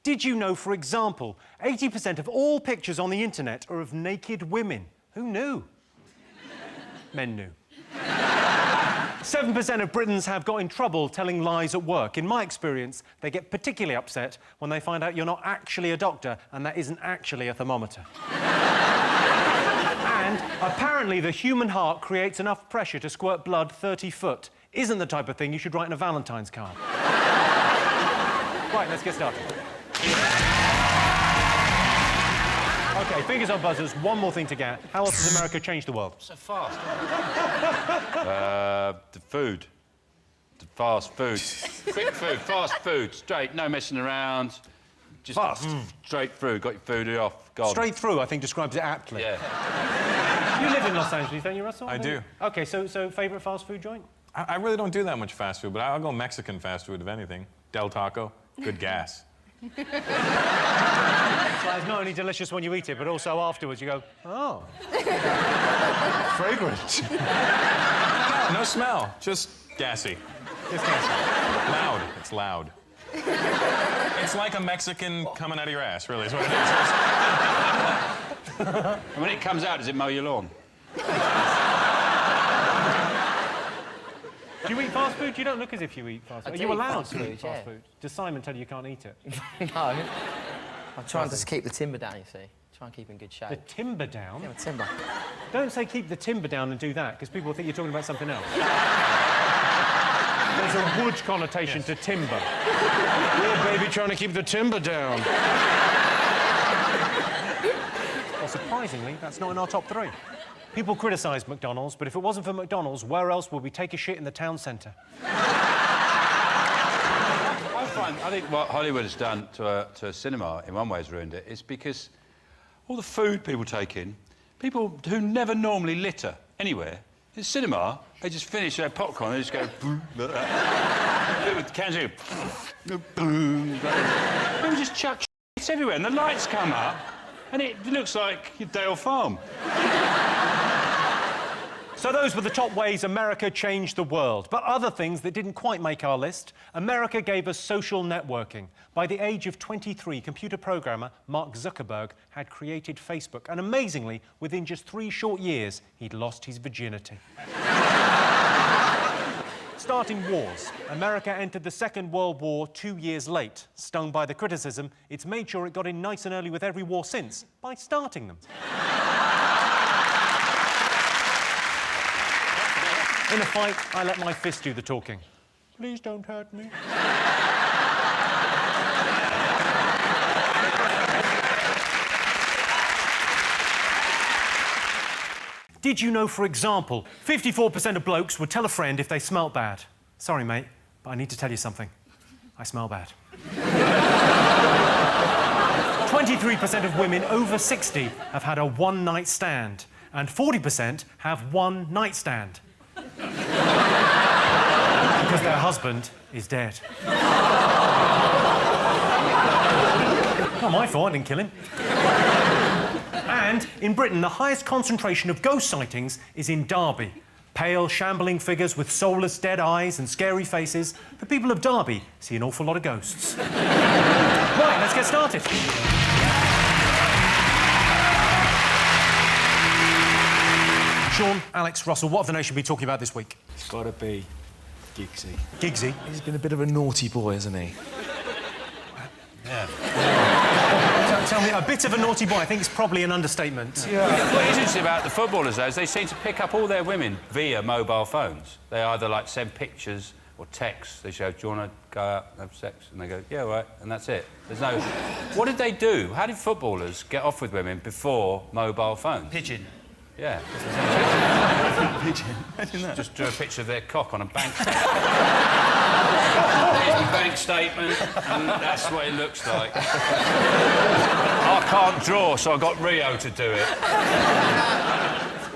Did you know, for example, 80% of all pictures on the internet are of naked women? Who knew? Men knew. 7% of Britons have got in trouble telling lies at work. In my experience, they get particularly upset when they find out you're not actually a doctor and that isn't actually a thermometer. And apparently the human heart creates enough pressure to squirt blood 30 foot. Isn't the type of thing you should write in a Valentine's card. Right, let's get started. OK, fingers on buzzers, one more thing to get. How else has America changed the world? So fast. The food. The fast food. Quick food, fast food, straight, no messing around. Just fast. Straight through, got your food off, gone. Straight through, I think, describes it aptly. Yeah. You live in Los Angeles, don't you, Russell? I do. OK, so favourite fast food joint? I really don't do that much fast food, but I'll go Mexican fast food, if anything. Del Taco, good gas. So it's not only delicious when you eat it, but also afterwards you go, oh. Fragrant. No smell, just gassy. Just gassy. Loud, it's loud. It's like a Mexican coming out of your ass, really, is what it is. And when it comes out, does it mow your lawn? Do you eat fast food? You don't look as if you eat fast food. Are you allowed to eat fast food? Does Simon tell you you can't eat it? No. I'm trying to keep the timber down, you see. Try and keep in good shape. The timber down? Yeah, the timber. Don't say keep the timber down and do that, because people think you're talking about something else. There's a wood connotation to timber. Yeah, baby, trying to keep the timber down. Well, surprisingly, that's not in our top 3. People criticise McDonald's, but if it wasn't for McDonald's, where else would we take a shit in the town centre? I think what Hollywood has done to a cinema, in one way, has ruined it. It's because all the food people take in, people who never normally litter anywhere, in cinema, they just finish their popcorn, they just go boom, like that. With cans of boom. People just chuck shit everywhere, and the lights come up, and it looks like Dale Farm. So those were the top ways America changed the world. But other things that didn't quite make our list. America gave us social networking. By the age of 23, computer programmer Mark Zuckerberg had created Facebook. And amazingly, within just 3 short years, he'd lost his virginity. Starting wars. America entered the Second World War 2 years late. Stung by the criticism, it's made sure it got in nice and early with every war since by starting them. In a fight, I let my fist do the talking. Please don't hurt me. Did you know, for example, 54% of blokes would tell a friend if they smelt bad? Sorry, mate, but I need to tell you something. I smell bad. 23% of women over 60 have had a one-night stand, and 40% have one nightstand. Because their husband is dead. Not my fault, I didn't kill him. And in Britain, the highest concentration of ghost sightings is in Derby. Pale, shambling figures with soulless dead eyes and scary faces. The people of Derby see an awful lot of ghosts. Right, let's get started. Sean, Alex, Russell, what have the nation been talking about this week? It's got to be Giggsy. Giggsy? He's been a bit of a naughty boy, hasn't he? Yeah. Tell me, a bit of a naughty boy, I think it's probably an understatement. Yeah. What is interesting about the footballers, though, is they seem to pick up all their women via mobile phones. They either, like, send pictures or texts. They say, do you want to go out and have sex? And they go, yeah, all right, and that's it. There's no... What did they do? How did footballers get off with women before mobile phones? Pigeon. Yeah. Pigeon. Imagine that. Just drew a picture of their cock on a bank statement. Here's the bank statement, and that's what it looks like. I can't draw, so I got Rio to do it.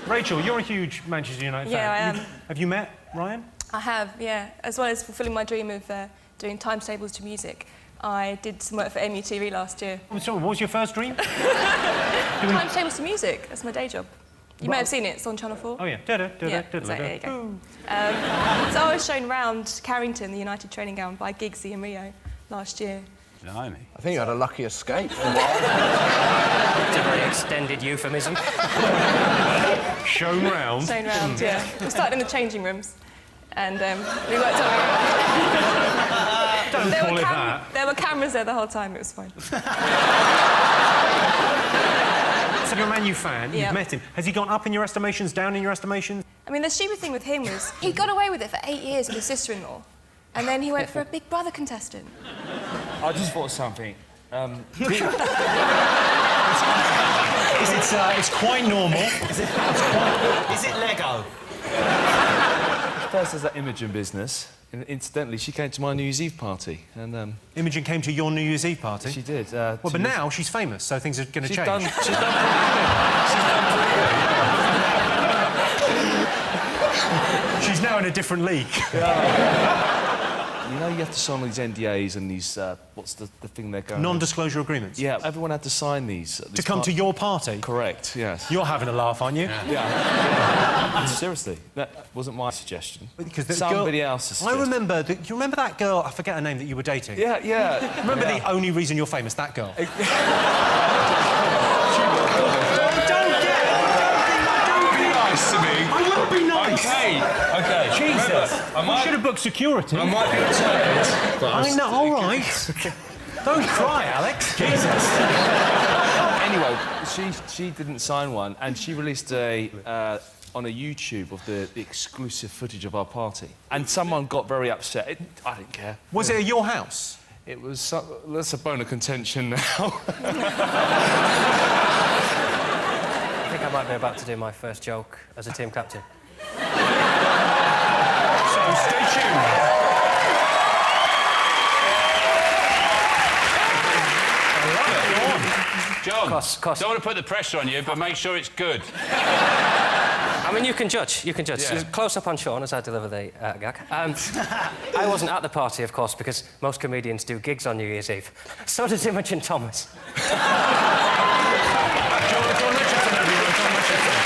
Rachel, you're a huge Manchester United fan. Yeah, I am. Have you met Ryan? I have, yeah. As well as fulfilling my dream of doing timetables to music, I did some work for MUTV last year. Sorry, what was your first dream? Timetables to music, that's my day job. You may have seen it, it's on Channel 4. Oh, yeah. Yeah, so there you go. So I was shown round Carrington, the United training ground, by Giggsy and Rio last year. Blimey. I think you had a lucky escape. It's a very extended euphemism. Shown round. Shown round, yeah. We started in the changing rooms, and we worked our way around. Don't call it that. There were cameras there the whole time. It was fine. So you're a Man U fan. Yeah. You've met him. Has he gone up in your estimations, down in your estimations? I mean, the stupid thing with him was he got away with it for 8 years with his sister-in-law, and then he went for a Big Brother contestant. I just thought something. It's quite normal. Is it Lego? First, there's that Imogen business. And incidentally, she came to my New Year's Eve party, and Imogen came to your New Year's Eve party? she did. Well, but now she's famous, so things are going to She's change. done pretty good. She's done pretty good. She's now in a different league. You know, you have to sign all these NDAs and these, what's the thing they're going... Non-disclosure agreements? Yeah, everyone had to sign these. To come to your party? Correct, yes. You're having a laugh, aren't you? Yeah. Seriously, that wasn't my suggestion. Because the Somebody girl, else has I remember... Do you remember that girl? I forget her name that you were dating. Yeah, yeah. Remember the only reason you're famous? That girl. Don't be nice to me. I will be nice. Okay. Jesus. I should have booked security. I might be tired. I know, all right. Don't cry, Alex. Jesus. Anyway, she didn't sign one, and she released on a YouTube of the exclusive footage of our party. And someone got very upset. I didn't care. Was it at your house? It was... that's a bone of contention now. I think I might be about to do my first joke as a team captain. So stay tuned. John, Cost. don't want to put the pressure on you, but make sure it's good. I mean, you can judge. You can judge. Yeah. Close up on Sean as I deliver the gag. I wasn't at the party, of course, because most comedians do gigs on New Year's Eve. So does Imogen Thomas. John Richardson, everyone. John Richardson.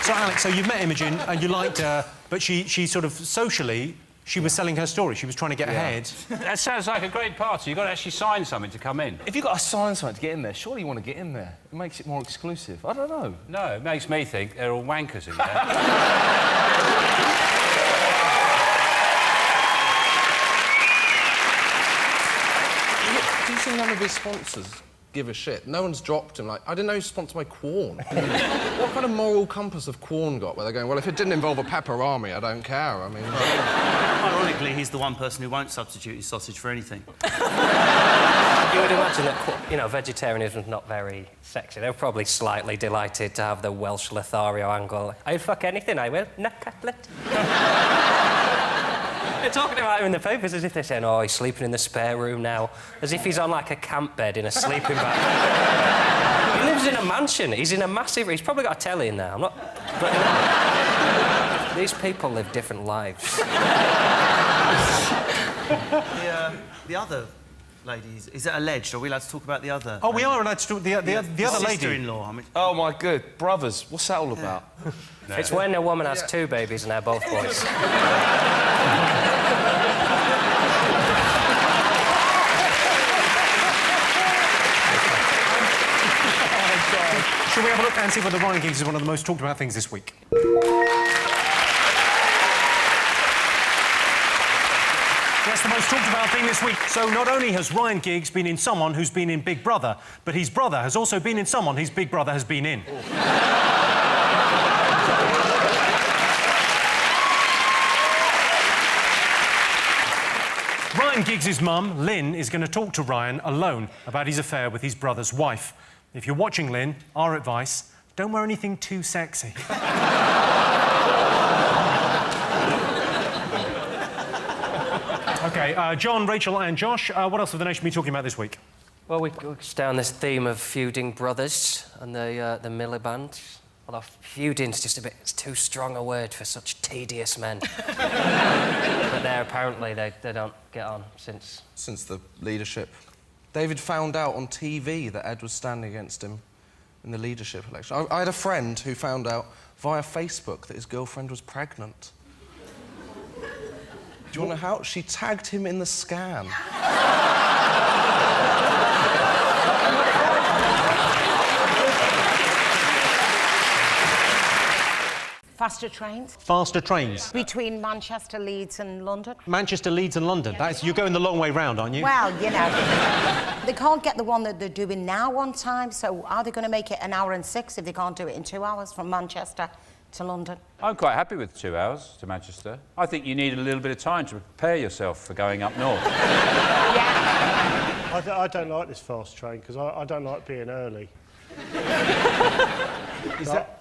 So, Alex, so you've met Imogen and you liked her, but she sort of socially... She was selling her story. She was trying to get ahead. That sounds like a great party. You've got to actually sign something to come in. If you've got to sign something to get in there, surely you want to get in there. It makes it more exclusive. I don't know. No, it makes me think they're all wankers in there. Do you see none of his sponsors give a shit? No one's dropped him. Like, I didn't know he was sponsored by Quorn. What kind of moral compass have Quorn got where they're going, well, if it didn't involve a pepperami, I don't care. I mean... Ironically, he's the one person who won't substitute his sausage for anything. You would imagine that, vegetarianism's not very sexy. They were probably slightly delighted to have the Welsh Lothario angle. I'd fuck anything, I will. No cutlet. They're talking about him in the papers as if they're saying, oh, he's sleeping in the spare room now. As if he's on, like, a camp bed in a sleeping bag. He lives in a mansion. He's in a massive... He's probably got a telly in there. I'm not... But, these people live different lives. The other ladies, is it alleged? Are we allowed to talk about the other? Oh, we are allowed to talk the other lady. Sister-in-law. I mean... Oh, my good. Brothers. What's that all about? No. It's when a woman has two babies and they're both boys. Shall we have a look and see whether Ryan Giggs is one of the most talked about things this week? That's the most talked about thing this week. So not only has Ryan Giggs been in someone who's been in Big Brother, but his brother has also been in someone whose Big Brother has been in. Ryan Giggs' mum, Lynn, is going to talk to Ryan alone about his affair with his brother's wife. If you're watching, Lynn, our advice, don't wear anything too sexy. OK, John, Rachel and Josh, what else have the nation been talking about this week? Well, we go down this theme of feuding brothers and the Miliband. Although feuding's just a bit... It's too strong a word for such tedious men. But apparently they don't get on since... Since the leadership. David found out on TV that Ed was standing against him in the leadership election. I had a friend who found out via Facebook that his girlfriend was pregnant. Do you want to know how? She tagged him in the scan. Faster trains Faster trains. between Manchester, Leeds and London. Manchester, Leeds and London. You're going the long way round, aren't you? Well, you know, they can't get the one that they're doing now on time, so are they going to make it an hour and 6 if they can't do it in 2 hours from Manchester to London? I'm quite happy with 2 hours to Manchester. I think you need a little bit of time to prepare yourself for going up north. Yeah. I don't like this fast train because I don't like being early.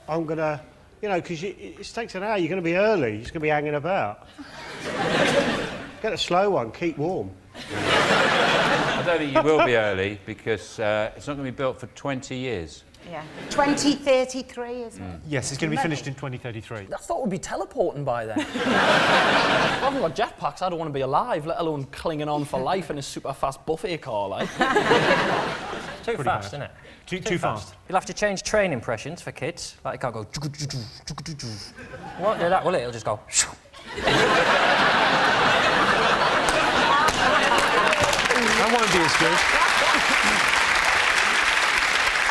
I'm going to... You know, because it takes an hour, you're going to be early, you're just going to be hanging about. Get a slow one, keep warm. I don't think you will be early because it's not going to be built for 20 years. Yeah. 2033, isn't it? Yes, it's going to be finished in 2033. I thought we'd be teleporting by then. If I haven't got jetpacks, I don't want to be alive, let alone clinging on for life in a super fast buffet car, like. Too fast, isn't it? Too fast. You'll have to change train impressions for kids. Like, it can't go... Won't do that, will it? It'll just go... That won't be as good.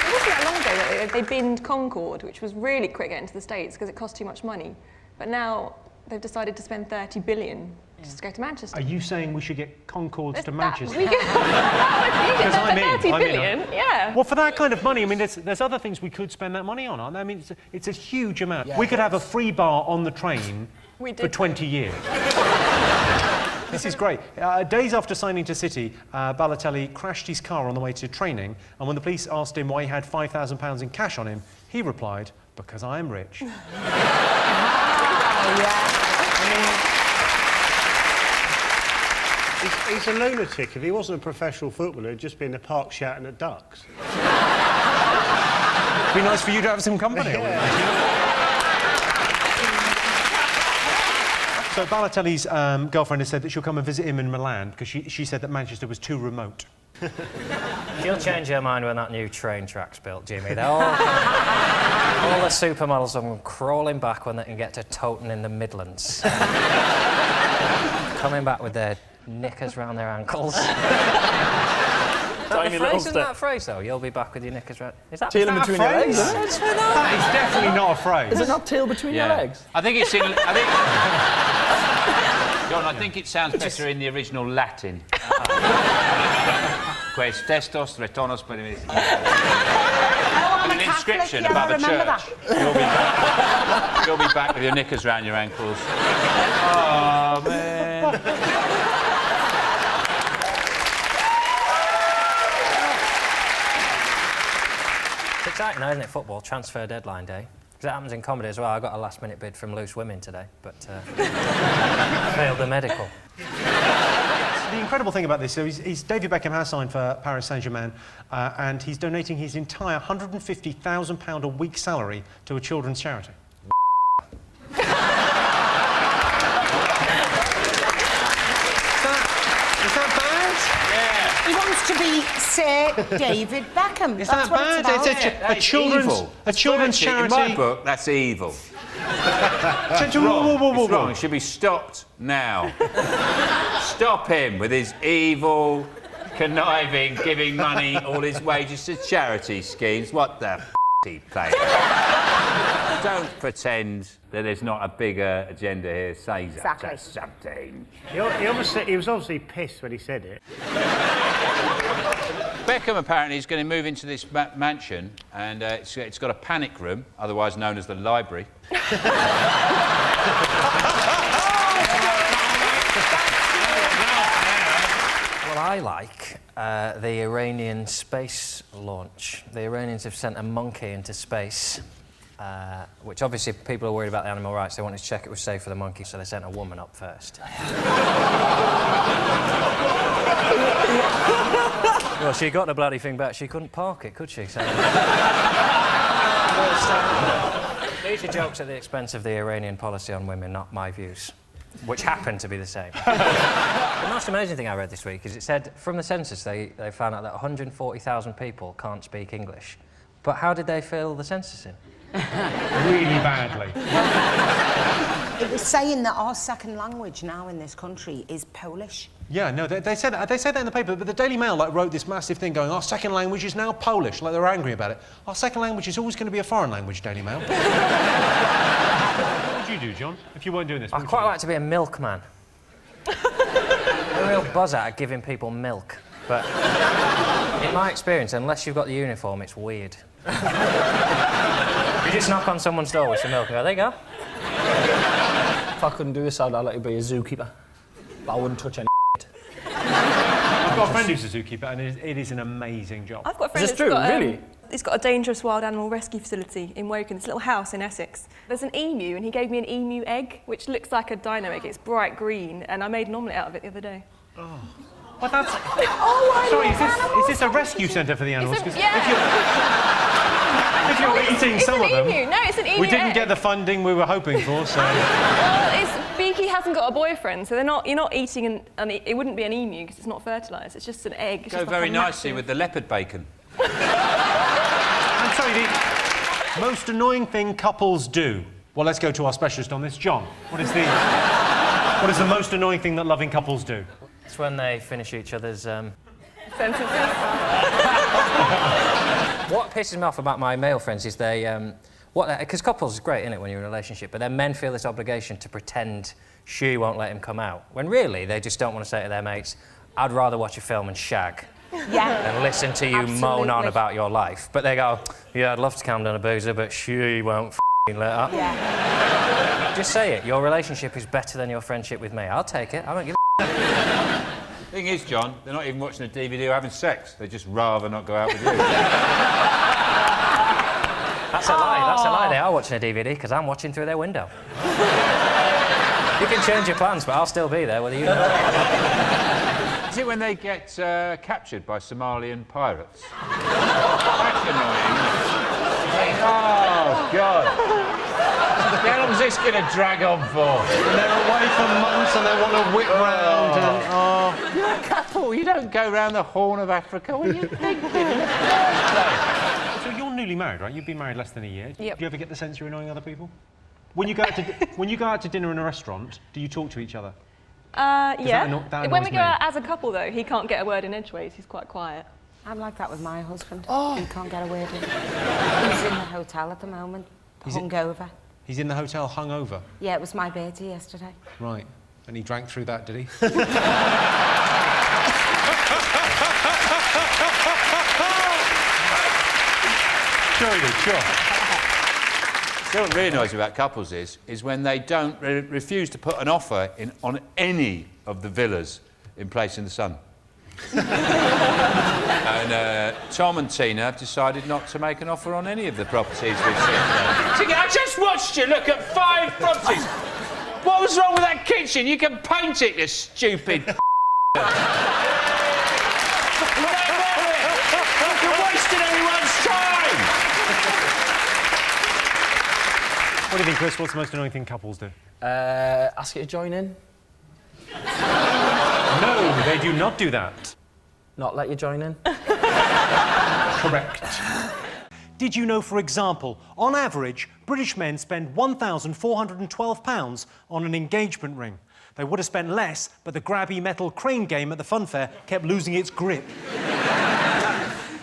It wasn't that long ago that they binned Concorde, which was really quick getting to the States because it cost too much money. But now they've decided to spend 30 billion just to go to Manchester. Are you saying we should get Concords to Manchester? Because I'm in. 30 billion, yeah. Well, for that kind of money, I mean, there's other things we could spend that money on, aren't there? I mean, it's a huge amount. Yeah, we could have a free bar on the train for 20 years. This is great. Days after signing to City, Balotelli crashed his car on the way to training, and when the police asked him why he had £5,000 in cash on him, he replied, "Because I am rich." He's a lunatic. If he wasn't a professional footballer, he'd just be in the park shouting at ducks. It'd be nice for you to have some company. So Balotelli's girlfriend has said that she'll come and visit him in Milan because she said that Manchester was too remote. She'll change her mind when that new train track's built, Jimmy. They're all the supermodels will come crawling back when they can get to Towton in the Midlands. Coming back with their knickers round their ankles. Isn't that a phrase, though? You'll be back with your knickers round... Is that Tail in between your legs? That is definitely not a phrase. Is it not tail between your legs? I think it's in... John, I think it sounds better in the original Latin. Quest testos retonos per an inscription above a church. You'll be back with your knickers round your ankles. Oh, man. It's exciting, though, isn't it, football? Transfer deadline day. Because that happens in comedy as well. I got a last-minute bid from Loose Women today, but failed the medical. The incredible thing about this, is David Beckham has signed for Paris Saint-Germain and he's donating his entire £150,000 a week salary to a children's charity. Is that bad? Yeah. He wants to be Sir David Beckham. Is That's that what bad? it's about. A children's charity. In my book, that's evil. It's It's wrong. It should be stopped now. Stop him with his evil, conniving, giving money, all his wages to charity schemes. What the f*** he playing? Don't pretend that there's not a bigger agenda here. Say Exactly. something. He was obviously pissed when he said it. Beckham apparently is going to move into this mansion, and it's got a panic room, otherwise known as the library. Well, I like the Iranian space launch. The Iranians have sent a monkey into space, which obviously people are worried about the animal rights. They wanted to check it was safe for the monkey, so they sent a woman up first. Well, she got the bloody thing back. She couldn't park it, could she? So... These are jokes at the expense of the Iranian policy on women, not my views, which happen to be the same. The most amazing thing I read this week is it said from the census they found out that 140,000 people can't speak English. But how did they fill the census in? Really badly. It was saying that our second language now in this country is Polish. Yeah, no, they said that in the paper, but the Daily Mail wrote this massive thing going, our second language is now Polish, like they were angry about it. Our second language is always going to be a foreign language, Daily Mail. What would you do, John, if you weren't doing this? I'd quite like to be a milkman. A real buzz out of giving people milk. But in my experience, unless you've got the uniform, it's weird. You just knock on someone's door with some milk and go, there you go. If I couldn't do this, I'd like to be a zookeeper. But I wouldn't touch any I've got a friend who's a zookeeper, and it is an amazing job. I've got a friend Is this true? Really? He's got a dangerous wild animal rescue facility in Woking, this little house in Essex. There's an emu, and he gave me an emu egg, which looks like a dino egg. It's bright green, and I made an omelette out of it the other day. Oh. Well, that's... Oh, Sorry, is this a rescue centre for the animals? 'Cause if you're eating some of them... No, it's an emu We didn't egg. get the funding we were hoping for, so... Well, Beaky hasn't got a boyfriend, so you're not eating it wouldn't be an emu because it's not fertilised. It's just an egg. It's Go just very like a nicely massive- with the leopard bacon. I'm sorry, the most annoying thing couples do. Well, let's go to our specialist on this, John. What is the most annoying thing that loving couples do? It's when they finish each other's... sentences. What pisses me off about my male friends is they... Because couples is great, isn't it, when you're in a relationship, but then men feel this obligation to pretend she won't let him come out, when really they just don't want to say to their mates, I'd rather watch a film and shag than listen to you moan on about your life. But they go, yeah, I'd love to calm down a boozer, but she won't f***ing let up. Yeah. Just say it. Your relationship is better than your friendship with me. I'll take it. I don't give a Thing is, John, they're not even watching a DVD or having sex. They'd just rather not go out with you. That's a lie. That's a lie. They are watching a DVD because I'm watching through their window. You can change your plans, but I'll still be there, whether you know it. Is it when they get captured by Somalian pirates? That's annoying. Oh, God. How long is this going to drag on for? And they're away for months and they want to whip round and... Oh. You're a couple. You don't go round the Horn of Africa. What are you thinking? So you're newly married, right? You've been married less than a year. Yep. Do you ever get the sense you're annoying other people? When you go out to dinner in a restaurant, do you talk to each other? Yeah. that When annoys we go me. out as a couple, though, he can't get a word in edgeways. He's quite quiet. I'm like that with my husband. He can't get a word in. He's in the hotel at the moment, hungover. He's in the hotel hungover? Yeah, it was my birthday yesterday. Right. And he drank through that, did he? Sure he did, sure. So what really annoys me about couples is when they don't refuse to put an offer in on any of the villas in Place in the Sun. And Tom and Tina have decided not to make an offer on any of the properties we've seen. I just watched you look at 5 properties. What was wrong with that kitchen? You can paint it, you stupid. You're wasting everyone's time. What do you think, Chris? What's the most annoying thing couples do? Ask you to join in. No, they do not do that. Not let you join in. Correct. Did you know, for example, on average, British men spend £1,412 on an engagement ring? They would have spent less, but the grabby metal crane game at the fun fair kept losing its grip.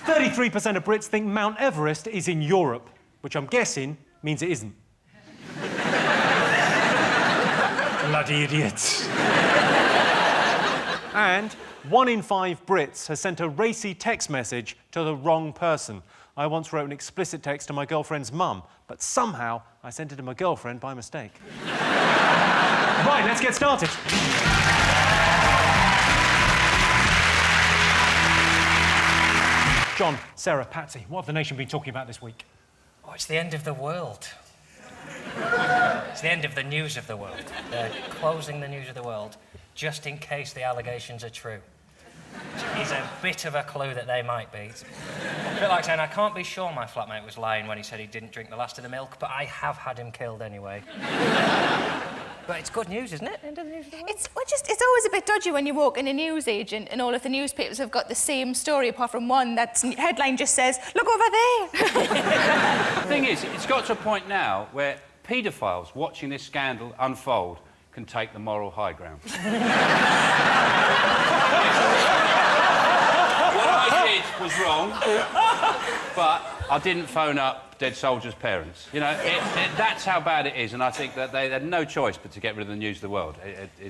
33% of Brits think Mount Everest is in Europe, which I'm guessing means it isn't. Bloody idiots. And 1 in 5 Brits has sent a racy text message to the wrong person. I once wrote an explicit text to my girlfriend's mum, but somehow I sent it to my girlfriend by mistake. Right, let's get started. John, Sarah, Patsy, what have the nation been talking about this week? Oh, it's the end of the world. It's the end of the news of the world. They're closing the news of the world just in case the allegations are true. It's a bit of a clue that they might be. It's a bit like saying, I can't be sure my flatmate was lying when he said he didn't drink the last of the milk, but I have had him killed anyway. But it's good news, isn't it? End of the news of the world. It's always a bit dodgy when you walk in a newsagent and all of the newspapers have got the same story apart from one that's headline just says, look over there. The thing is, it's got to a point now where paedophiles watching this scandal unfold can take the moral high ground. What I did was wrong, but I didn't phone up dead soldiers' parents. You know, that's how bad it is, and I think that they had no choice but to get rid of the news of the world.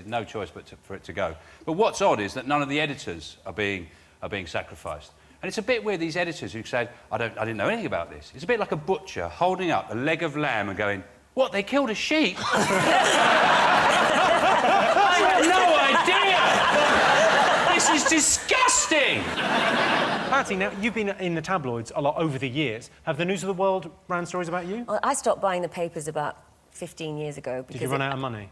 No choice but for it to go. But what's odd is that none of the editors are being sacrificed. And it's a bit weird, these editors who said, I didn't know anything about this. It's a bit like a butcher holding up a leg of lamb and going, what, they killed a sheep? I had no idea! This is disgusting! Patty, now, you've been in the tabloids a lot over the years. Have the news of the world ran stories about you? Well, I stopped buying the papers about 15 years ago. Did you run out of money?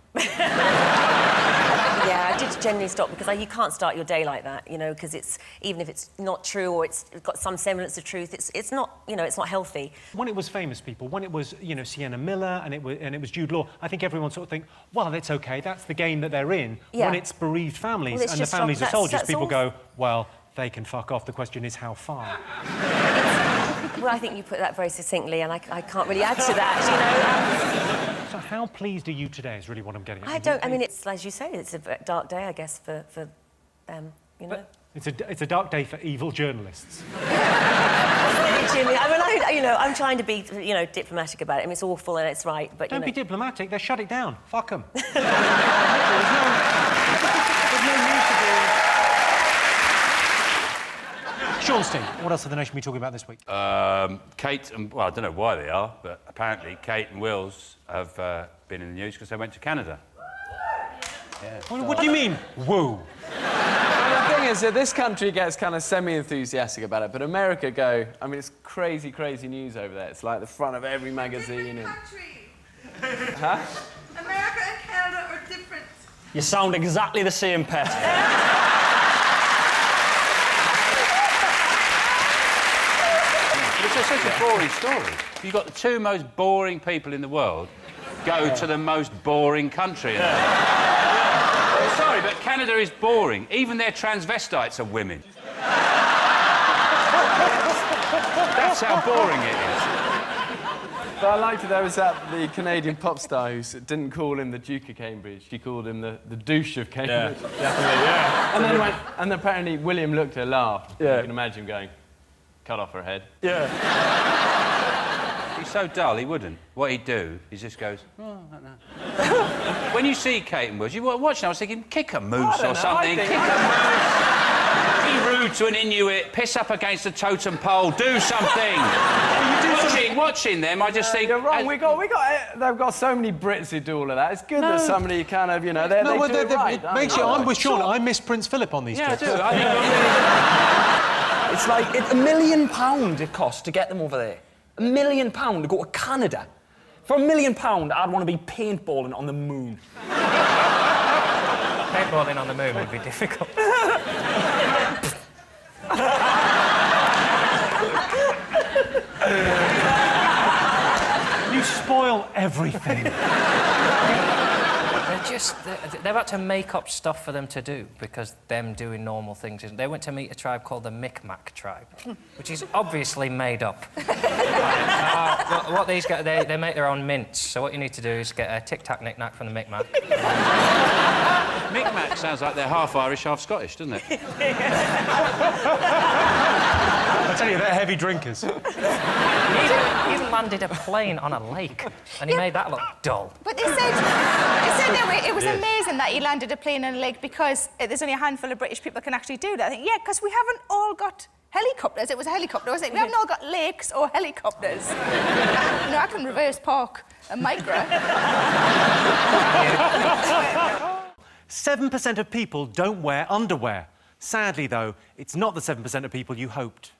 Yeah, I did generally stop because you can't start your day like that, you know, because even if it's not true or it's got some semblance of truth, it's not, you know, it's not healthy. When it was famous people, when it was, you know, Sienna Miller and it was Jude Law, I think everyone sort of think, well, it's okay, that's the game that they're in. Yeah. When it's bereaved families Well, it's and the just families of soldiers, that's people awful. go, well, they can fuck off. The question is how far. Well, I think you put that very succinctly, and I can't really add to that, you know. So how pleased are you today is really what I'm getting at. I mean, it's, as you say, it's a dark day, I guess, for you know. It's a dark day for evil journalists. Jimmy, I mean, I'm trying to be, you know, diplomatic about it. I mean, it's awful and it's right, but, Don't be diplomatic, they shut it down. Fuck them. There's no news to do. Seanstein, what else have the nation been talking about this week? Kate and... Well, I don't know why they are, but apparently Kate and Wills have been in the news because they went to Canada. Yeah. What do you mean, woo? Well, the thing is that this country gets kind of semi-enthusiastic about it, but America go... I mean, it's crazy, crazy news over there. It's like the front of every magazine and... Huh? America and Canada are different. You sound exactly the same, Pet. It's such a boring story. You've got the two most boring people in the world go to the most boring country. I'm sorry, but Canada is boring. Even their transvestites are women. That's how boring it is. But I liked it, there was the Canadian pop star who didn't call him the Duke of Cambridge, she called him the douche of Cambridge. Yeah, definitely, yeah. And then and apparently William looked at her, laughed. Yeah. You can imagine him going, cut off her head. Yeah. He's so dull, he wouldn't. What he'd do, he just goes, oh, I don't know. When you see Kate and Wills, you watch now, I was thinking, kick a moose or something. Kick a moose. Be rude to an Inuit, piss up against a totem pole, do something. Watching them, I just think... You're wrong, they've got so many Brits who do all of that. It's good that somebody kind of, you know, they do it right. It makes you... I'm with Sean, I miss Prince Philip on these trips. Yeah, I do. It's like £1 million it costs to get them over there. £1 million to go to Canada. For £1 million, I'd want to be paintballing on the moon. Paintballing on the moon would be difficult. You spoil everything. They've had to make up stuff for them to do because them doing normal things. They went to meet a tribe called the Micmac tribe, which is obviously made up. What these guys, they make their own mints. So what you need to do is get a tic-tac knick-knack from the Micmac. Micmac sounds like they're half Irish, half Scottish, doesn't it? I tell you, they're heavy drinkers. He even landed a plane on a lake, and he made that look dull. But they said that it was amazing that he landed a plane on a lake because there's only a handful of British people can actually do that. I think, yeah, because we haven't all got helicopters. It was a helicopter, wasn't it? We haven't all got lakes or helicopters. You know, I can reverse park a Micra. 7% of people don't wear underwear. Sadly, though, it's not the 7% of people you hoped.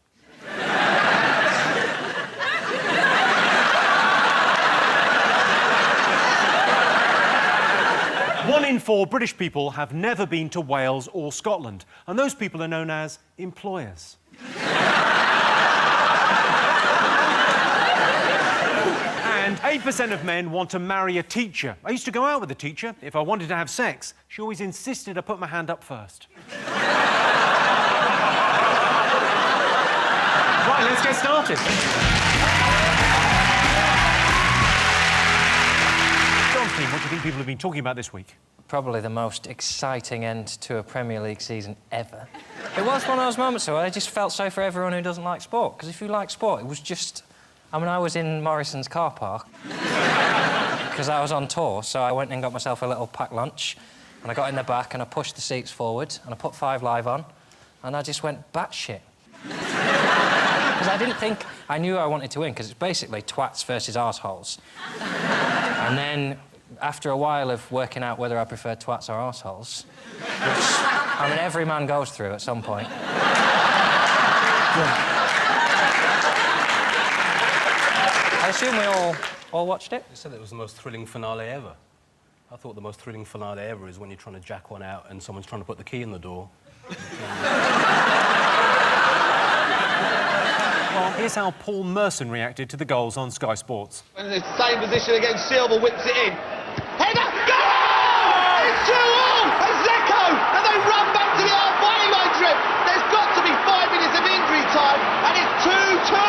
1 in 4 British people have never been to Wales or Scotland, and those people are known as employers. And 8% of men want to marry a teacher. I used to go out with a teacher. If I wanted to have sex, she always insisted I put my hand up first. Right, let's get started. John, what do you think people have been talking about this week? Probably the most exciting end to a Premier League season ever. It was one of those moments where I just felt sorry for everyone who doesn't like sport, because if you like sport, it was just... I mean, I was in Morrison's car park because I was on tour, so I went and got myself a little packed lunch, and I got in the back and I pushed the seats forward and I put 5 Live on, and I just went batshit. Because I didn't think... I knew I wanted to win, because it's basically twats versus arseholes. And then, after a while of working out whether I prefer twats or arseholes, which, I mean, every man goes through at some point. I assume we all watched it? They said it was the most thrilling finale ever. I thought the most thrilling finale ever is when you're trying to jack one out and someone's trying to put the key in the door. Well, here's how Paul Merson reacted to the goals on Sky Sports. In the same position again, Silva whips it in. Header! Goal! It's 2-2! And Zeko! And they run back to the halfway line trip. There's got to be 5 minutes of injury time, and it's 2-2!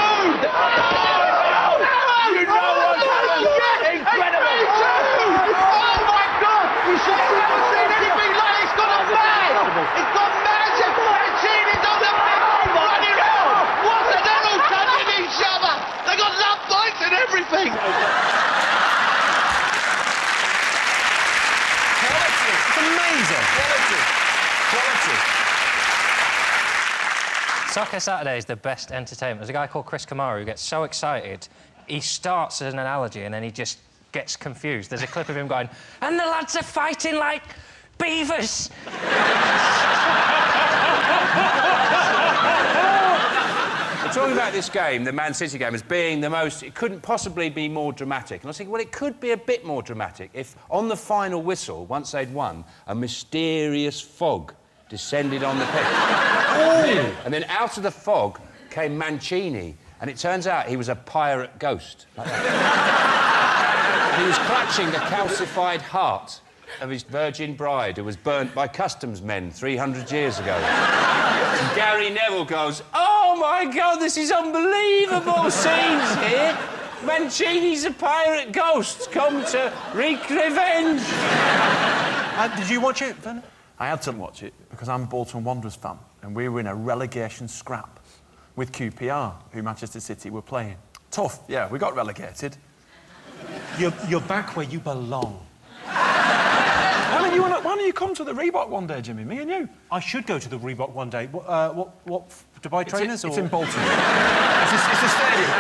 Incredible! Oh my God! You should have never seen anything like it. It's gone mad! It's gone magic! Mancini's on the pitch running around! What? They're all touching each other! They got love bites and everything! It's amazing! Quality. Soccer Saturday is the best entertainment. There's a guy called Chris Kamara who gets so excited, he starts as an analogy and then he just gets confused. There's a clip of him going, and the lads are fighting like beavers. We're talking about this game, the Man City game, as being the most... It couldn't possibly be more dramatic. And I was thinking, well, it could be a bit more dramatic if, on the final whistle, once they'd won, a mysterious fog descended on the pitch. And then out of the fog came Mancini, and it turns out he was a pirate ghost. Like that. He was clutching the calcified heart of his virgin bride who was burnt by customs men 300 years ago. And Gary Neville goes, oh, my God, this is unbelievable scenes here. Mancini's a pirate ghost come to wreak revenge. Did you watch it, Werner? I had to watch it because I'm a Bolton Wanderers fan and we were in a relegation scrap with QPR, who Manchester City were playing. Tough, yeah, we got relegated. You're back where you belong. Why don't you come to the Reebok one day, Jimmy, me and you? I should go to the Reebok one day. What to buy trainers? It's in Bolton. it's a stadium.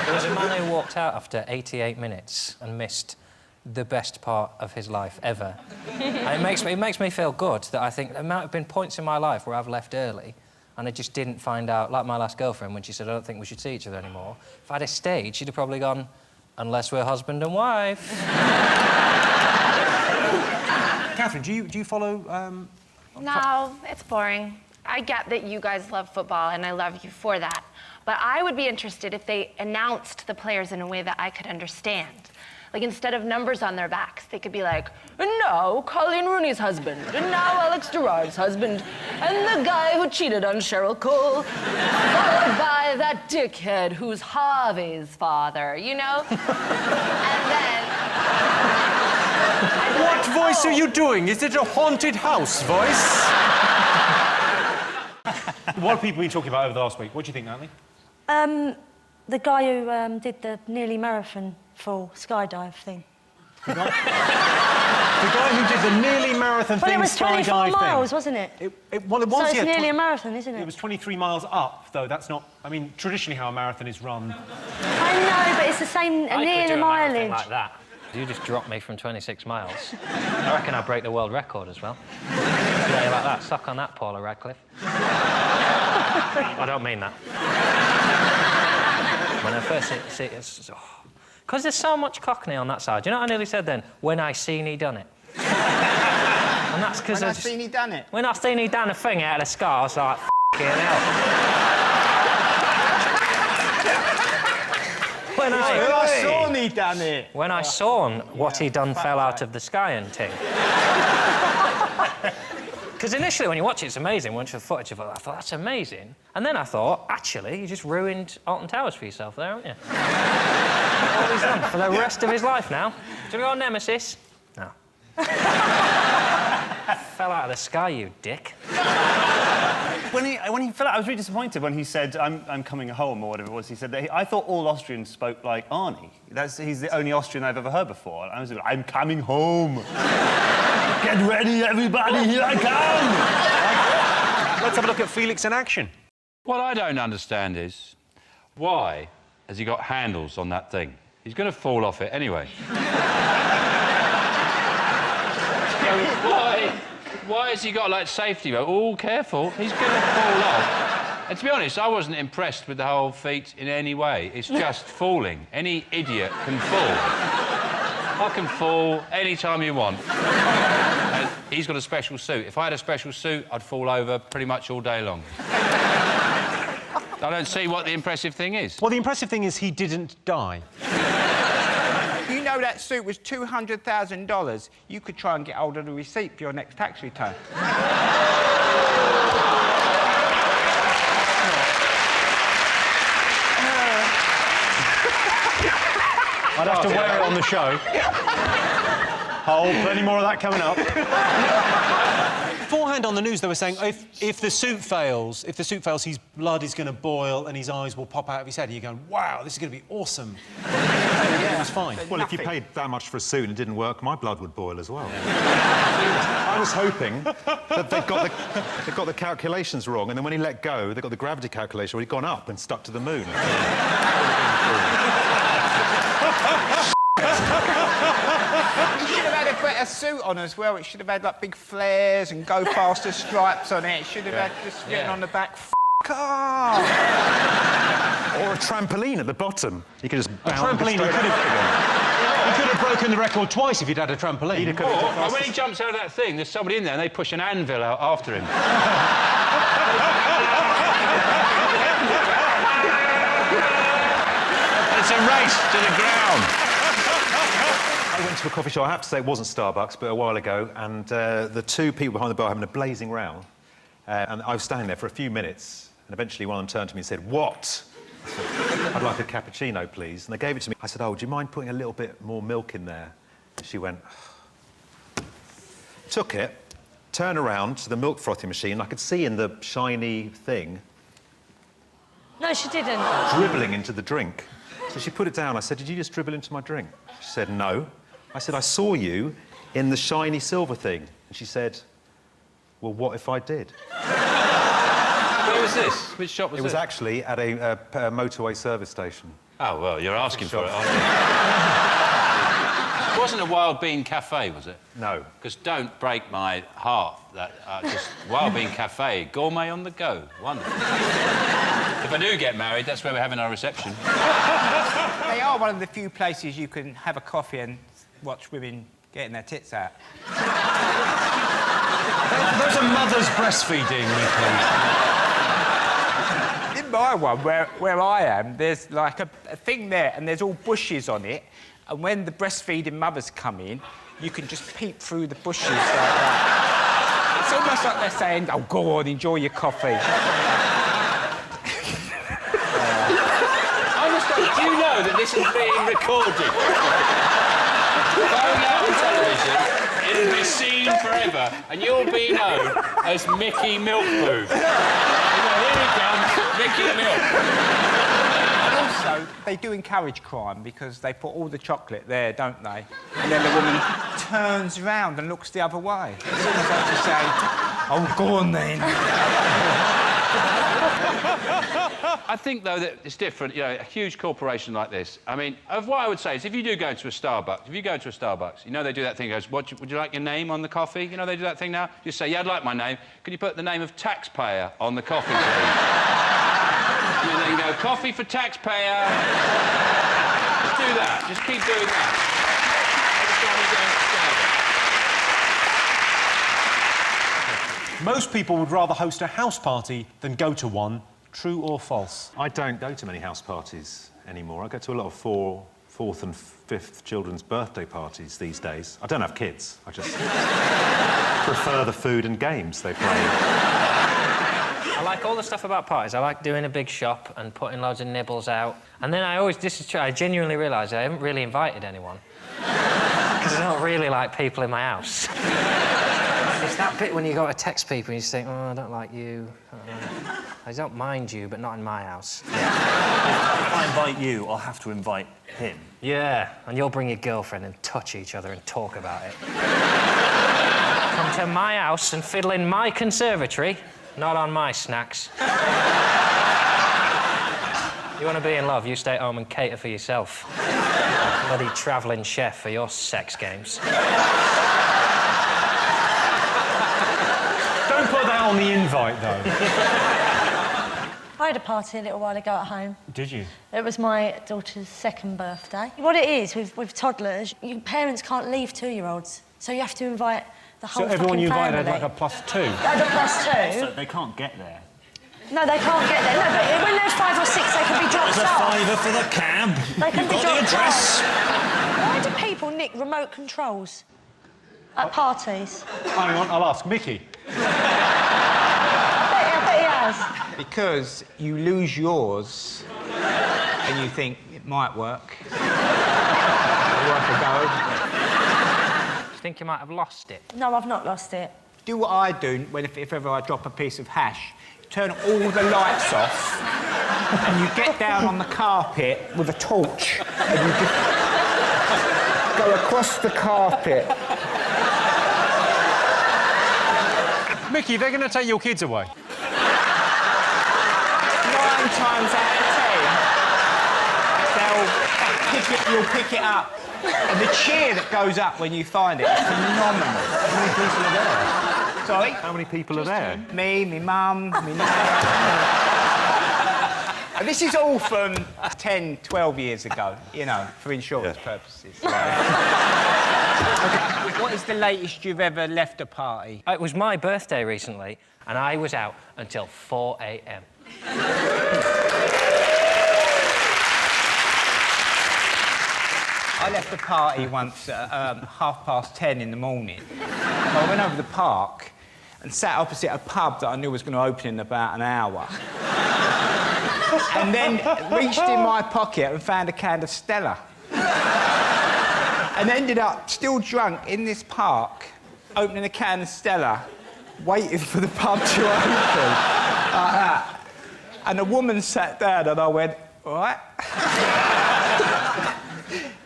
There was a man who walked out after 88 minutes and missed the best part of his life ever. And it makes me feel good that I think there might have been points in my life where I've left early and I just didn't find out, like my last girlfriend when she said, I don't think we should see each other anymore. If I'd have stayed, she'd have probably gone, unless we're husband and wife. Catherine, do you follow... No, it's boring. I get that you guys love football, and I love you for that. But I would be interested if they announced the players in a way that I could understand. Like, instead of numbers on their backs, they could be like, and now Colleen Rooney's husband, and now Alex Gerrard's husband, and the guy who cheated on Cheryl Cole, followed by that dickhead who's Harvey's father, you know? And then... What voice are you doing? Is it a haunted house voice? What have people been talking about over the last week? What do you think, Natalie? The guy who did the nearly marathon full skydive thing. The guy who did the nearly marathon Well, thing, it was 24 skydive miles, thing. wasn't it? Well, it was, so it's yeah, nearly a marathon, isn't it? It was 23 miles up, though. That's not... I mean, traditionally how a marathon is run. I know, but it's the same, near the mileage. Like that. You just dropped me from 26 miles. I reckon I'll break the world record as well. Yeah, like that. Suck on that, Paula Radcliffe. I don't mean that. When I first see it, it's... Because there's so much Cockney on that side. Do you know what I nearly said then? When I seen he done it. And that's because... When I seen he done it? When I seen he done a thing out of the scar, I was like, f***ing hell. when I saw he done it. When I saw what he done fell out of the sky and ting. Because initially, when you watch it, it's amazing. Once the footage of it, I thought, that's amazing. And then I thought, actually, you just ruined Alton Towers for yourself there, haven't you? All he's done for the rest of his life now. Do you want to go on Nemesis? No. Fell out of the sky, you dick. When he fell out, I was really disappointed when he said, I'm coming home, or whatever it was. He said that I thought all Austrians spoke like Arnie. He's the only Austrian I've ever heard before. I was like, I'm coming home. Get ready, everybody, here I come! Let's have a look at Felix in action. What I don't understand is, why has he got handles on that thing? He's going to fall off it anyway. Why has he got, like, safety rope? Oh, careful, he's going to fall off. And to be honest, I wasn't impressed with the whole feat in any way. It's just falling. Any idiot can fall. I can fall any time you want. And he's got a special suit. If I had a special suit, I'd fall over pretty much all day long. I don't see what the impressive thing is. Well, the impressive thing is he didn't die. You know that suit was $200,000. You could try and get hold of the receipt for your next tax return. I'd have to wear it on the show. Hold, plenty more of that coming up. Beforehand on the news, they were saying if the suit fails, his blood is going to boil and his eyes will pop out of his head. And you're going, wow, this is going to be awesome. It was fine. Well, if you paid that much for a suit and it didn't work, my blood would boil as well. I was hoping that they've got the calculations wrong, and then when he let go, they got the gravity calculation where he'd gone up and stuck to the moon. You should have had a better suit on as well. It should have had, like, big flares and go faster stripes on it. It should have had just written on the back, F*** off! Or a trampoline at the bottom. You could just bounce trampoline, he could have broken the record twice if he'd had a trampoline. Or when he jumps out of that thing, there's somebody in there and they push an anvil out after him. It's a race to the ground. I went to a coffee shop, I have to say it wasn't Starbucks, but a while ago, and the two people behind the bar having a blazing row, and I was standing there for a few minutes, and eventually one of them turned to me and said, "What?" I said, "I'd like a cappuccino, please." And they gave it to me. I said, "Oh, do you mind putting a little bit more milk in there?" And she went, took it, turned around to the milk frothing machine. I could see in the shiny thing... No, she didn't. ...dribbling into the drink. So she put it down. I said, "Did you just dribble into my drink?" She said, "No." I said, "I saw you in the shiny silver thing." And she said, "Well, what if I did?" Where was this? Which shop was it? It was actually at a motorway service station. Oh, well, you're asking for it, aren't you? It wasn't a Wild Bean Cafe, was it? No. Because don't break my heart. That just Wild Bean Cafe, gourmet on the go. Wonderful. If I do get married, that's where we're having our reception. They are one of the few places you can have a coffee and watch women getting their tits out. Those are mothers breastfeeding, please. In my one, where I am, there's like a thing there and there's all bushes on it, and when the breastfeeding mothers come in, you can just peep through the bushes like that. It's almost like they're saying, "Oh, go on, enjoy your coffee." Do you know that this is being recorded? Going out on television, it'll be seen forever, and you'll be known as Mickey Milkboob. Here he comes, Mickey Milk. And also, they do encourage crime because they put all the chocolate there, don't they? And then the woman turns round and looks the other way. As soon as I just say, "Oh, go on then." I think, though, that it's different. You know, a huge corporation like this. I mean, what I would say is, if you do go to a Starbucks, you know they do that thing. Goes, would you like your name on the coffee? You know they do that thing now. Just say, "Yeah, I'd like my name. Could you put the name of taxpayer on the coffee, please?" And then go, "Coffee for taxpayer." Just do that. Just keep doing that. Every time you go to Starbucks. Most people would rather host a house party than go to one. True or false? I don't go to many house parties. anymore. I go to a lot of fourth and fifth children's birthday parties these days. I don't have kids. I just prefer the food and games they play. I like all the stuff about parties. I like doing a big shop and putting loads of nibbles out. And then this is true, I genuinely realise I haven't really invited anyone. Because I don't really like people in my house. It's that bit when you go to text people and you just think, oh, I don't like you. I don't mind you, but not in my house. If I invite you, I'll have to invite him. Yeah, and you'll bring your girlfriend and touch each other and talk about it. Come to my house and fiddle in my conservatory, not on my snacks. You want to be in love, you stay at home and cater for yourself. Bloody travelling chef for your sex games. Don't put that on the invite, though. I had a party a little while ago at home. Did you? It was my daughter's second birthday. What it is with toddlers, your parents can't leave 2-year-olds, so you have to invite the whole So everyone you fucking invited family. had like a +2? Had a +2. So they can't get there. No, they can't get there. No, but when they're 5 or 6, they can be dropped There's a off. £5 for the cab. They can You've be got the dropped address. off. Why do people nick remote controls at parties? Hang on, I'll ask Mickey. I bet he has. Because you lose yours and you think it might work. Worth a go. Do you think you might have lost it? No, I've not lost it. Do what I do if ever I drop a piece of hash. Turn all the lights off and you get down on the carpet with a torch and you just go across the carpet. Mickey, they're going to take your kids away. 9 times out of 10, you'll pick it up. And the cheer that goes up when you find it is phenomenal. How many people are there? Sorry? How many people are there? Me, my mum, my nan. And this is all from 10, 12 years ago, you know, for insurance purposes. What is the latest you've ever left a party? It was my birthday recently, and I was out until 4 a.m. I left a party once at 10:30 in the morning. I went over the park and sat opposite a pub that I knew was going to open in about an hour. And then reached in my pocket and found a can of Stella. And ended up still drunk in this park, opening a can of Stella, waiting for the pub to open. Like that. And a woman sat down and I went, all right.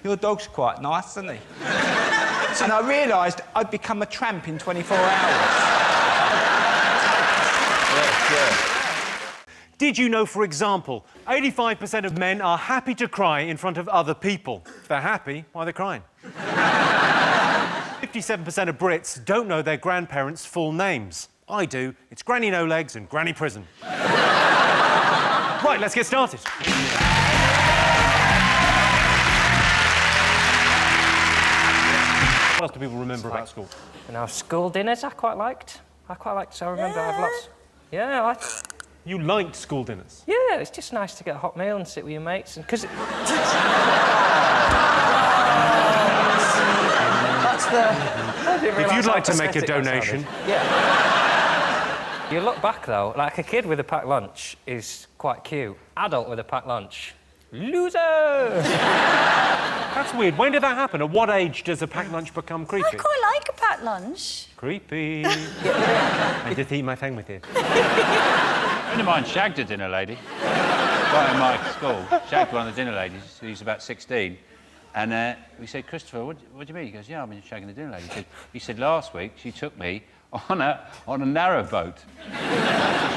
Your dog's quite nice, isn't he? And I realised I'd become a tramp in 24 hours. Did you know, for example, 85% of men are happy to cry in front of other people? If they're happy, why are they crying? 57% of Brits don't know their grandparents' full names. I do. It's Granny No Legs and Granny Prison. Right, let's get started. What else do people remember about school? And our school dinners I quite liked. I remember I have lots. Yeah, You liked school dinners? Yeah, it's just nice to get a hot meal and sit with your mates. And because That's the... If you'd like to make a donation... Yeah. You look back, though, like a kid with a packed lunch is quite cute. Adult with a packed lunch, loser! That's weird. When did that happen? At what age does a packed lunch become creepy? I quite like a packed lunch. Creepy. I just eat my thing with you. A friend of mine shagged a dinner lady. Right in my school. Shagged one of the dinner ladies. He's about 16. And we said, Christopher, what do you mean? He goes, yeah, I've been shagging the dinner lady. He said, last week she took me on a narrowboat.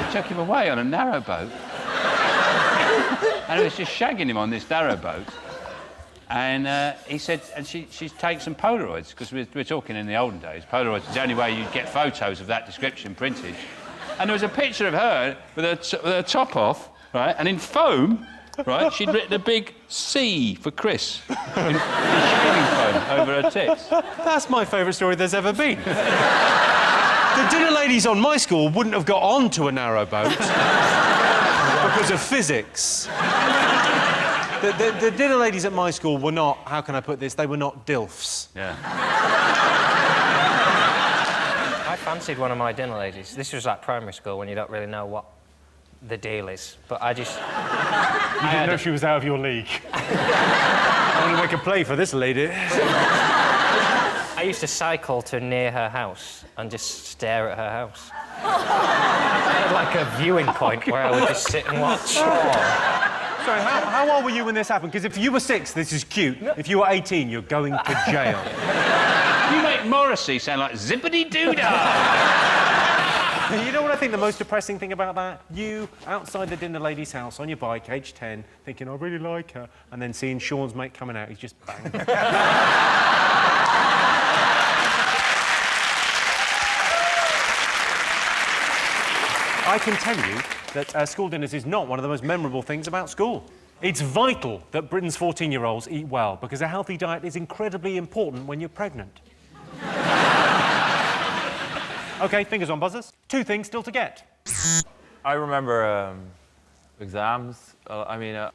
She took him away on a narrowboat. And it was just shagging him on this narrowboat. And he said, and she takes some Polaroids, because we're talking in the olden days. Polaroids is the only way you'd get photos of that description printed. And there was a picture of her with her top off, right, and in foam, right, she'd written a big C for Chris in shaving foam over her tits. That's my favourite story there's ever been. The dinner ladies on my school wouldn't have got onto a narrowboat because of physics. The dinner ladies at my school were not, how can I put this, they were not DILFs. Yeah. I fancied one of my dinner ladies. This was like primary school when you don't really know what the deal is. But I just... You didn't know she was out of your league. I want to make a play for this lady. I used to cycle to near her house and just stare at her house. I had like a viewing point where I would just sit and watch. Sorry, how old were you when this happened? Because if you were 6, this is cute. If you were 18, you're going to jail. You make Morrissey sound like zippity-doo-dah. You know what I think the most depressing thing about that? You, outside the dinner lady's house, on your bike, age 10, thinking, I really like her, and then seeing Sean's mate coming out, he's just bang. I can tell you that school dinners is not one of the most memorable things about school. It's vital that Britain's 14-year-olds eat well, because a healthy diet is incredibly important when you're pregnant. OK, fingers on buzzers. 2 things still to get. I remember exams. I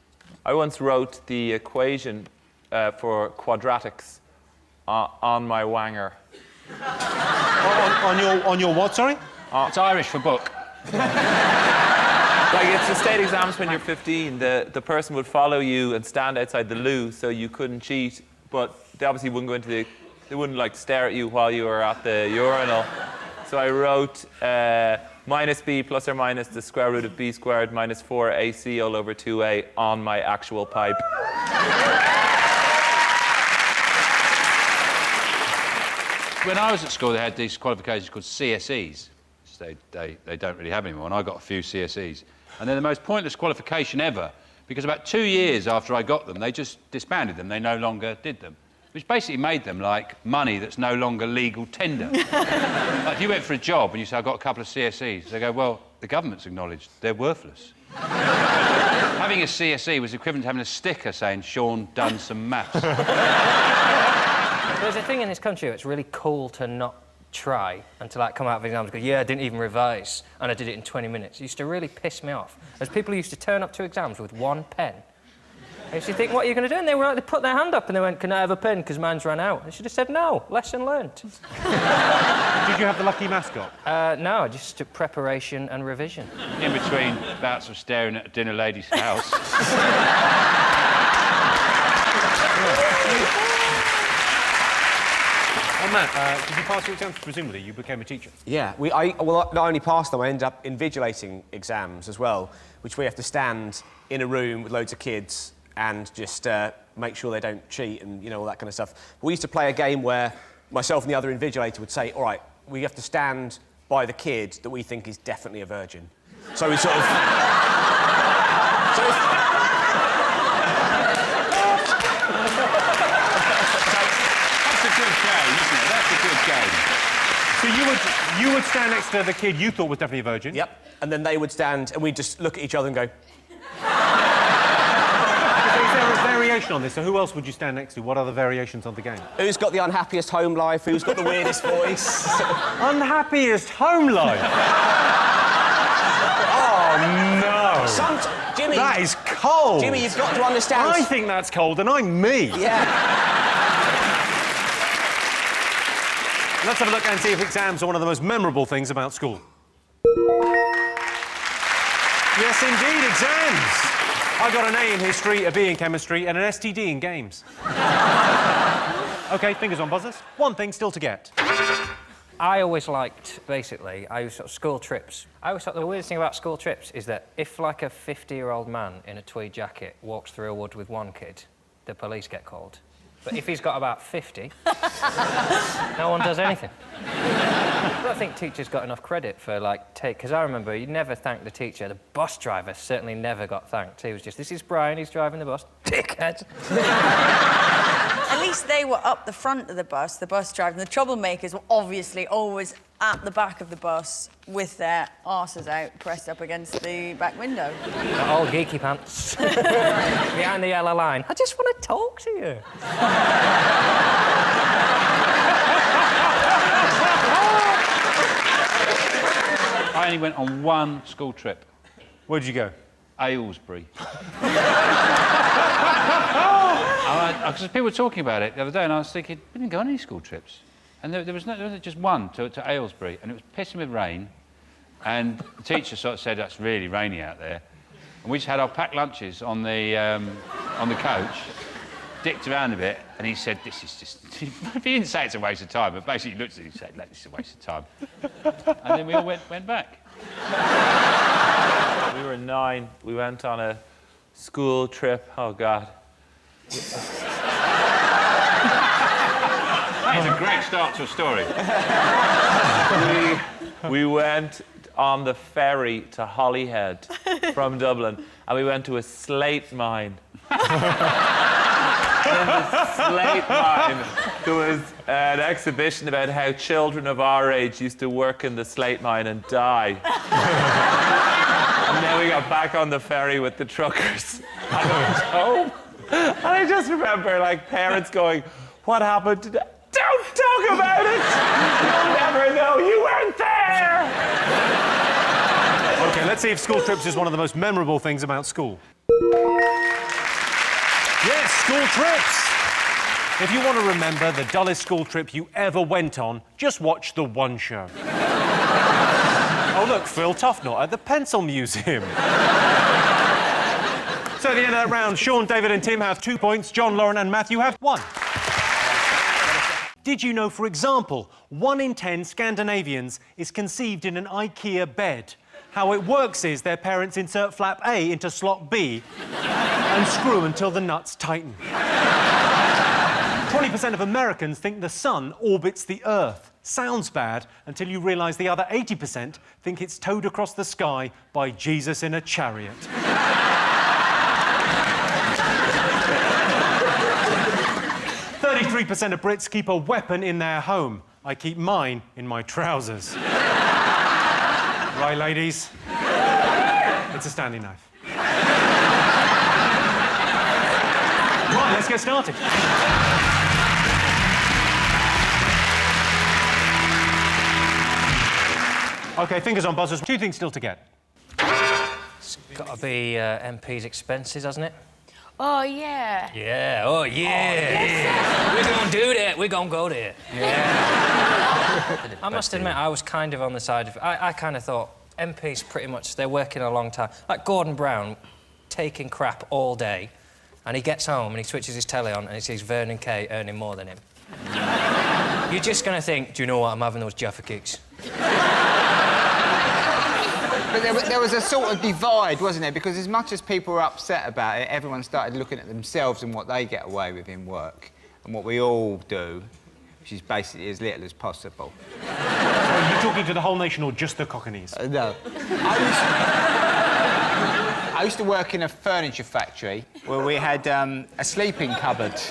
once wrote the equation for quadratics on my wanger. On your what, sorry? It's Irish for book. Like, it's the state exams when you're 15. The person would follow you and stand outside the loo so you couldn't cheat, but they obviously wouldn't go into the... They wouldn't, like, stare at you while you were at the urinal. So I wrote minus b plus or minus the square root of b squared minus 4ac all over 2a on my actual pipe. When I was at school, they had these qualifications called CSEs. So they don't really have anymore, and I got a few CSEs. And they're the most pointless qualification ever, because about 2 years after I got them, they just disbanded them. They no longer did them, which basically made them like money that's no longer legal tender. Like, if you went for a job and you say, I've got a couple of CSEs, they go, well, the government's acknowledged they're worthless. Having a CSE was equivalent to having a sticker saying, Sean done some maths. There's a thing in this country where it's really cool to not try and to like come out of exams and go, yeah, I didn't even revise and I did it in 20 minutes. It used to really piss me off. There's people who used to turn up to exams with 1 pen. I used to think, what are you going to do? And they were like, they put their hand up and they went, can I have a pen because mine's run out? I should have said no. Lesson learned. Did you have the lucky mascot? No, just took preparation and revision. In between bouts of staring at a dinner lady's house. And Matt, did you pass your exams? Presumably, you became a teacher. Yeah, I not only passed them, I ended up invigilating exams as well, which we have to stand in a room with loads of kids and just make sure they don't cheat and, you know, all that kind of stuff. We used to play a game where myself and the other invigilator would say, all right, we have to stand by the kid that we think is definitely a virgin. So we sort of... So you would stand next to the kid you thought was definitely a virgin. Yep. And then they would stand and we'd just look at each other and go... Is there a variation on this? So who else would you stand next to? What are the variations on the game? Who's got the unhappiest home life? Who's got the weirdest voice? Unhappiest home life? Oh, no. Jimmy... That is cold. Jimmy, you've got to understand... I think that's cold, and I'm me. Yeah. Let's have a look and see if exams are one of the most memorable things about school. Yes, indeed, exams. I got an A in history, a B in chemistry, and an STD in games. OK, fingers on buzzers. 1 thing still to get. I always liked, basically, school trips. I always thought the weirdest thing about school trips is that if, like, a 50-year-old man in a tweed jacket walks through a wood with 1 kid, the police get called. But if he's got about 50, no one does anything. I don't think teachers got enough credit for, like, because I remember you never thanked the teacher. The bus driver certainly never got thanked. He was just, this is Brian, he's driving the bus. Dickhead. At least they were up the front of the bus driver. And the troublemakers were obviously always at the back of the bus with their arses out, pressed up against the back window. All geeky pants. Behind the yellow line. I just want to talk to you. I only went on 1 school trip. Where'd you go? Aylesbury. Because people were talking about it the other day, and I was thinking, we didn't go on any school trips. And there was just one to Aylesbury, and it was pissing with rain. And the teacher sort of said, that's really rainy out there. And we just had our packed lunches on the coach, dicked around a bit, and he said, this is just... He didn't say it's a waste of time, but basically he looked at it and said, this is a waste of time. And then we all went back. We were 9. We went on a school trip. Oh, God. That is a great start to a story. We went on the ferry to Holyhead from Dublin, and we went to a slate mine. In the slate mine, there was an exhibition about how children of our age used to work in the slate mine and die. And then we got back on the ferry with the truckers. And I went home. And I just remember, like, parents going, what happened today? Don't talk about it! You'll never know. You weren't there! OK, let's see if school trips is one of the most memorable things about school. Yes, school trips! If you want to remember the dullest school trip you ever went on, just watch The One Show. Oh, look, Phil Tufnot at the Pencil Museum. So at the end of that round, Sean, David and Tim have 2 points, John, Lauren and Matthew have 1. Did you know, for example, 1 in 10 Scandinavians is conceived in an IKEA bed? How it works is their parents insert flap A into slot B and screw until the nuts tighten. 20% of Americans think the sun orbits the Earth. Sounds bad until you realise the other 80% think it's towed across the sky by Jesus in a chariot. 33% of Brits keep a weapon in their home. I keep mine in my trousers. Right, ladies? It's a Stanley knife. Right, let's get started. OK, fingers on buzzers. 2 things still to get. It's got to be MP's expenses, hasn't it? Oh, yeah. Yeah, oh, yeah. We're going to do that. We're going to go there. Yeah. I must admit, I was kind of on the side of... I kind of thought MPs pretty much, they're working a long time. Like Gordon Brown, taking crap all day, and he gets home and he switches his telly on and he sees Vernon Kay earning more than him. You're just going to think, do you know what, I'm having those Jaffa kicks. But there was a sort of divide, wasn't there? Because as much as people were upset about it, everyone started looking at themselves and what they get away with in work, and what we all do, which is basically as little as possible. So are you talking to the whole nation or just the Cockneys? No. I used to work in a furniture factory where we had a sleeping cupboard.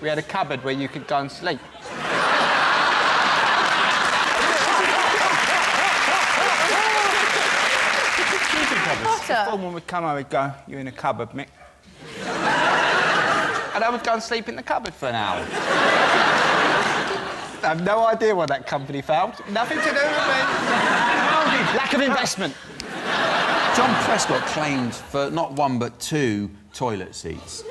We had a cupboard where you could go and sleep. The foreman would come over and go, you're in a cupboard, Mick. And I would go and sleep in the cupboard for an hour. I have no idea why that company failed. Nothing to do with me. Lack of investment. John Prescott claimed for not 1 but 2 toilet seats.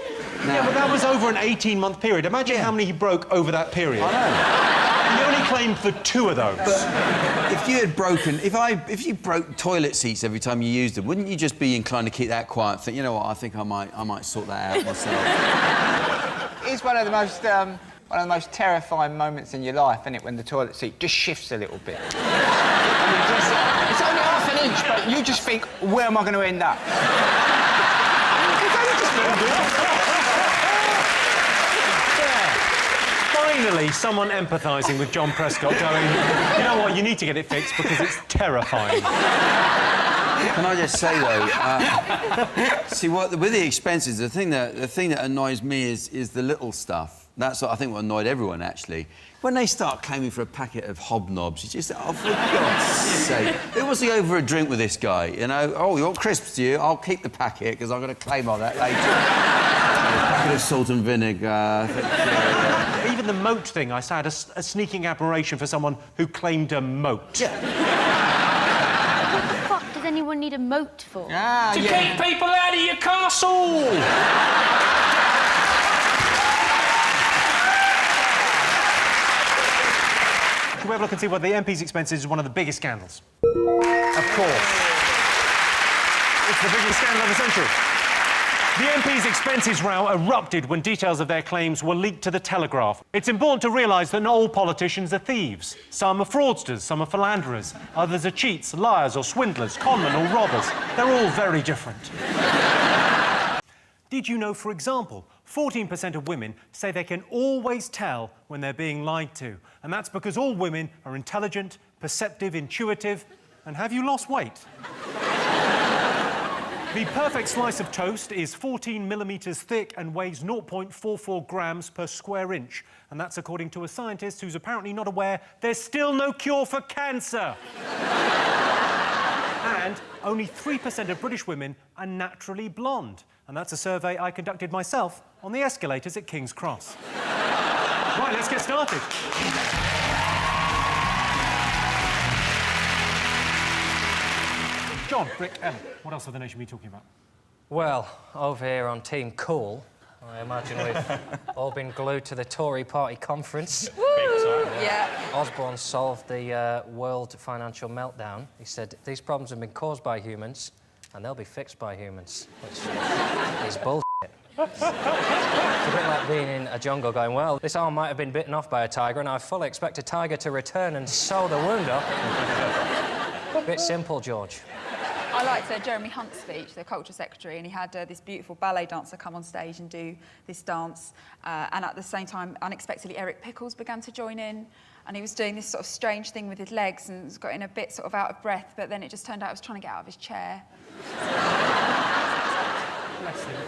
Now, yeah, but that was over an 18-month period. Imagine how many he broke over that period. I know. He only claimed for 2 of those. But if you had broken... If you broke toilet seats every time you used them, wouldn't you just be inclined to keep that quiet and think, you know what, I think I might sort that out myself? It's one of the most terrifying moments in your life, isn't it, when the toilet seat just shifts a little bit. It's only half an inch, but you just think, where am I going to end up? Finally, someone empathising with John Prescott going, you know what, you need to get it fixed because it's terrifying. Can I just say, though, see, with the expenses, the thing that annoys me is the little stuff. That's what I think what annoyed everyone, actually. When they start claiming for a packet of hobnobs, you just, oh, for God's sake. Who wants to go for a drink with this guy, you know? Oh, you want crisps, do you? I'll keep the packet, because I'm going to claim on that later. A packet of salt and vinegar. Even the moat thing, I had a sneaking admiration for someone who claimed a moat. What the fuck does anyone one need a moat for? To keep people out of your castle! Can we have a look and see whether the MP's expenses is one of the biggest scandals? Of course. It's the biggest scandal of the century. The MP's expenses row erupted when details of their claims were leaked to the Telegraph. It's important to realise that not all politicians are thieves. Some are fraudsters, some are philanderers. Others are cheats, liars or swindlers, conmen or robbers. They're all very different. Did you know, for example, 14% of women say they can always tell when they're being lied to? And that's because all women are intelligent, perceptive, intuitive, and have you lost weight? The perfect slice of toast is 14 millimetres thick and weighs 0.44 grams per square inch. And that's according to a scientist who's apparently not aware there's still no cure for cancer. And only 3% of British women are naturally blonde. And that's a survey I conducted myself on the escalators at King's Cross. Right, let's get started. John, Rick, Ellen, what else have the nation been talking about? Well, over here on Team Cool, I imagine we've all been glued to the Tory party conference. Woo! Yeah. Osborne solved the world financial meltdown. He said these problems have been caused by humans and they'll be fixed by humans, which is bullshit. It's a bit like being in a jungle going, well, this arm might have been bitten off by a tiger and I fully expect a tiger to return and sew the wound up. Bit simple, George. I liked Jeremy Hunt's speech, the culture secretary, and he had this beautiful ballet dancer come on stage and do this dance. And at the same time, unexpectedly, Eric Pickles began to join in. And he was doing this sort of strange thing with his legs and got in a bit sort of out of breath, but then it just turned out he was trying to get out of his chair. Bless him.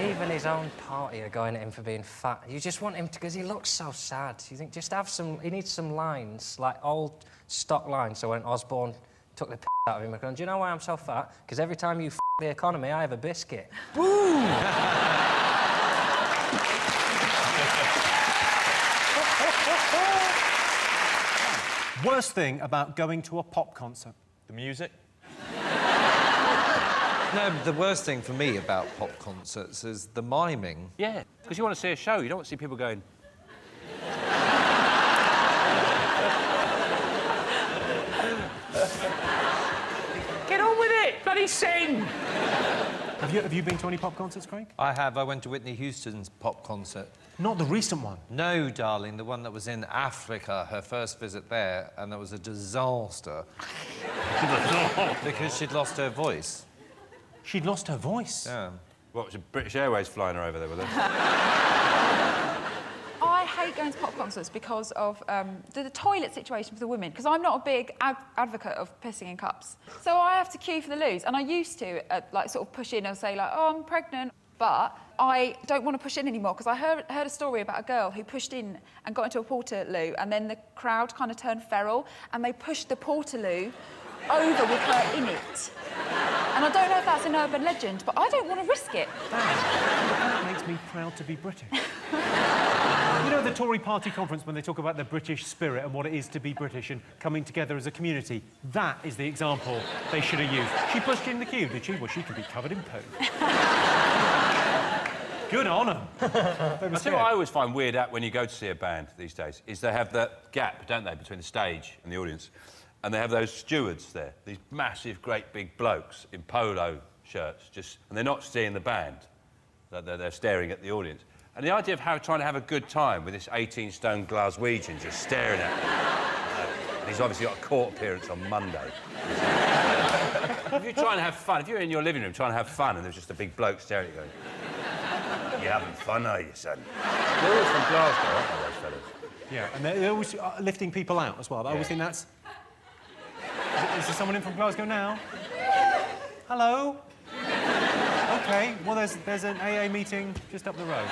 Even his own party are going at him for being fat. You just want him to, because he looks so sad. You think, just have some, he needs some lines, like old stock lines, so when Osborne took the out of him, going, do you know why I'm so fat? Because every time you the economy, I have a biscuit. Boom! Worst thing about going to a pop concert? The music. No, the worst thing for me about pop concerts is the miming. Yeah, because you want to see a show, you don't want to see people going... Get on with it! Bloody sing! Have you been to any pop concerts, Craig? I have. I went to Whitney Houston's pop concert. Not the recent one? No, darling, the one that was in Africa, her first visit there, and that was a disaster. Because she'd lost her voice. She'd lost her voice? Yeah. What, was British Airways flying her over there with her? I hate going to pop concerts because of the toilet situation for the women, because I'm not a big advocate of pissing in cups. So I have to queue for the loos, and I used to, like, sort of push in and say, like, oh, I'm pregnant. But I don't want to push in anymore, because I heard a story about a girl who pushed in and got into a portaloo, and then the crowd kind of turned feral, and they pushed the portaloo over with her in it. And I don't know if that's an urban legend, but I don't want to risk it. That makes me proud to be British. You know, the Tory party conference, when they talk about the British spirit and what it is to be British and coming together as a community, that is the example they should have used. She pushed in the queue, did she? Well, she could be covered in poo. Good on her. I think what I always find weird when you go to see a band these days is they have that gap, don't they, between the stage and the audience. And they have those stewards there, these massive, great big blokes in polo shirts, and they're not seeing the band. They're staring at the audience. And the idea of trying to have a good time with this 18-stone Glaswegian just staring at you. And he's obviously got a court appearance on Monday. If you're trying to have fun, if you're in your living room trying to have fun and there's just a big bloke staring at you going, you're having fun, are you, son? They're all from Glasgow, aren't they, those fellas? Yeah, and they're always lifting people out as well. I always think that's... Is there someone in from Glasgow now? Hello? OK, well, there's an AA meeting just up the road.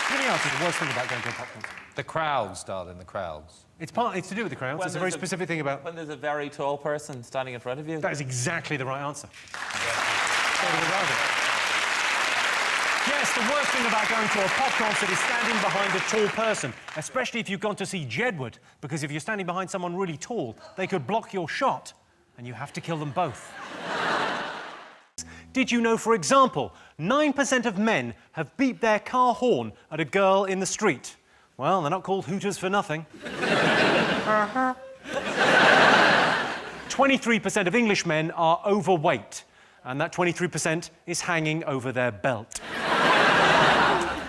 What else is the worst thing about going to a pop concert? The crowds, darling, the crowds. It's to do with the crowds. It's a very specific thing about... When there's a very tall person standing in front of you. That is exactly the right answer. Yes, course, the worst thing about going to a pop concert is standing behind a tall person, especially if you've gone to see Jedward, because if you're standing behind someone really tall, they could block your shot, and you have to kill them both. Did you know, for example, 9% of men have beeped their car horn at a girl in the street? Well, they're not called hooters for nothing. 23% of English men are overweight, and that 23% is hanging over their belt.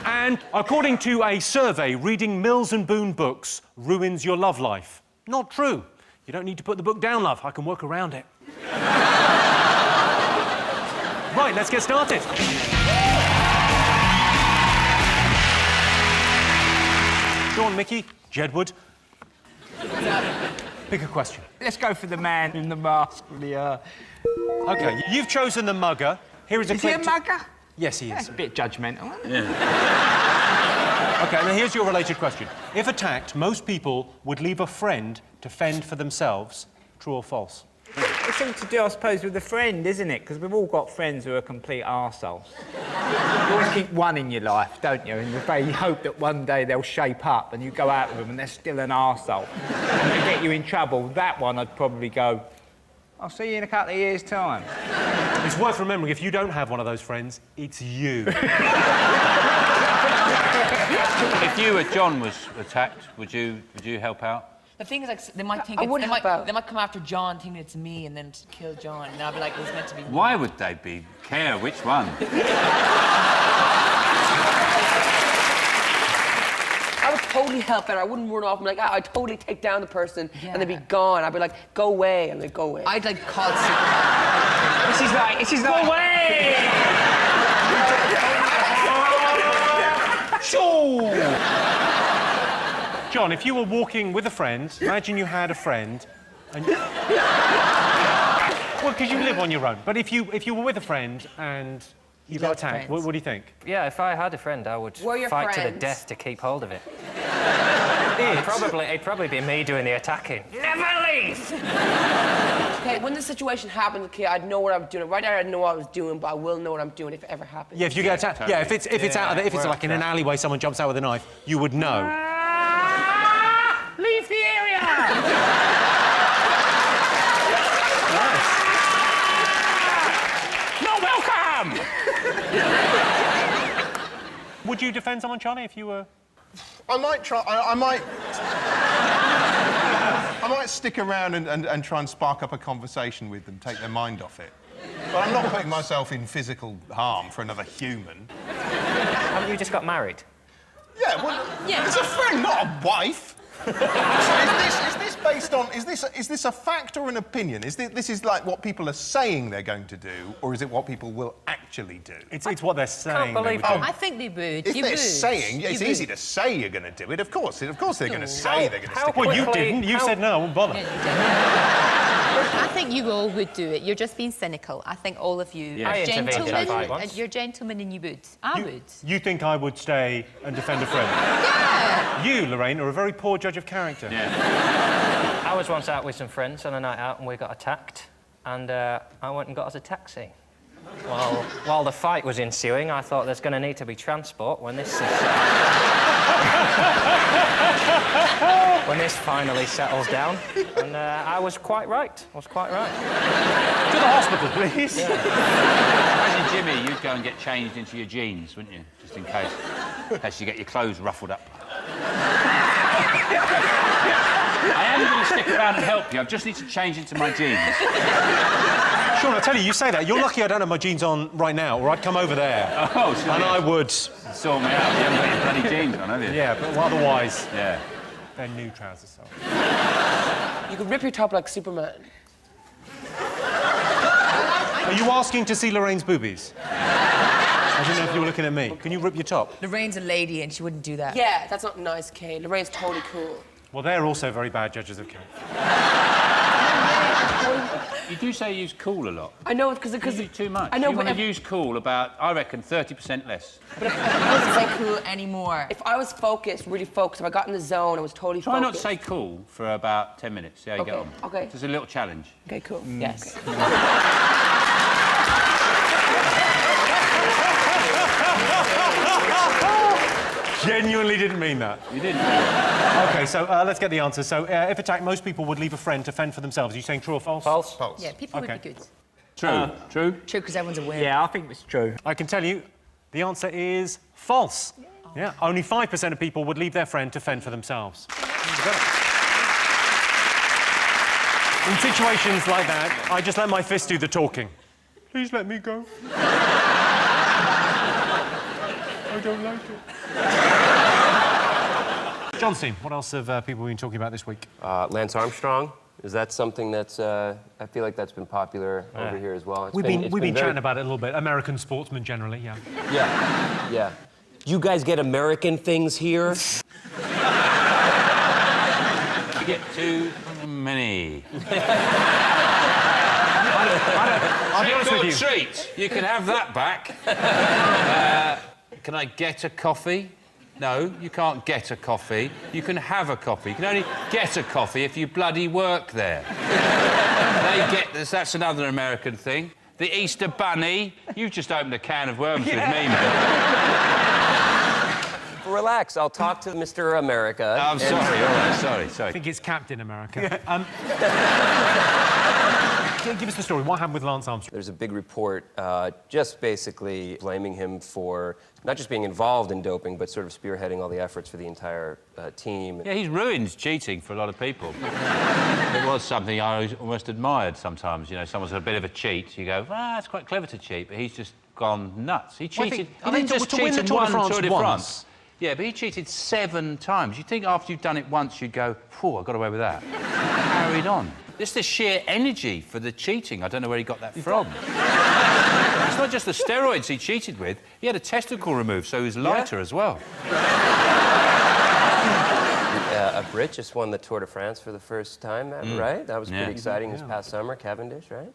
And according to a survey, reading Mills and Boon books ruins your love life. Not true. You don't need to put the book down, love. I can work around it. Right, let's get started. Sean, Mickey, Jedward. Pick a question. Let's go for the man in the mask. OK, you've chosen the mugger. Here is a clip. Is he a mugger? Yes, he is. That's a bit judgmental. Yeah. OK, now here's your related question. If attacked, most people would leave a friend to fend for themselves. True or false? It's all to do, I suppose, with a friend, isn't it? Because we've all got friends who are complete arseholes. You always keep one in your life, don't you? And you hope that one day they'll shape up and you go out with them and they're still an arsehole. And they get you in trouble. That one, I'd probably go, I'll see you in a couple of years' time. It's worth remembering, if you don't have one of those friends, it's you. If you or John was attacked, would you help out? The thing is, like, they might think I it's, would they help might, out. they might come after John, thinking it's me, and then kill John. And I'll be like, it was meant to be me. Why would they be? Care which one? I would totally help out. I wouldn't run off and be like, I'd totally take down the person and they'd be gone. I'd be like, go away, and they'd go away. I'd like call it This is like... Go away! John, if you were walking with a friend, imagine you had a friend, and well, because you live on your own. But if you were with a friend and you got attacked, what do you think? Yeah, if I had a friend, I would We're your fight to the friends. death to keep hold of it. It'd probably be me doing the attacking. Never leave! Okay, when the situation happens, okay, I'd know what I'm doing. Right now, I didn't know what I was doing, but I will know what I'm doing if it ever happens. Yeah, if you get attacked. totally. Yeah, if it's like in an alleyway, someone jumps out with a knife, you would know. Leave the area! Not welcome! Would you defend someone, Charlie, if you were... I might try. I might stick around and try and spark up a conversation with them, take their mind off it. But I'm not putting myself in physical harm for another human. Haven't you just got married? Yeah, well, it's a friend, not a wife. So is this based on? Is this a fact or an opinion? Is this like what people are saying they're going to do, or is it what people will actually do? It's what they're saying. I think they would. If they're saying, yeah, it's easy to say you're going to do it. Of course they're going to say they're going to stick. Well, you didn't. You said no. I won't bother. I think you all would do it. You're just being cynical. I think all of you are gentlemen. You're gentlemen and you would. I would. You think I would stay and defend a friend? Yeah! You, Lorraine, are a very poor judge of character. Yeah. I was once out with some friends on a night out and we got attacked, and I went and got us a taxi. While the fight was ensuing, I thought there's going to need to be transport when this when this finally settles down. And I was quite right. To the hospital, please. Yeah. Imagine, Jimmy, you'd go and get changed into your jeans, wouldn't you? Just in case you get your clothes ruffled up. I am going to stick around and help you. I just need to change into my jeans. Sean, I tell you, you say that. You're lucky I don't have my jeans on right now, or I'd come over there. Oh, sure. And I would... Saw me out. You haven't got your bloody jeans on, have you? Yeah, but otherwise... Yeah. They're new trousers, so... You could rip your top like Superman. Are you asking to see Lorraine's boobies? I didn't know if you were looking at me. Can you rip your top? Lorraine's a lady and she wouldn't do that. Yeah, that's not nice, Kay. Lorraine's totally cool. Well, they're also very bad judges of character. You do say you use cool a lot. I know, because... You do too much. I know, you but... want to use cool about, I reckon, 30% less. But if I wouldn't say cool anymore. If I was focused, really focused, if I got in the zone, I was totally Try focused. not to say cool for about 10 minutes. See how you get on. Okay. Just a little challenge. Okay, cool. Yes. Okay. genuinely didn't mean that. You didn't. OK, so let's get the answer. So, if attacked, most people would leave a friend to fend for themselves. Are you saying true or false? False. False. Yeah, people would be good. True. True? True, because everyone's aware. Yeah, I think it's true. I can tell you, the answer is false. Yeah, only 5% of people would leave their friend to fend for themselves. In situations like that, I just let my fist do the talking. Please let me go. I don't like it. John's team, what else have people been talking about this week? Lance Armstrong. Is that something that's, I feel like that's been popular over here as well. We've been chatting about it a little bit. American sportsmen generally, yeah. Yeah. You guys get American things here? You get too many. I'll be honest with you. Treat. You can have that back. Can I get a coffee? No, you can't get a coffee. You can have a coffee. You can only get a coffee if you bloody work there. That's another American thing. The Easter Bunny. You've just opened a can of worms with me, mate. Relax, I'll talk to Mr. America. I'm sorry, all right, sorry. I think it's Captain America. Give us the story. What happened with Lance Armstrong? There's a big report just basically blaming him for not just being involved in doping, but sort of spearheading all the efforts for the entire team. Yeah, he's ruined cheating for a lot of people. It was something I almost admired sometimes. You know, someone's had a bit of a cheat. You go, it's quite clever to cheat, but he's just gone nuts. He cheated. He didn't just cheat in one Tour de France. Yeah, but he cheated 7 times. You think after you've done it once, you'd go, phew, I got away with that. Carried on. Just the sheer energy for the cheating. I don't know where he got that from. It's not just the steroids he cheated with. He had a testicle removed, so he was lighter as well. A Brit just won the Tour de France for the first time, right? That was pretty exciting this past summer. Cavendish, right?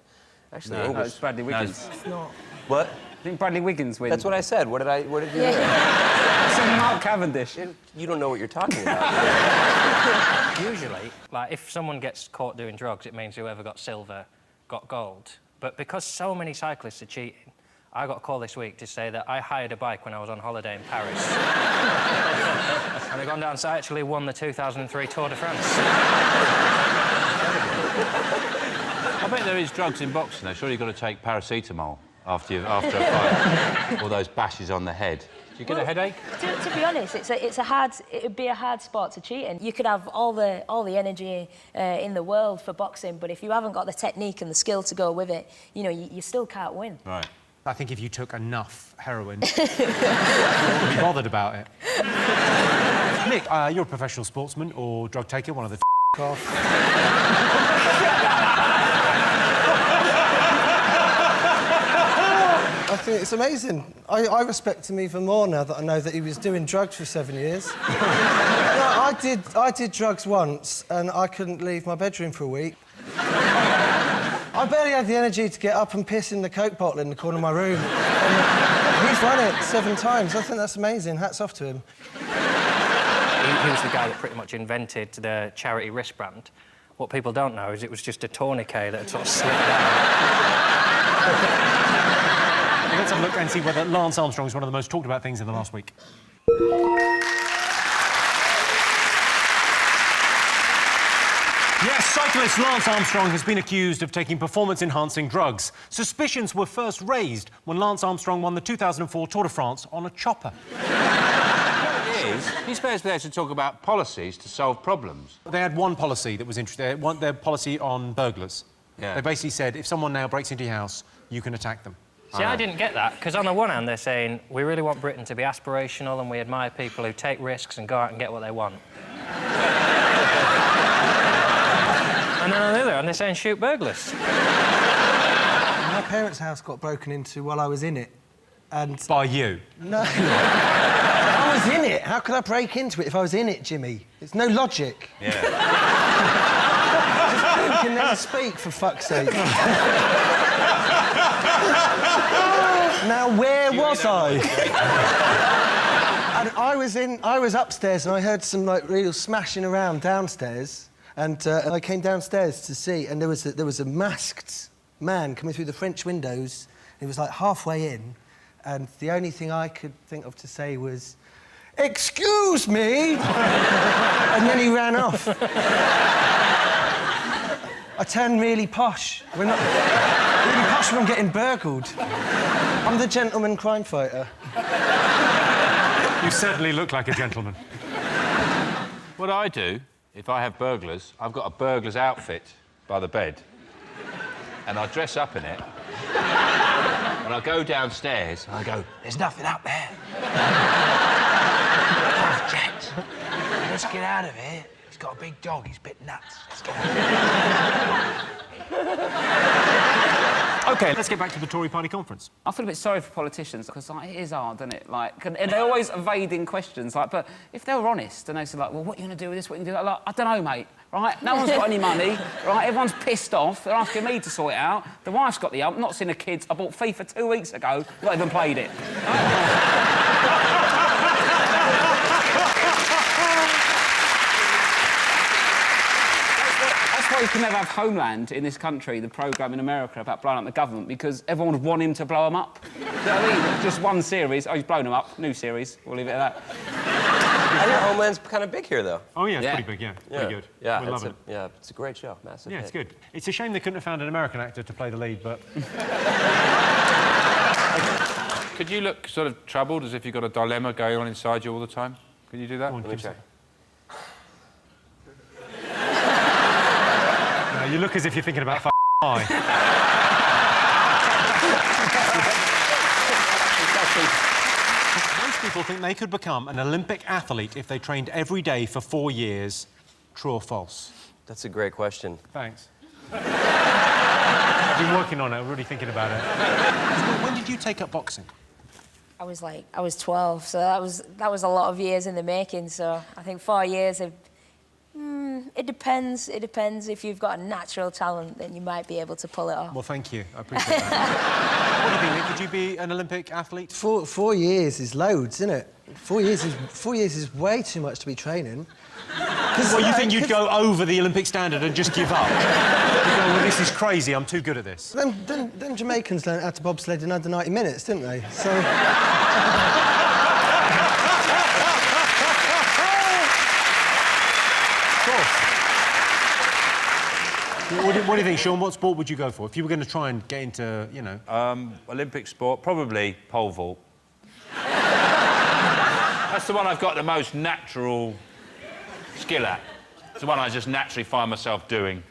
Actually, English. No, it's Bradley Wiggins. It's not. What? I think Bradley Wiggins wins. That's what I said. What did you hear? I said Mark Cavendish. You don't know what you're talking about. Usually, like, if someone gets caught doing drugs, it means whoever got silver got gold. But because so many cyclists are cheating, I got a call this week to say that I hired a bike when I was on holiday in Paris. And I've gone down, so I actually won the 2003 Tour de France. I bet there is drugs in boxing, though. Surely you've got to take paracetamol after a fight. All those bashes on the head. Do you get a headache? To be honest, it'd be a hard sport to cheat in. You could have all the energy in the world for boxing, but if you haven't got the technique and the skill to go with it, you know, you still can't win. Right. I think if you took enough heroin, you wouldn't be bothered about it. Nick, you're a professional sportsman or drug taker, one of the off. I think it's amazing. I respect him even more now that I know that he was doing drugs for 7 years. I did drugs once, and I couldn't leave my bedroom for a week. I barely had the energy to get up and piss in the Coke bottle in the corner of my room. And he's run it 7 times. I think that's amazing. Hats off to him. He was the guy that pretty much invented the charity wristband. What people don't know is it was just a tourniquet that had sort of slipped down. Let's have a look and see whether Lance Armstrong is one of the most talked about things in the last week. Yes, cyclist Lance Armstrong has been accused of taking performance-enhancing drugs. Suspicions were first raised when Lance Armstrong won the 2004 Tour de France on a chopper. He's supposed to be there to talk about policies to solve problems. They had one policy that was interesting. Their policy on burglars. Yeah. They basically said, if someone now breaks into your house, you can attack them. See, I didn't get that, because on the one hand, they're saying, we really want Britain to be aspirational and we admire people who take risks and go out and get what they want. And then on the other hand, they're saying, shoot burglars. My parents' house got broken into while I was in it, and... By you? No. I was in it. How could I break into it if I was in it, Jimmy? It's no logic. Yeah. Just think and then speak, for fuck's sake. Now, where was I? And I was upstairs and I heard some, like, real smashing around downstairs. And I came downstairs to see, and there was a masked man coming through the French windows. He was, like, halfway in. And the only thing I could think of to say was, excuse me, and then he ran off. I turned really posh. We're not really posh when I'm getting burgled. I'm the gentleman crime fighter. You certainly look like a gentleman. What I do, if I have burglars, I've got a burglar's outfit by the bed, and I dress up in it, and I go downstairs, and I go, there's nothing up there. Jack, let's get out of here. He's got a big dog, he's a bit nuts. Let's get out of here. OK, let's get back to the Tory party conference. I feel a bit sorry for politicians, because like, it is hard, isn't it? Like, and they're always evading questions. Like, but if they were honest and they said, like, well, what are you going to do with this? What are you going to do? Like, I don't know, mate. Right? No one's got any money. Right? Everyone's pissed off. They're asking me to sort it out. The wife's got the ump. Not seen the kids. I bought FIFA 2 weeks ago. Not even played it. That's why you can never have Homeland in this country, the programme in America about blowing up the government, because everyone would want him to blow them up. You know what I mean? Just one series. Oh, he's blown them up. New series. We'll leave it at that. I think Homeland's kind of big here, though. Oh, yeah, it's pretty big, yeah. Pretty good. Yeah, we love it. Yeah, it's a great show. Massive Yeah, hit. it's good. It's a shame they couldn't have found an American actor to play the lead, but... Could you look sort of troubled, as if you've got a dilemma going on inside you all the time? Can you do that? Go on, Let me check. No, you look as if you're thinking about pie. Most people think they could become an Olympic athlete if they trained every day for 4 years. True or false? That's a great question. Thanks. I've been working on it, I'm really thinking about it. When did you take up boxing? I was 12, so that was a lot of years in the making. So I think 4 years of. It depends. It depends. If you've got a natural talent, then you might be able to pull it off. Well, thank you. I appreciate that. What do you think, Nick? Could you be an Olympic athlete? 4 years is loads, isn't it? 4 years is way too much to be training. Well, you think you'd go over the Olympic standard and just give up? You go, well, this is crazy, I'm too good at this. Then Jamaicans learned how to bobsled in under 90 minutes, didn't they? So... What do you think, Sean? What sport would you go for if you were going to try and get into, you know... Olympic sport, probably pole vault. That's the one I've got the most natural skill at. It's the one I just naturally find myself doing.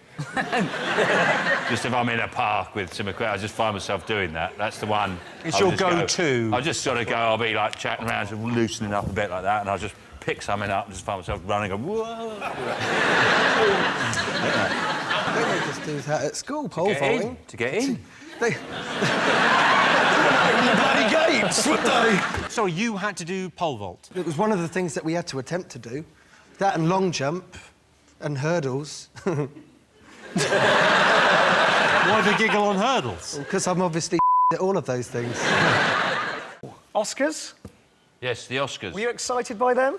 Just if I'm in a park with some equipment, I just find myself doing that. That's the one. It's your go-to. I'll just sort of go, I'll be like chatting around, sort of loosening up a bit like that, and I'll just pick something up and just find myself running and go, whoa. They make us do that at school, pole vaulting. To get in. They... bloody gates, would they? Sorry, you had to do pole vault. It was one of the things that we had to attempt to do. That and long jump and hurdles. Why the giggle on hurdles? Because I'm obviously at all of those things. Oscars? Yes, the Oscars. Were you excited by them?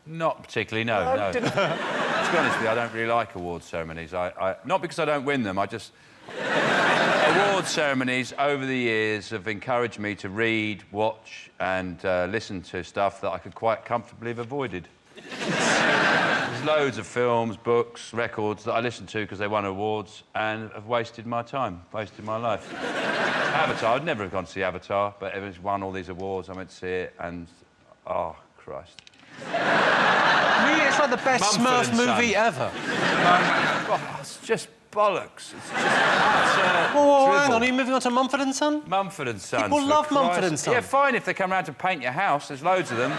Not particularly, no. To be honest with you, I don't really like award ceremonies. Not because I don't win them, I just... Award ceremonies over the years have encouraged me to read, watch and listen to stuff that I could quite comfortably have avoided. There's loads of films, books, records that I listen to because they won awards and have wasted my time, wasted my life. Avatar, I'd never have gone to see Avatar, but it's won all these awards, I went to see it and... Oh, Christ. Really, it's like the best Smurf movie ever. It's just bollocks. It's just Oh, hang on, are you moving on to Mumford & Son? Mumford & Sons. People love Mumford & Son. Yeah, fine if they come round to paint your house. There's loads of them. They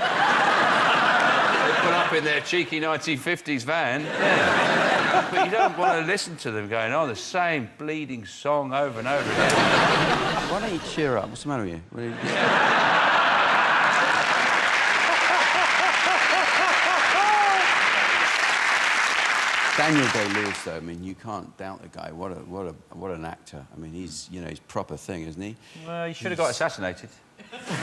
put up in their cheeky 1950s van. Yeah. But you don't want to listen to them going, oh, the same bleeding song over and over again. Why don't you cheer up? What's the matter with you? Daniel Day-Lewis, though, I mean, you can't doubt the guy. What an actor. I mean, he's proper thing, isn't he? Well, he should have got assassinated. If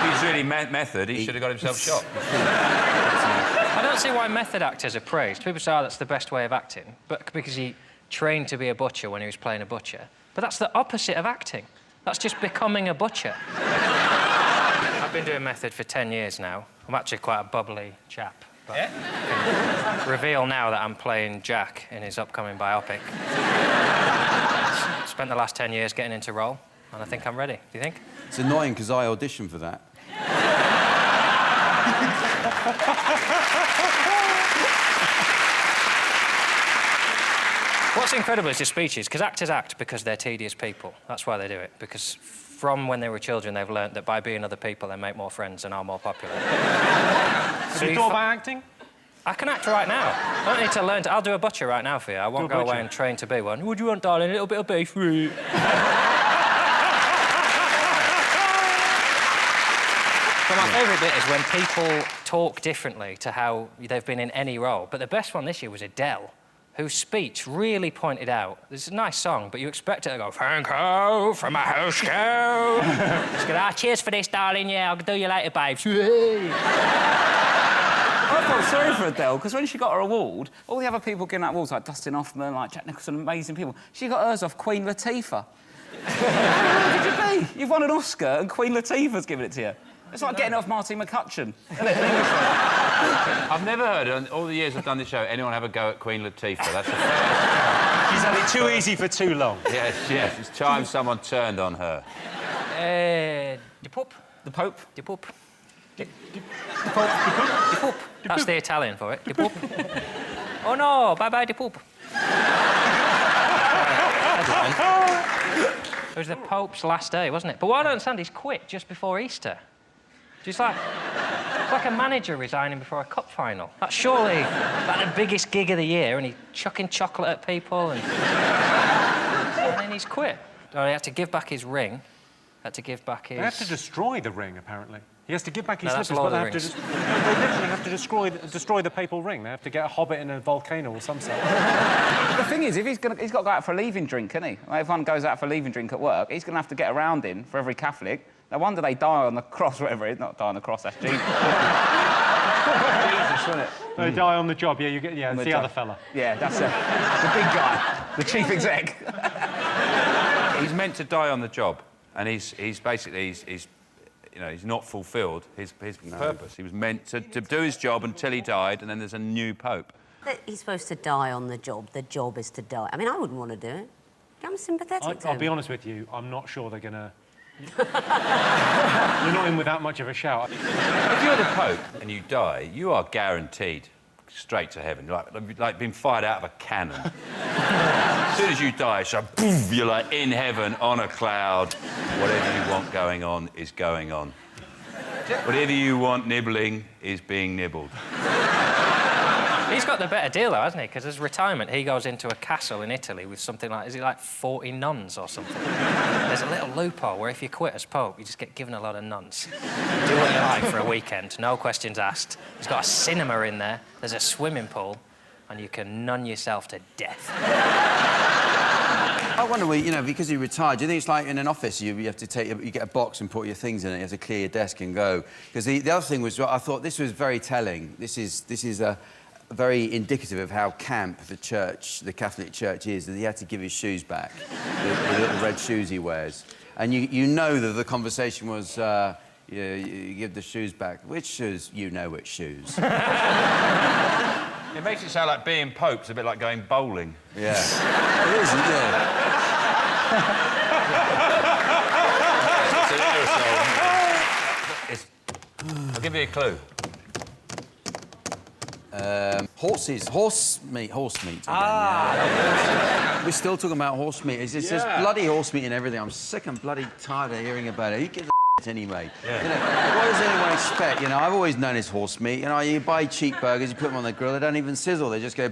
he's really method, he should have got himself shot. I don't see why method actors are praised. People say, oh, that's the best way of acting, but because he trained to be a butcher when he was playing a butcher. But that's the opposite of acting. That's just becoming a butcher. I've been doing method for 10 years now. I'm actually quite a bubbly chap. But I can reveal now that I'm playing Jack in his upcoming biopic. Spent the last 10 years getting into role, and I think I'm ready. Do you think? It's annoying because I auditioned for that. What's incredible is his speeches, because actors act because they're tedious people. That's why they do it, because from when they were children, they've learnt that by being other people, they make more friends and are more popular. Have you thought about acting? I can act right now. I don't need to learn to... I'll do a butcher right now for you. I won't go away and train to be one. What do you want, darling? A little bit of beef? What my favourite bit is when people talk differently to how they've been in any role. But the best one this year was Adele, whose speech really pointed out... This is a nice song, but you expect it to go, thank you for my house girl. It's going, cheers for this, darling, yeah, I'll do you later, babes. I felt sorry for Adele, because when she got her award, all the other people getting that awards, like Dustin Hoffman, like Jack Nicholson, amazing people, she got hers off Queen Latifah. How could you be? You've won an Oscar and Queen Latifah's given it to you. It's like getting off Marty McCutcheon. I've never heard, in all the years I've done this show, anyone have a go at Queen Latifah. That's the first. She's had it too easy for too long. Yes, yes. It's time someone turned on her. The Pope. The Pope? The Pope. The Pope. The Pope. That's the Italian for it. The Pope. Oh no, bye-bye, the Pope. It was the Pope's last day, wasn't it? But what I don't understand, he's quit just before Easter. It's like a manager resigning before a cup final. That's surely like the biggest gig of the year, and he's chucking chocolate at people, and then he's quit. Oh, he had to give back his ring. Had to give back his... They have to destroy the ring, apparently. He has to give back his No, slippers, but they literally have to destroy the papal ring. They have to get a hobbit in a volcano or some sort. The thing is, if he's got to go out for a leaving drink, isn't he? Like, if one goes out for a leaving drink at work, he's going to have to get around in for every Catholic. No wonder they die on the cross, whatever it is. Not die on the cross, that's Jesus. Jesus, isn't it? They die on the job, yeah, it's the other fella. Yeah, that's the big guy, the chief exec. He's meant to die on the job, and he's basically, you know, he's not fulfilled his purpose. He was meant to do his job until he died, and then there's a new pope. He's supposed to die on the job. The job is to die. I mean, I wouldn't want to do it. I'm sympathetic to him. I'll be honest with you, I'm not sure they're going to... You're not in without much of a shout. If you're the Pope and you die, you are guaranteed straight to heaven. You're like being fired out of a cannon. As soon as you die, so boom, you're like in heaven on a cloud. Whatever you want going on is going on. Whatever you want nibbling is being nibbled. He's got the better deal, though, hasn't he? Because as retirement, he goes into a castle in Italy with something like... Is it like 40 nuns or something? There's a little loophole where if you quit as Pope, you just get given a lot of nuns. Do what you like for a weekend, no questions asked. He's got a cinema in there, there's a swimming pool, and you can nun yourself to death. I wonder, you know, because he retired, do you think it's like in an office, you have to take... You get a box and put your things in it, you have to clear your desk and go? Because the other thing was, I thought this was very telling. This is very indicative of how camp the Catholic Church is, that he had to give his shoes back, the little red shoes he wears. And you know that the conversation was, you give the shoes back. Which shoes? You know which shoes. It makes it sound like being Pope's a bit like going bowling. Yeah. It is, isn't it? I'll give you a clue. Horse meat again. Yeah. We're still talking about horse meat. It's just bloody horse meat and everything. I'm sick and bloody tired of hearing about it. Who gives a anyway? Yeah. You know, what does anyone expect? You know, I've always known it's horse meat. You know, you buy cheap burgers, you put them on the grill, they don't even sizzle. They just go...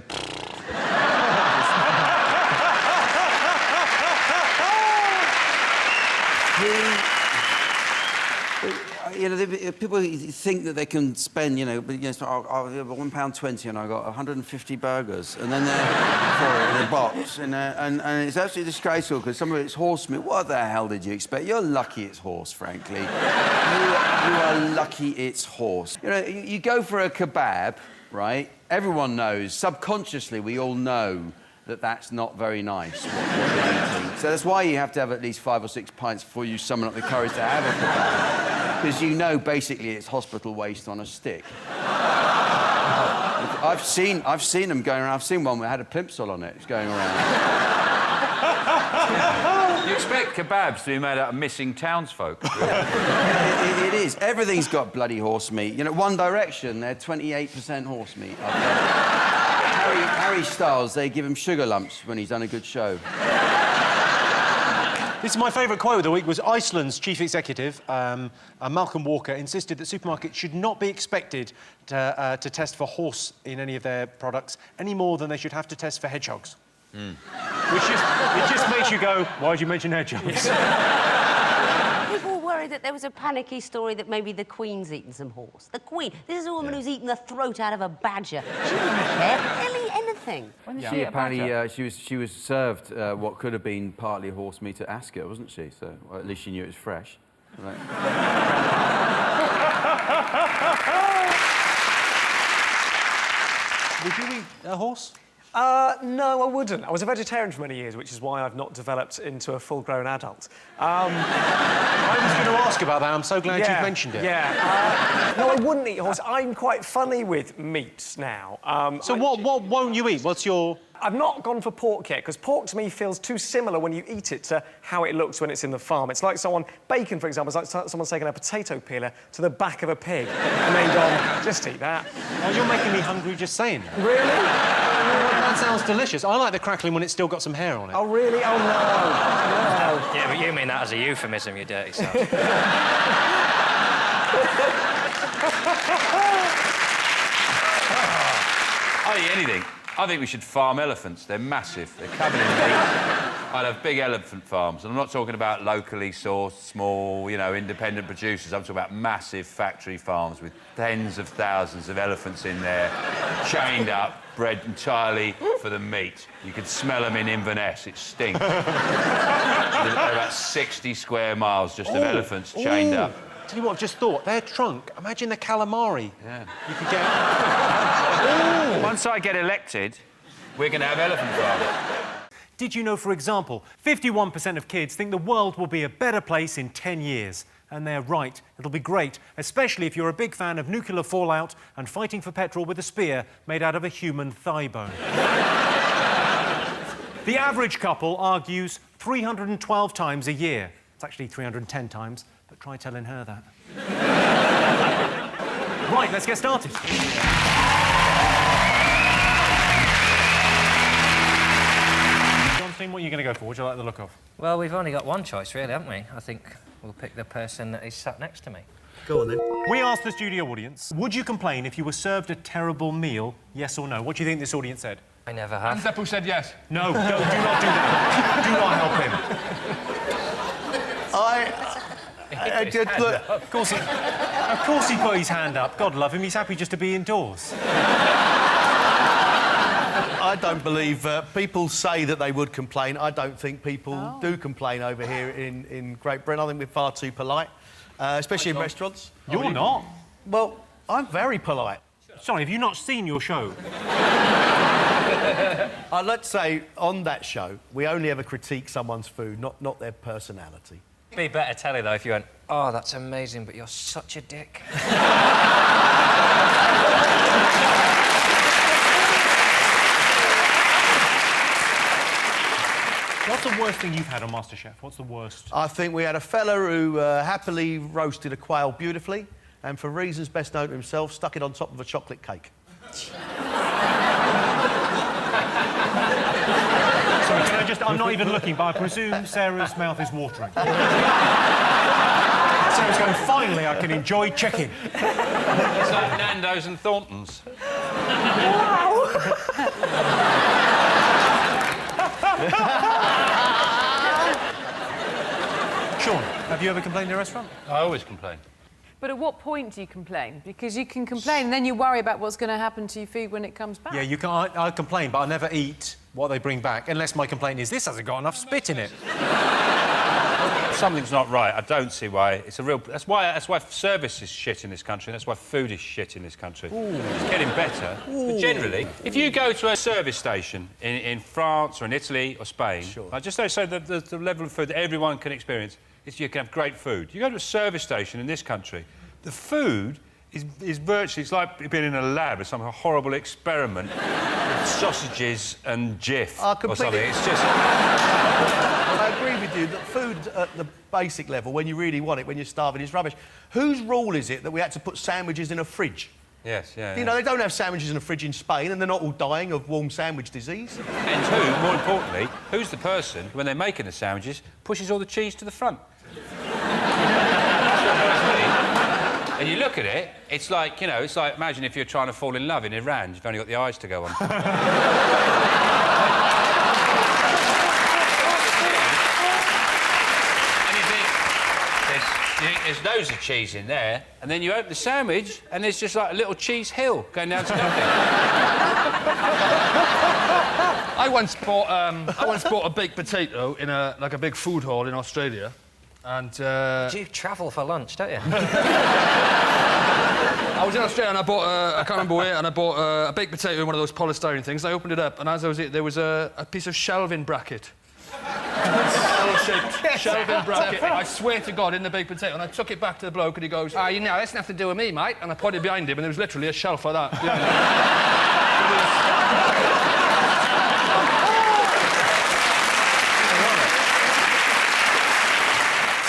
You know, people think that they can spend, £1.20 and I got 150 burgers, and then they're for it in a box, and it's absolutely disgraceful because some of it's horse meat. What the hell did you expect? You're lucky it's horse, frankly. You are lucky it's horse. You know, you go for a kebab, right? Everyone knows, subconsciously, we all know that that's not very nice, what you're eating. So that's why you have to have at least 5 or 6 pints before you summon up the courage to have a kebab. Because you know, basically, it's hospital waste on a stick. I've seen them going around. I've seen one that had a plimsoll on it. It's going around. You expect kebabs to be made out of missing townsfolk? It is. Everything's got bloody horse meat. You know, One Direction, they're 28% horse meat. Harry Styles, they give him sugar lumps when he's done a good show. This is my favourite quote of the week. Was Iceland's chief executive, Malcolm Walker, insisted that supermarkets should not be expected to test for horse in any of their products any more than they should have to test for hedgehogs. Mm. It just makes you go, why did you mention hedgehogs? People were worried that there was a panicky story that maybe the Queen's eaten some horse. The Queen. This is a woman who's eaten the throat out of a badger. She didn't care. Barely anything. She apparently she was served what could have been partly horse meat at Ascot, wasn't she? So well, at least she knew it was fresh. Right. Would you eat a horse? No, I wouldn't. I was a vegetarian for many years, which is why I've not developed into a full-grown adult. I was going to ask about that. I'm so glad you've mentioned it. Yeah. No, I wouldn't eat a horse. I'm quite funny with meat now. So what won't you eat? What's your... I've not gone for pork yet, because pork to me feels too similar when you eat it to how it looks when it's in the farm. It's like bacon, for example, it's like someone's taken a potato peeler to the back of a pig and then gone, just eat that. Oh, you're making me hungry just saying that. Really? That sounds delicious. I like the crackling when it's still got some hair on it. Oh, really? Oh, no. Yeah, but you mean that as a euphemism, you dirty self. I'll eat anything. I think we should farm elephants. They're massive. They're covered in meat. I'd have big elephant farms. And I'm not talking about locally sourced, small, you know, independent producers. I'm talking about massive factory farms with tens of thousands of elephants in there, chained up, bred entirely for the meat. You could smell them in Inverness. It stinks. There are about 60 square miles just of elephants chained up. Tell you what, I've just thought. Their trunk, imagine the calamari. Yeah. You could get... Once I get elected, we're going to have elephant farms. Did you know, for example, 51% of kids think the world will be a better place in 10 years? And they're right. It'll be great, especially if you're a big fan of nuclear fallout and fighting for petrol with a spear made out of a human thigh bone. The average couple argues 312 times a year. It's actually 310 times, but try telling her that. Right, let's get started. What are you going to go for? What do you like the look of? Well, we've only got one choice, really, haven't we? I think we'll pick the person that is sat next to me. Go on, then. We asked the studio audience, would you complain if you were served a terrible meal, yes or no? What do you think this audience said? I never have. Hands up who said yes. No, do not do that. Do not help him. I just look... Of course he put his hand up. God love him, he's happy just to be indoors. I don't believe people say that they would complain. I don't think people do complain over here in Great Britain. I think we're far too polite, especially in restaurants. You're not. Well, I'm very polite. Sorry, have you not seen your show? Let's say on that show, we only ever critique someone's food, not their personality. It'd be better telly, though, if you went, oh, that's amazing, but you're such a dick. What's the worst thing you've had on MasterChef? What's the worst? I think we had a fella who happily roasted a quail beautifully and, for reasons best known to himself, stuck it on top of a chocolate cake. Sorry, can I just... I'm not even looking, but I presume Sarah's mouth is watering. Sarah's going, finally, I can enjoy chicken. It's like Nando's and Thornton's. Wow! Sean, have you ever complained in a restaurant? I always complain. But at what point do you complain? Because you can complain and then you worry about what's going to happen to your food when it comes back. Yeah, you can. I complain, but I never eat what they bring back, unless my complaint is this hasn't got enough spit in it. Something's not right. I don't see why. It's a real... That's why service is shit in this country. That's why food is shit in this country. Ooh. It's getting better. But generally, if you go to a service station in France or in Italy or Spain, just so the level of food that everyone can experience, you can have great food. You go to a service station in this country, the food is virtually, it's like being in a lab with some horrible experiment with sausages and Jif or something. It's just... I agree with you that food at the basic level, when you really want it, when you're starving, is rubbish. Whose rule is it that we had to put sandwiches in a fridge? Yes, yeah. You know, they don't have sandwiches in a fridge in Spain, and they're not all dying of warm sandwich disease. And more importantly, who's the person, when they're making the sandwiches, pushes all the cheese to the front? And you look at it, it's like, you know, it's like, imagine if you're trying to fall in love in Iran, you've only got the eyes to go on. And you think, there's loads of cheese in there, and then you open the sandwich, and there's just like a little cheese hill going down to nothing. I once bought a baked potato in a big food hall in Australia, and... You travel for lunch, don't you? I was in Australia and I bought, I can't remember where, and I bought a baked potato in one of those polystyrene things. I opened it up, and as I was eating, there was a piece of shelving bracket. L-shaped shelving bracket, I swear to God, in the baked potato. And I took it back to the bloke, and he goes, you know, that's nothing to do with me, mate. And I pointed behind him, and there was literally a shelf like that behind him.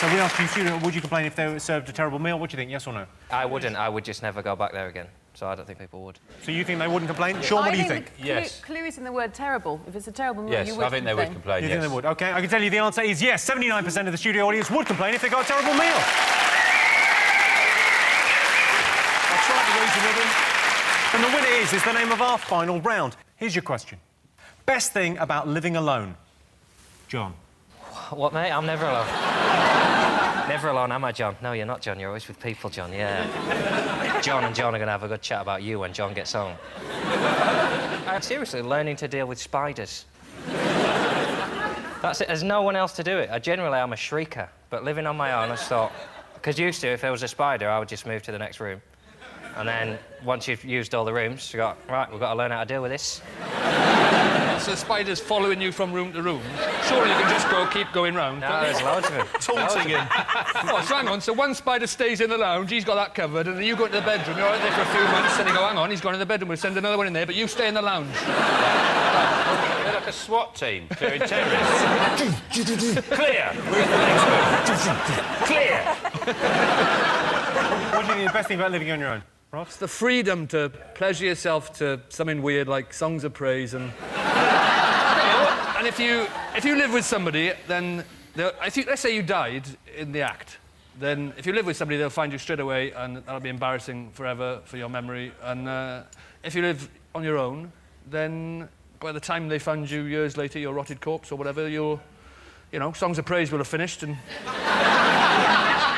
So we asked you, student, would you complain if they were served a terrible meal? What do you think, yes or no? I wouldn't. I would just never go back there again. So I don't think people would. So you think they wouldn't complain? Sean, what do you think? The clue is in the word terrible. If it's a terrible meal, Yes, you would I think they would complain, You yes. think they would? OK, I can tell you the answer is yes. 79% of the studio audience would complain if they got a terrible meal. I tried to reason with them. And the winner is the name of our final round. Here's your question. Best thing about living alone? John. What, mate? I'm never alone. Never alone, am I, John? No, you're not, John. You're always with people, John, yeah. John and John are going to have a good chat about you when John gets home. Seriously, learning to deal with spiders. That's it. There's no one else to do it. Generally, I'm a shrieker, but living on my own, I just thought... Because used to, if there was a spider, I would just move to the next room. And then, once you've used all the rooms, you got, right, we've got to learn how to deal with this. So spiders following you from room to room. Surely you can just keep going round. No, there's loads of them. Taunting him. Oh, so hang on, so one spider stays in the lounge, he's got that covered, and then you go into the bedroom, you're right there for a few months, and you go, hang on, he's gone in the bedroom, we'll send another one in there, but you stay in the lounge. They're like a SWAT team clearing terrorists. Clear! Where's the next one? Clear! What do you think the best thing about living on your own? Ross? It's the freedom to pleasure yourself to something weird like songs of praise and... And if you live with somebody, then... let's say you died in the act, then if you live with somebody, they'll find you straight away, and that'll be embarrassing forever for your memory. And if you live on your own, then by the time they find you years later, your rotted corpse or whatever, you know, songs of praise will have finished, and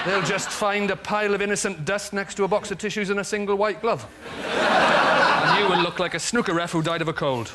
they'll just find a pile of innocent dust next to a box of tissues and a single white glove. And you will look like a snooker ref who died of a cold.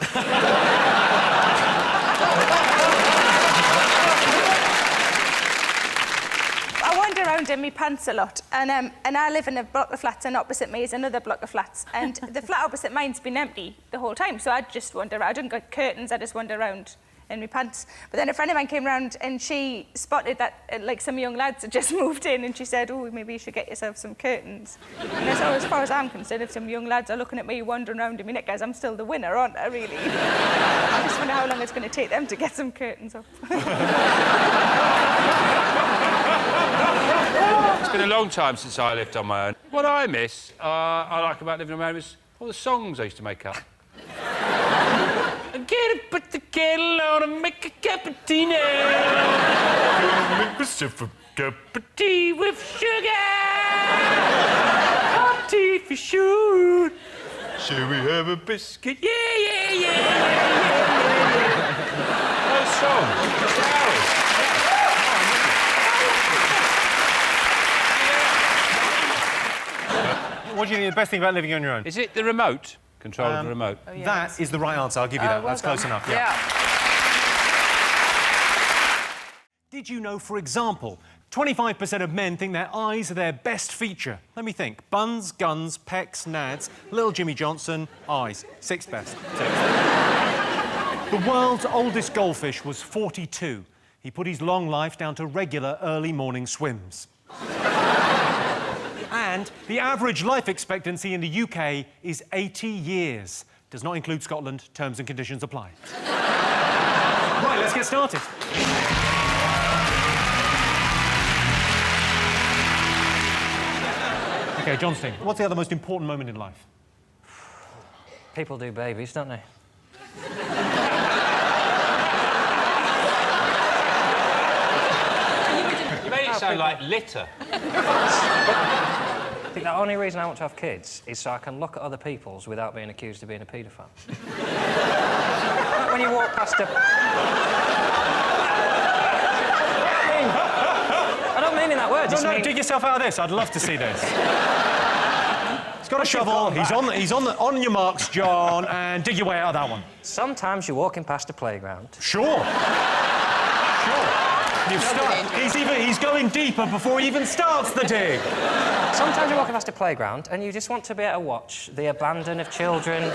I wander around in my pants a lot, and I live in a block of flats, and opposite me is another block of flats, and the flat opposite mine's been empty the whole time, so I just wander around. I don't got curtains, I just wander around in my pants. But then a friend of mine came round and she spotted that like some young lads had just moved in, and she said, oh, maybe you should get yourself some curtains. And so as far as I'm concerned, if some young lads are looking at me wandering around in my knickers, I'm still the winner, aren't I, really? I just wonder how long it's going to take them to get some curtains up. It's been a long time since I lived on my own. What I miss, I like about living on my own is all the songs I used to make up. Get up, put the kettle on and make a cup of tea now. Make myself a cup of tea with sugar. Hot tea for sure. Shall we have a biscuit? Yeah, yeah, yeah, yeah, yeah. Those songs. What do you think the best thing about living on your own? Is it the remote? Control of the remote. Oh, yeah, that is the right answer. I'll give you that. Well That's close done. enough. Yeah. Did you know, for example, 25% of men think their eyes are their best feature? Let me think. Buns, guns, pecs, nads, little Jimmy Johnson, eyes. Sixth best. The world's oldest goldfish was 42. He put his long life down to regular early morning swims. And the average life expectancy in the UK is 80 years. Does not include Scotland. Terms and conditions apply. Right, let's get started. OK, John Sting, what's the other most important moment in life? People do babies, don't they? You made it sound like litter. I think the only reason I want to have kids is so I can look at other people's without being accused of being a paedophile. Like when you walk past a... I don't mean in that word. No, dig yourself out of this. I'd love to see this. He's got a shovel. He's on your marks, John, and dig your way out of that one. Sometimes you're walking past a playground. Sure. He's going deeper before he even starts the dig. Sometimes you're walking past a playground and you just want to be able to watch the abandon of children.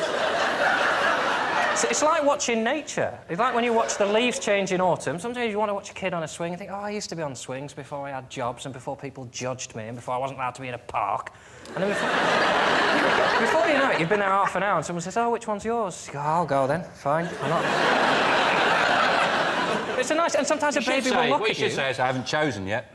It's like watching nature. It's like when you watch the leaves change in autumn. Sometimes you want to watch a kid on a swing and think, oh, I used to be on swings before I had jobs and before people judged me and before I wasn't allowed to be in a park. And then before you know it, you've been there half an hour and someone says, oh, which one's yours? You go, I'll go then. Fine. I'm not... It's a nice... And sometimes a baby will look at you. What you should say is, I haven't chosen yet.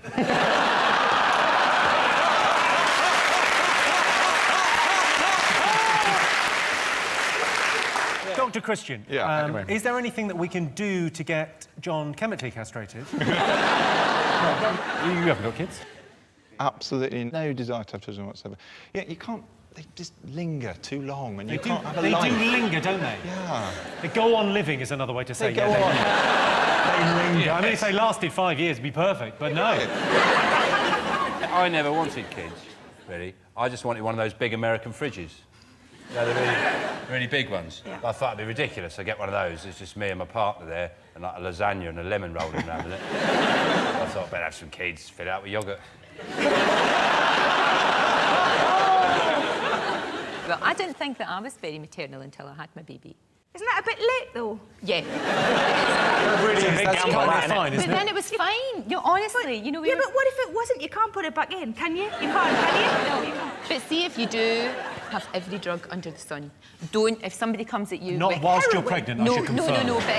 Dr. Christian, anyway. Is there anything that we can do to get John chemically castrated? You haven't got kids? Absolutely no desire to have children whatsoever. Yeah, you can't... They just linger too long, and you can't have a life. They do linger, don't they? Yeah. They go on living is another way to say They go on. They linger. Yes. I mean, if they lasted 5 years, it'd be perfect, but no. I never wanted kids, really. I just wanted one of those big American fridges. You know, the really big ones. Yeah. I thought it'd be ridiculous. I get one of those. It's just me and my partner there, and like a lasagna and a lemon roll in around with it. I thought I'd better have some kids, fill it out with yoghurt. Well, I didn't think that I was very maternal until I had my baby. Isn't that a bit late, though? Yeah. Really, that's kind of fine, isn't But it? then it was fine. You know, honestly, you know... Yeah, but what if it wasn't? You can't put it back in, can you? You can't, can you? No, you can't. But see, if you do have every drug under the sun, don't... If somebody comes at you Not with whilst you're heroin- pregnant, I should confirm. No, but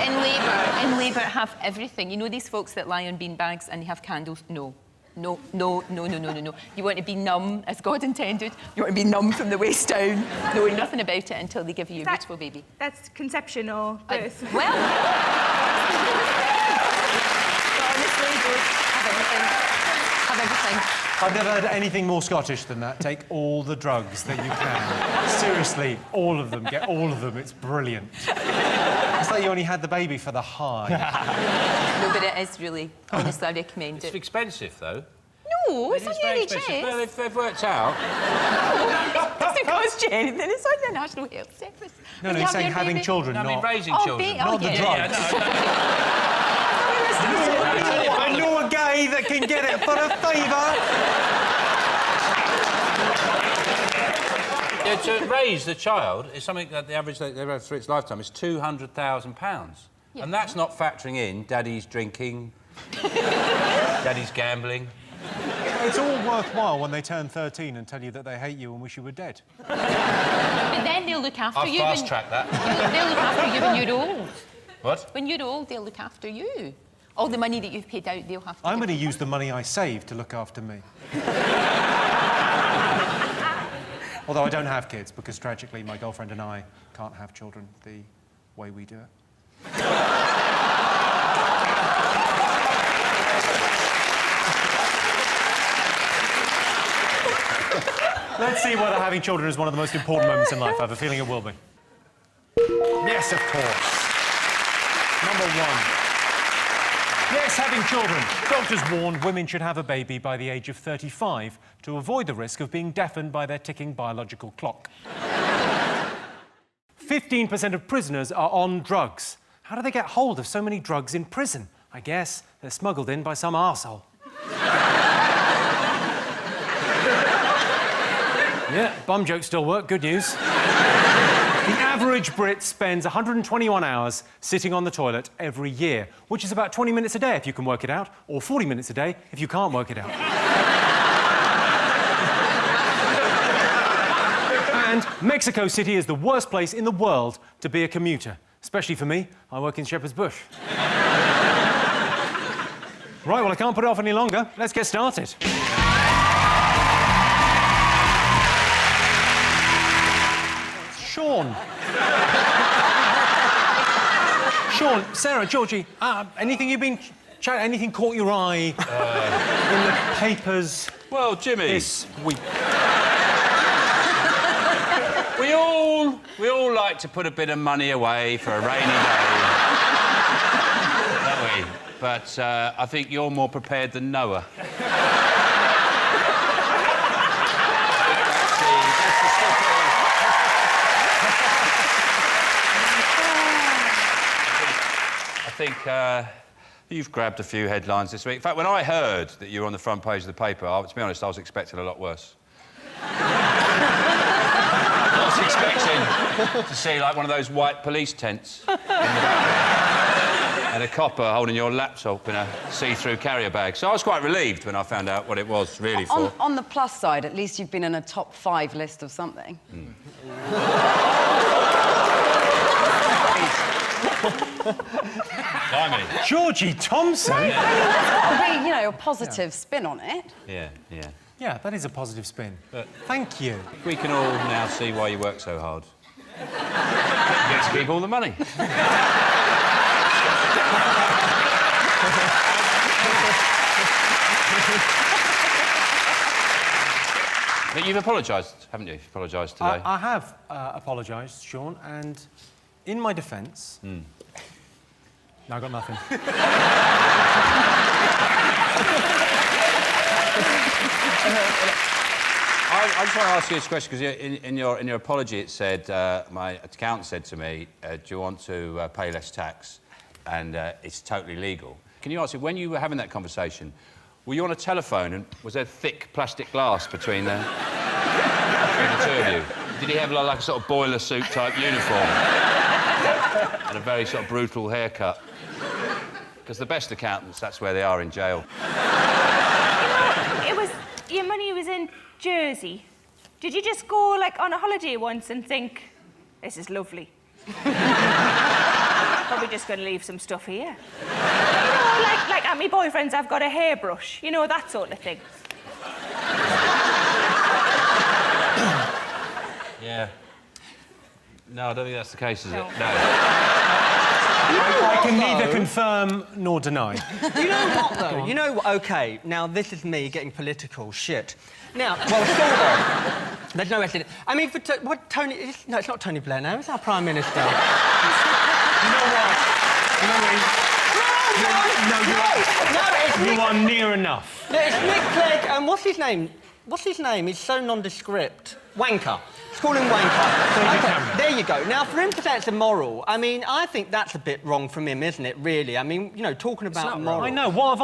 in labour, have everything. You know these folks that lie on bean bags and they have candles? No. No. You want to be numb, as God intended. You want to be numb from the waist down, knowing nothing about it until they give you a beautiful baby. That's conception or birth. Well... honestly, just have everything. Have everything. I've never heard anything more Scottish than that. Take all the drugs that you can. Seriously, all of them. Get all of them. It's brilliant. It's like you only had the baby for the high. No, but it is really, honestly, I recommend it. It's expensive, though. No, it's on your expensive. No, they've worked out. It doesn't cost you anything. It's on the National Health Service. No, he's saying having children, No, I mean not... raising children. Not the drugs. I know a guy that can get it for a favour. Yeah, to raise the child is something that the average they have through its lifetime is £200,000. Yeah. And that's not factoring in daddy's drinking, daddy's gambling. It's all worthwhile when they turn 13 and tell you that they hate you and wish you were dead. But then they'll look after you. I've fast-tracked that. They'll look after you when you're old. What? When you're old, they'll look after you. All the money that you've paid out, they'll have to... I'm going to use the money I saved to look after me. Although I don't have kids, because tragically my girlfriend and I can't have children the way we do it. Let's see whether having children is one of the most important moments in life. I have a feeling it will be. Yes, of course. Number one. Yes, having children. Doctors warn women should have a baby by the age of 35 to avoid the risk of being deafened by their ticking biological clock. 15% of prisoners are on drugs. How do they get hold of so many drugs in prison? I guess they're smuggled in by some arsehole. Yeah, bum jokes still work. Good news. The average Brit spends 121 hours sitting on the toilet every year, which is about 20 minutes a day if you can work it out, or 40 minutes a day if you can't work it out. And Mexico City is the worst place in the world to be a commuter, especially for me. I work in Shepherd's Bush. Right, well, I can't put it off any longer. Let's get started. Sean. Sean, Sarah, Georgie, anything you've been anything caught your eye in the papers? Well, Jimmy, this week. We all like to put a bit of money away for a rainy day, don't we? But I think you're more prepared than Noah. I think you've grabbed a few headlines this week. In fact, when I heard that you were on the front page of the paper, to be honest, I was expecting a lot worse. I was expecting to see, like, one of those white police tents in the background and a copper holding your laptop in a see-through carrier bag. So I was quite relieved when I found out what it was really for. On the plus side, at least you've been in a top 5 list of something. Blimey. Georgie Thompson? Right, I mean, that's got to be, you know, a positive spin on it. Yeah. Yeah, that is a positive spin. But thank you. We can all now see why you work so hard. You get to keep all the money. But you've apologised, haven't you? You've apologised today. I have apologised, Sean, and in my defence... No, I got nothing. I just want to ask you this question, because in your apology it said, my accountant said to me, do you want to pay less tax? And it's totally legal. Can you answer, when you were having that conversation, were you on a telephone and was there thick plastic glass between the two of you? Did he have like a sort of boiler suit type uniform? And a very sort of brutal haircut? Because the best accountants, that's where they are, in jail. Your money was in Jersey. Did you just go, like, on a holiday once and think, this is lovely? Probably just going to leave some stuff here. You know, like at my boyfriend's, I've got a hairbrush. You know, that sort of thing. Yeah. No, I don't think that's the case, is it? No. I can neither confirm nor deny. You know what, though? You know what? OK, now, this is me getting political. Shit. Now, well, sort of. There's no essence. I mean, what Tony... No, it's not Tony Blair now. It's our Prime Minister. You know what? You are near enough. No, it's Nick Clegg, and what's his name? What's his name? He's so nondescript. Wanker. Let's call him Wanker. OK, there you go. Now, for him to say it's immoral, I mean, I think that's a bit wrong from him, isn't it, really? I mean, you know, talking about moral... I know. What have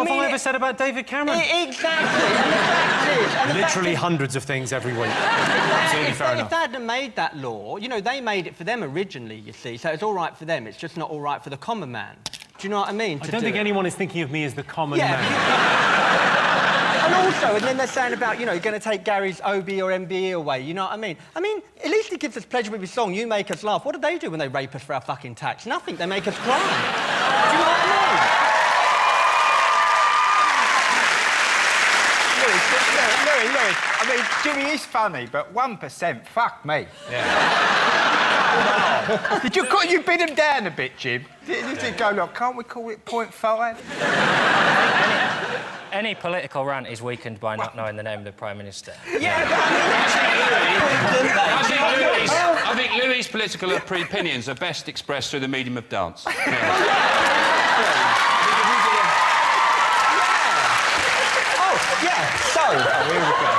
I ever said about David Cameron? Exactly. And the fact is... Literally hundreds of things every week. Absolutely fair enough. If they hadn't made that law, you know, they made it for them originally, you see, so it's all right for them. It's just not all right for the common man. Do you know what I mean? I don't think anyone is thinking of me as the common man. And also, and then they're saying about, you know, you're going to take Gary's OB or MBE away, you know what I mean? I mean, at least he gives us pleasure with his song, You Make Us Laugh. What do they do when they rape us for our fucking tax? Nothing. They make us cry. Do you know what I mean? Louis, I mean, Jimmy is funny, but 1%, fuck me. Yeah. Did you beat him down a bit, Jim? Did you go, look, can't we call it 0.5? Any political rant is weakened by not knowing the name of the Prime Minister. Yeah, but I think Louis' political opinions are best expressed through the medium of dance. Oh, yeah, so... here we go.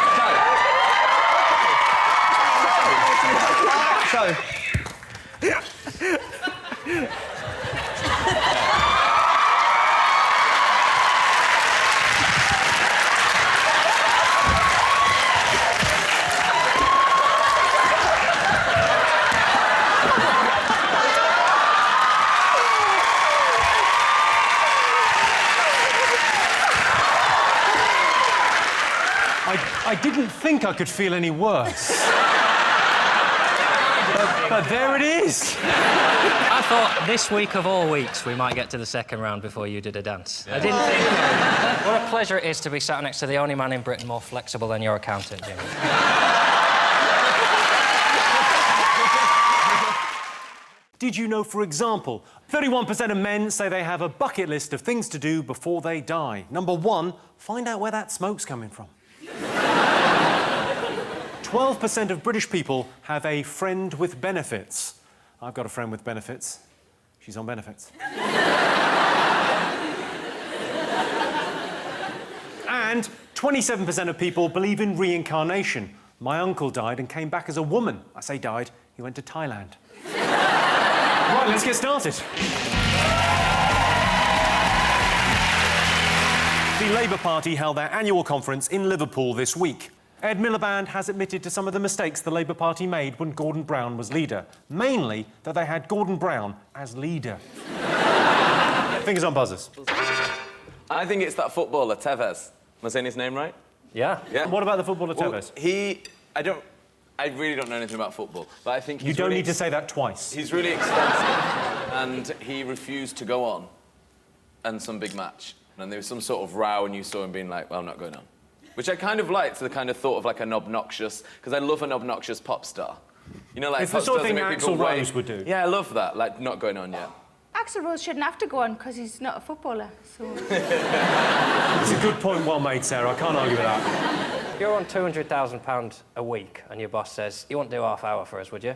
I didn't think I could feel any worse. But there it is. I thought this week of all weeks we might get to the second round before you did a dance. I didn't think... What a pleasure it is to be sat next to the only man in Britain more flexible than your accountant, Jimmy. Did you know, for example, 31% of men say they have a bucket list of things to do before they die? Number 1, find out where that smoke's coming from. 12% of British people have a friend with benefits. I've got a friend with benefits. She's on benefits. And 27% of people believe in reincarnation. My uncle died and came back as a woman. I say died, he went to Thailand. Right, let's get started. The Labour Party held their annual conference in Liverpool this week. Ed Miliband has admitted to some of the mistakes the Labour Party made when Gordon Brown was leader. Mainly that they had Gordon Brown as leader. Fingers on buzzers. I think it's that footballer, Tevez. Am I saying his name right? Yeah. Yeah. What about the footballer Tevez? I really don't know anything about football, but I think You don't need to say that twice. He's really expensive, and he refused to go on in some big match. And there was some sort of row, and you saw him being like, well, I'm not going on. Which I kind of liked, the kind of thought of like an obnoxious, because I love an obnoxious pop star. You know, like it's the pop sort of stars thing that make people Axl wait. Rose would do. Yeah, I love that, like not going on yet. Axl Rose shouldn't have to go on because he's not a footballer, so... It's a good point, well made, Sarah. I can't argue with that. If you're on £200,000 a week and your boss says, you won't do half hour for us, would you?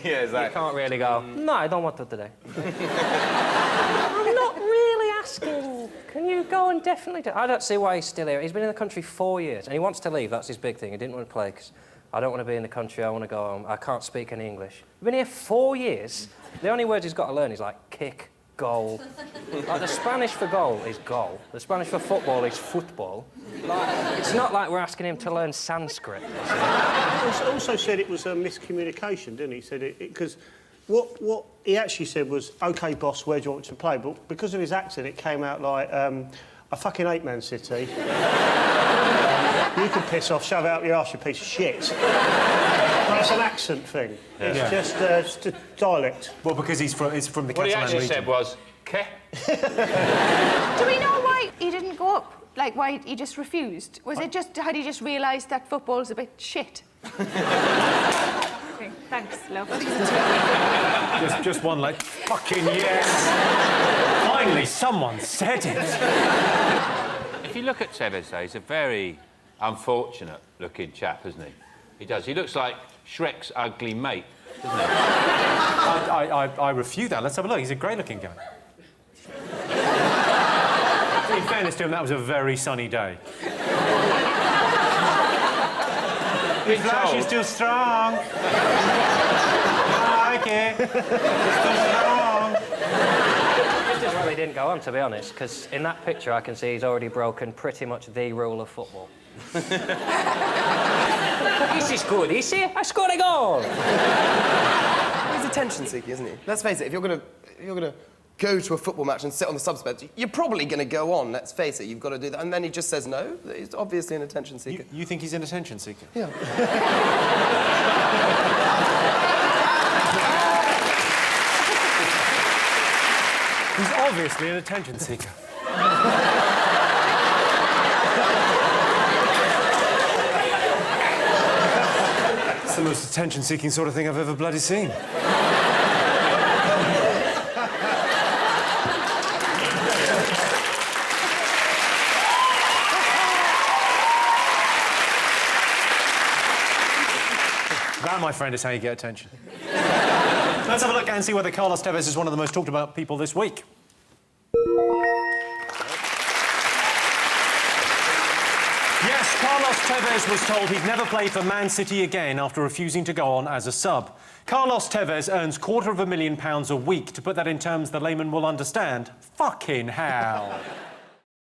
Yeah, exactly. You can't really go, no, I don't want to today. I'm not really asking. Can you go and definitely do... I don't see why he's still here. He's been in the country 4 years and he wants to leave. That's his big thing. He didn't want to play because I don't want to be in the country. I want to go home. I can't speak any English. I've been here 4 years. The only words he's got to learn is like kick, goal. Like the Spanish for goal is goal. The Spanish for football is football. Like, it's not like we're asking him to learn Sanskrit. He also said it was a miscommunication, didn't he? He said it because what he actually said was, OK, boss, where do you want me to play? But because of his accent, it came out like, I fucking hate Man City. You can piss off, shove out your arse, you piece of shit. That's an accent thing. Yeah. It's just a dialect. Well, because it's from the What he Catalan actually region. said was, "Ke." Do we know why he didn't go up? Like, why he just refused? Was it just... Had he just realised that football's a bit shit? Okay, thanks, love. Just one, like, fucking yes. Finally, someone said it. If you look at Tevez, though, he's a very unfortunate-looking chap, isn't he? He does. He looks like Shrek's ugly mate, doesn't he? I refute that. Let's have a look. He's a great-looking guy. In fairness to him, that was a very sunny day. His flash is still strong. I like it. It's still strong. Just as well he didn't go on, to be honest, because in that picture I can see he's already broken pretty much the rule of football. This is good, you see? I scored a goal! He's attention seeking, isn't he? Let's face it, if you're gonna go to a football match and sit on the subs bench, you're probably gonna go on, let's face it, you've got to do that. And then he just says no. He's obviously an attention seeker. You think he's an attention seeker? Yeah. He's obviously an attention seeker. It's the most attention-seeking sort of thing I've ever bloody seen. That, my friend, is how you get attention. Let's have a look and see whether Carlos Tevez is one of the most talked about people this week. Yes, Carlos Tevez was told he'd never play for Man City again after refusing to go on as a sub. Carlos Tevez earns £250,000 a week. To put that in terms the layman will understand, fucking hell.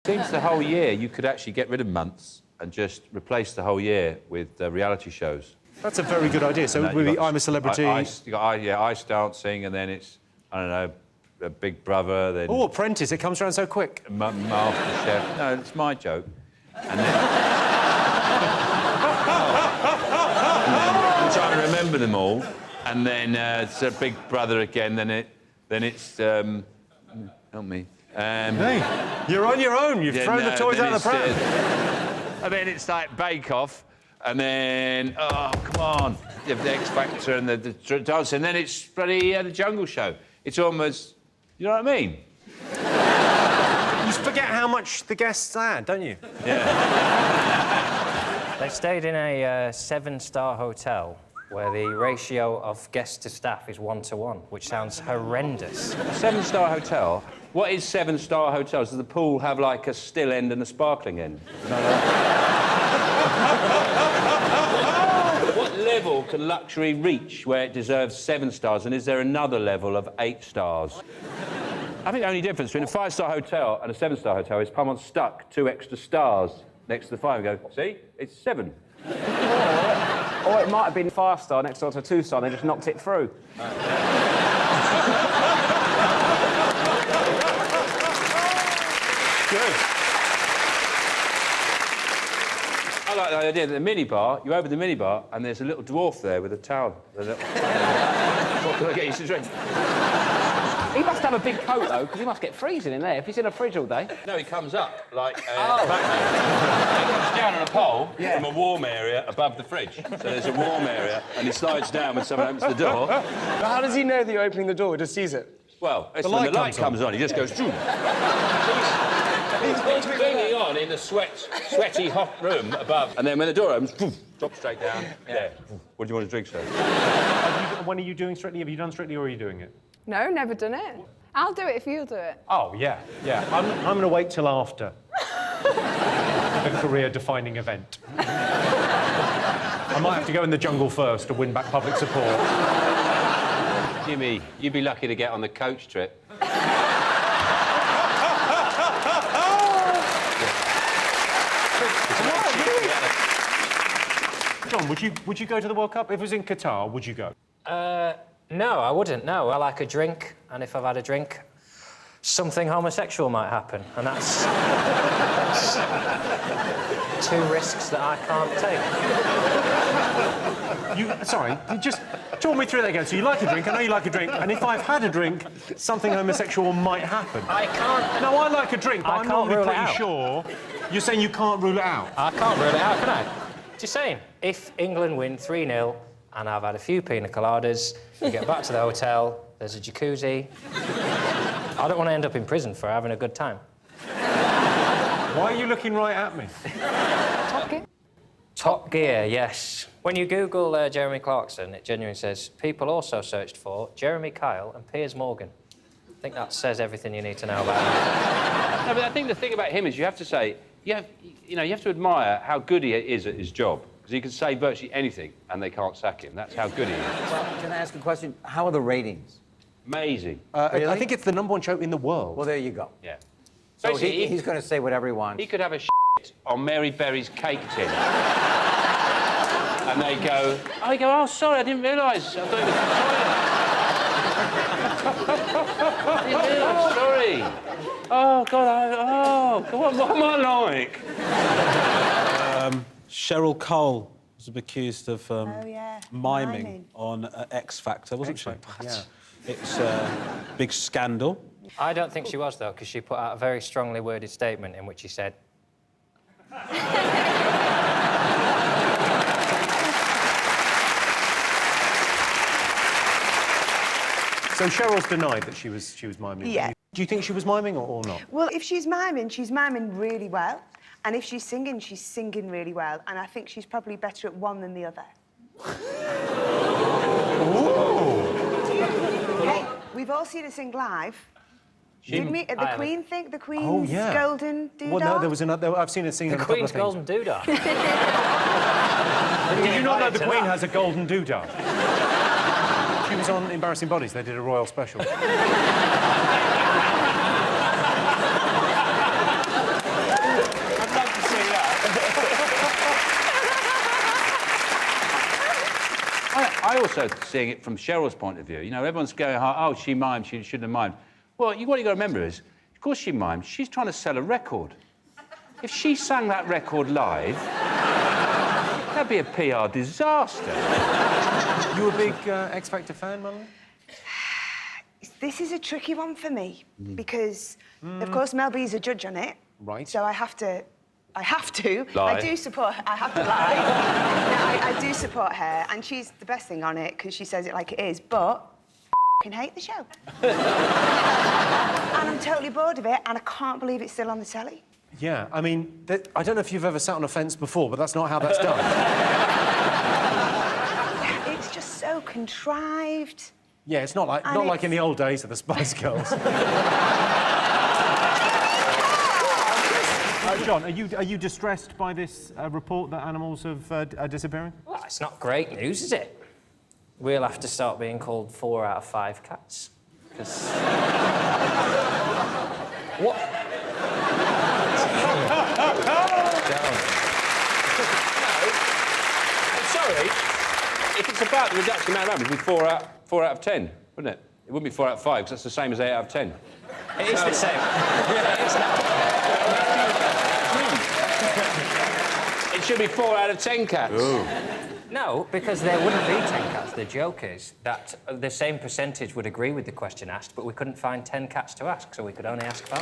Seems the whole year you could actually get rid of months and just replace the whole year with reality shows. That's a very good idea. So maybe I'm a Celebrity. You got ice dancing, and then it's, I don't know, a Big Brother, then... Oh, Apprentice, it comes around so quick. Master Chef. No, it's my joke. And then... remember them all, and then it's a Big Brother again. Then it's help me. Hey, you're on your own. You've thrown the toys out of the pram. And then it's like Bake Off, and then come on, the X Factor and the dance, and then it's bloody the Jungle Show. It's almost, you know what I mean? You forget how much the guests add, don't you? Yeah. They stayed in a 7-star hotel where the ratio of guests to staff is 1-to-1, which sounds horrendous. A 7-star hotel? What is 7-star hotels? Does the pool have, like, a still end and a sparkling end? What level can luxury reach where it deserves 7 stars, and is there another level of 8 stars? I think the only difference between a 5-star hotel and a 7-star hotel is someone stuck 2 extra stars next to the 5 and go, see, it's 7. Or it might have been 5-star next door to a 2-star, and they just knocked it through. Good. I like the idea that the minibar, you open the minibar and there's a little dwarf there with a towel. What can I get you to drink? He must have a big coat, though, because he must get freezing in there if he's in a fridge all day. No, he comes up like Batman. He comes down on a pole from a warm area above the fridge. So there's a warm area, and he slides down when someone opens the door. But how does he know that you're opening the door? He just sees it. Well, it's when the light comes on, he just goes, He's clinging on in the sweaty, hot room above. And then when the door opens, drops straight down. There. What do you want to drink, sir? When are you doing Strictly? Have you done Strictly or are you doing it? No, never done it. I'll do it if you'll do it. Oh, yeah. I'm going to wait till after the career-defining event. I might have to go in the jungle first to win back public support. Jimmy, you'd be lucky to get on the coach trip. John, would you go to the World Cup? If it was in Qatar, would you go? No, I wouldn't, no. I like a drink, and if I've had a drink, something homosexual might happen, and that's 2 risks that I can't take. Sorry, just talk me through that again. So you like a drink, I know you like a drink, and if I've had a drink, something homosexual might happen. I can't... No, I like a drink, but I'm normally pretty sure. You're saying you can't rule it out? I can't rule it out, can I? Just saying, if England win 3-0, and I've had a few pina coladas, we get back to the hotel, there's a jacuzzi. I don't want to end up in prison for having a good time. Why are you looking right at me? Top Gear? Top Gear, yes. When you Google Jeremy Clarkson, it genuinely says, people also searched for Jeremy Kyle and Piers Morgan. I think that says everything you need to know about him. No, but I think the thing about him is you have to say, you have to admire how good he is at his job. Because he can say virtually anything and they can't sack him. That's how good he is. Well, can I ask a question? How are the ratings? Amazing. Really? I think it's the #1 show in the world. Well, there you go. Yeah. So he's going to say whatever he wants. He could have a on Mary Berry's cake tin. And they go, oh, sorry, I didn't realise. I thought it was I didn't realise, sorry. Oh, God, what am I like? Cheryl Cole was accused of miming on X Factor, wasn't she? Yeah. It's a big scandal. I don't think she was, though, because she put out a very strongly worded statement in which she said... So Cheryl's denied that she was miming. Yeah. Do you think she was miming or not? Well, if she's miming really well. And if she's singing really well. And I think she's probably better at one than the other. Hey, we've all seen her sing live. Didn't we? At the Queen thing? The Queen's Golden Doodah? Well, no, there was another... I've seen it sing The Queen's Golden Doodah? Did you not know the Queen has a golden doodah? She was on Embarrassing Bodies. They did a royal special. I also seeing it from Cheryl's point of view. You know, everyone's going, oh, she mimed, she shouldn't have mimed. Well, what you got to remember is, of course she mimed. She's trying to sell a record. If she sang that record live, That'd be a PR disaster. You a big X Factor fan, Melanie? This is a tricky one for me because, of course, Mel B's a judge on it. Right. So I have to. Lie. I do support. I have to lie. No, I do support her, and she's the best thing on it because she says it like it is. But I hate the show, and I'm totally bored of it, and I can't believe it's still on the telly. Yeah, I mean, I don't know if you've ever sat on a fence before, but that's not how that's done. It's just so contrived. Yeah, it's not like in the old days of the Spice Girls. John, are you distressed by this report that animals are disappearing? Well, it's not great news, is it? We'll have to start being called 4 out of 5 cats. Because... What? I'm sorry. If it's about the reduction amount of animals, it'd be 4 out of 10, wouldn't it? It wouldn't be 4 out of 5, because that's the same as 8 out of 10. It is the same. Yeah, it is now. It should be 4 out of 10 cats. Ooh. No, because there wouldn't be 10 cats. The joke is that the same percentage would agree with the question asked, but we couldn't find 10 cats to ask, so we could only ask 5.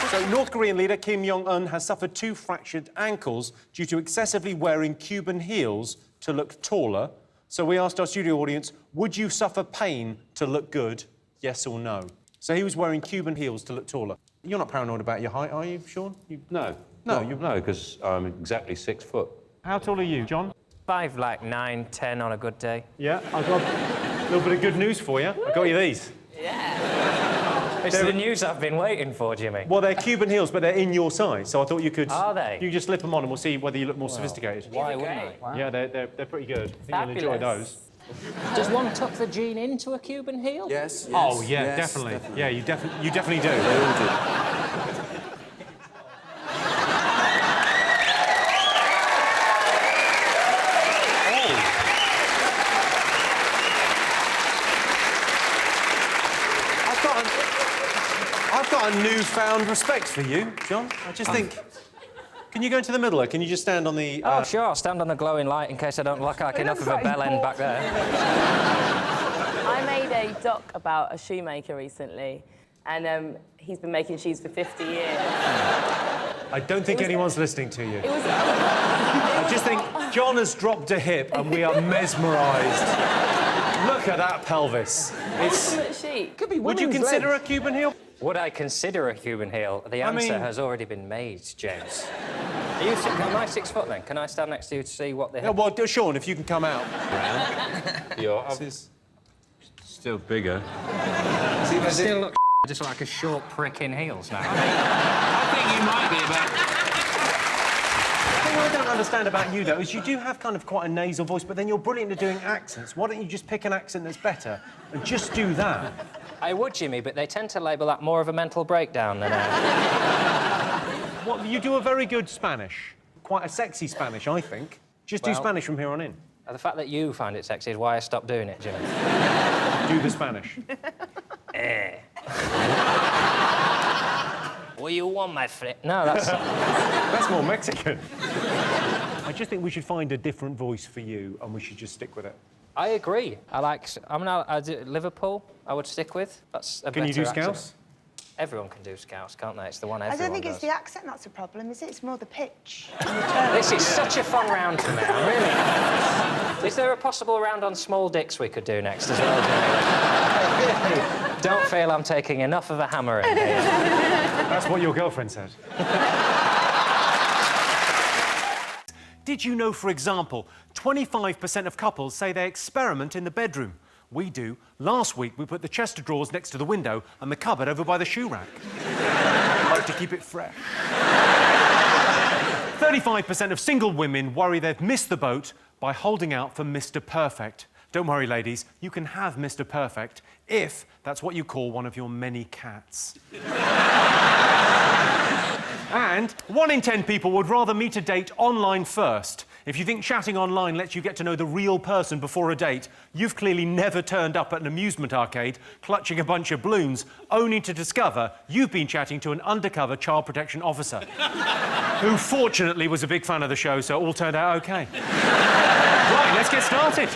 So, North Korean leader Kim Jong-un has suffered 2 fractured ankles due to excessively wearing Cuban heels to look taller. So we asked our studio audience, would you suffer pain to look good, yes or no? So he was wearing Cuban heels to look taller. You're not paranoid about your height, are you, Sean? No. No, No, because I'm exactly 6 foot. How tall are you, John? 5, like 9, 10 on a good day. Yeah, I've got a little bit of good news for you. I got you these. It's the news I've been waiting for, Jimmy. Well, they're Cuban heels, but they're in your size, so I thought you could... Are they? You just slip them on and we'll see whether you look more sophisticated. Why wouldn't I? Wow. Yeah, they're pretty good. I think you'll enjoy those. Does one tuck the gene into a Cuban heel? Yes. Oh, yeah, yes, definitely. Yeah, you definitely do. They all do. I've got a newfound respect for you, John. I just think... Can you go into the middle, or can you just stand on the... Oh, sure, I'll stand on the glowing light in case I don't look like enough of a bell end back there. I made a doc about a shoemaker recently, and he's been making shoes for 50 years. I don't think anyone's listening to you. It was... I just think John has dropped a hip and we are mesmerised. Look at that pelvis. It's... Could be Would you consider a Cuban heel? Would I consider a Cuban heel? The answer has already been made, James. Am I 6 foot then? Can I stand next to you to see what the hell? Yeah, well, Sean, if you can come out. This still bigger. See, I still look just like a short prick in heels now. I think you might be about... The thing I don't understand about you, though, is you do have kind of quite a nasal voice, but then you're brilliant at doing accents. Why don't you just pick an accent that's better and just do that? I would, Jimmy, but they tend to label that more of a mental breakdown than a... Well, you do a very good Spanish. Quite a sexy Spanish, I think. Just do Spanish from here on in. The fact that you find it sexy is why I stopped doing it, Jimmy. Do the Spanish. What you want, my friend? No, that's... That's more Mexican. I just think we should find a different voice for you, and we should just stick with it. I agree. Liverpool, I would stick with. That's a Can you do better accent. Scouse? Everyone can do Scouse, can't they? It's the one I everyone don't think does. it's the accent that's a problem, is it? It's more the pitch. This is such a fun round for now, really. Is there a possible round on small dicks we could do next as well, Jimmy? Don't feel I'm taking enough of a hammer in here. That's what your girlfriend said. Did you know, for example, 25% of couples say they experiment in the bedroom? We do. Last week, we put the chest of drawers next to the window and the cupboard over by the shoe rack. Like to keep it fresh. 35% of single women worry they've missed the boat by holding out for Mr. Perfect. Don't worry, ladies, you can have Mr. Perfect if that's what you call one of your many cats. And 1 in 10 people would rather meet a date online first. If you think chatting online lets you get to know the real person before a date, you've clearly never turned up at an amusement arcade clutching a bunch of balloons, only to discover you've been chatting to an undercover child protection officer, who fortunately was a big fan of the show, so it all turned out OK. Right, let's get started.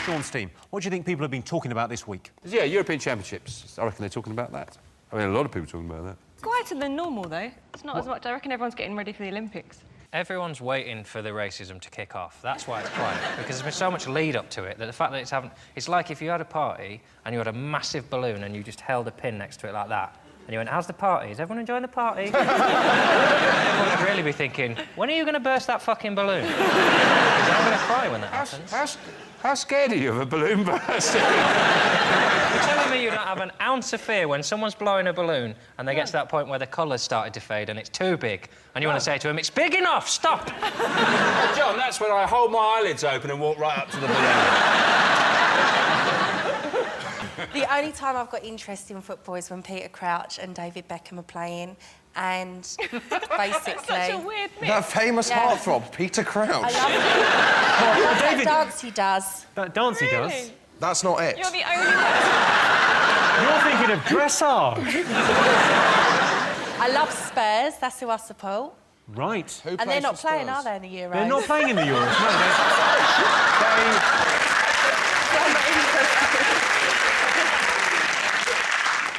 Sean's team, what do you think people have been talking about this week? Yeah, European Championships. I reckon they're talking about that. I mean, a lot of people are talking about that. It's quieter than normal, though. It's not as much. I reckon everyone's getting ready for the Olympics. Everyone's waiting for the racism to kick off. That's why it's quiet, because there's been so much lead up to it that the fact that it's having... It's like if you had a party and you had a massive balloon and you just held a pin next to it like that, and you went, how's the party? Is everyone enjoying the party? Everyone would really be thinking, when are you going to burst that fucking balloon? Because I'm going to cry when that happens. How scared are you of a balloon bursting? You're telling me you don't have an ounce of fear when someone's blowing a balloon and they get to that point where the colours started to fade and it's too big, and you want to say to him, it's big enough, stop! John, that's when I hold my eyelids open and walk right up to the balloon. The only time I've got interest in football is when Peter Crouch and David Beckham are playing, and basically... That's such a weird mix. That famous heartthrob, Peter Crouch. I love that dance he does. That dance he does? That's not it. You're the only You're thinking of dressage. I love Spurs, that's who I support. Right. And they're not playing, are they, in the Euros? They're not playing in the Euros, no.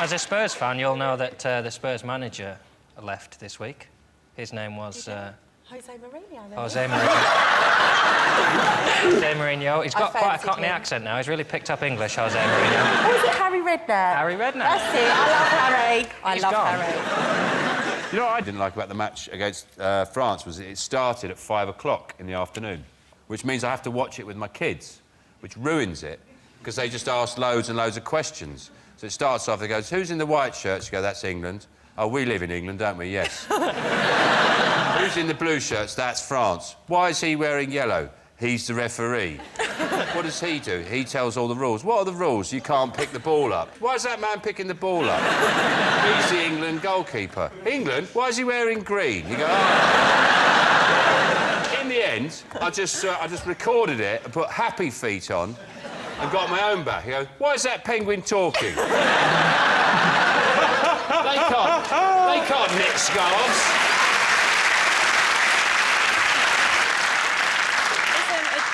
As a Spurs fan, you'll know that the Spurs manager left this week. His name was... Jose Mourinho. Jose Mourinho. Jose Mourinho. He's got quite a Cockney accent now. He's really picked up English, Jose Mourinho. Oh, is it Harry Redknapp? Harry Redknapp. That's it. I love Harry. I love gone. Harry. You know what I didn't like about the match against France was it started at 5 o'clock in the afternoon, which means I have to watch it with my kids, which ruins it, because they just ask loads and loads of questions. So it starts off, they go, who's in the white shirts? You go, that's England. Oh, we live in England, don't we? Yes. Who's in the blue shirts? That's France. Why is he wearing yellow? He's the referee. What does he do? He tells all the rules. What are the rules? You can't pick the ball up. Why is that man picking the ball up? He's the England goalkeeper. England? Why is he wearing green? You go, oh. In the end, I just recorded it and put Happy Feet on and got my own back. You go, why is that penguin talking? They can't knit scarves.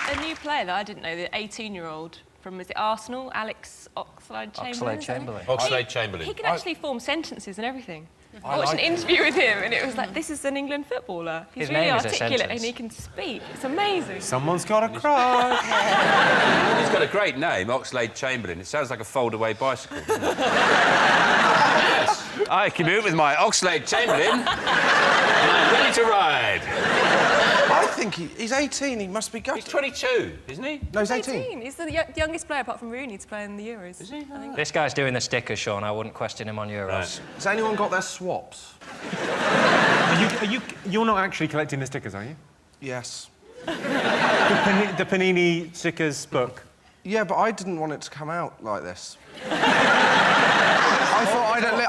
There's a new player that I didn't know, the 18-year-old from, was it Arsenal, Alex Oxlade-Chamberlain? Oxlade-Chamberlain. He can actually form sentences and everything. I watched an interview with him and it was like, this is an England footballer. He's His really name is a articulate sentence. and he can speak. It's amazing. Someone's got a crush. He's got a great name, Oxlade-Chamberlain. It sounds like a fold-away bicycle, doesn't it? Yes. I commute with my Oxlade-Chamberlain and I'm ready to ride. I think he's 18, he must be gutted. He's 22, isn't he? No, he's 18. He's the youngest player apart from Rooney to play in the Euros. Is he? I think. This guy's doing the stickers, Sean. I wouldn't question him on Euros. Right. Has anyone got their swaps? You're not actually collecting the stickers, are you? Yes. The Panini stickers book? Yeah, but I didn't want it to come out like this.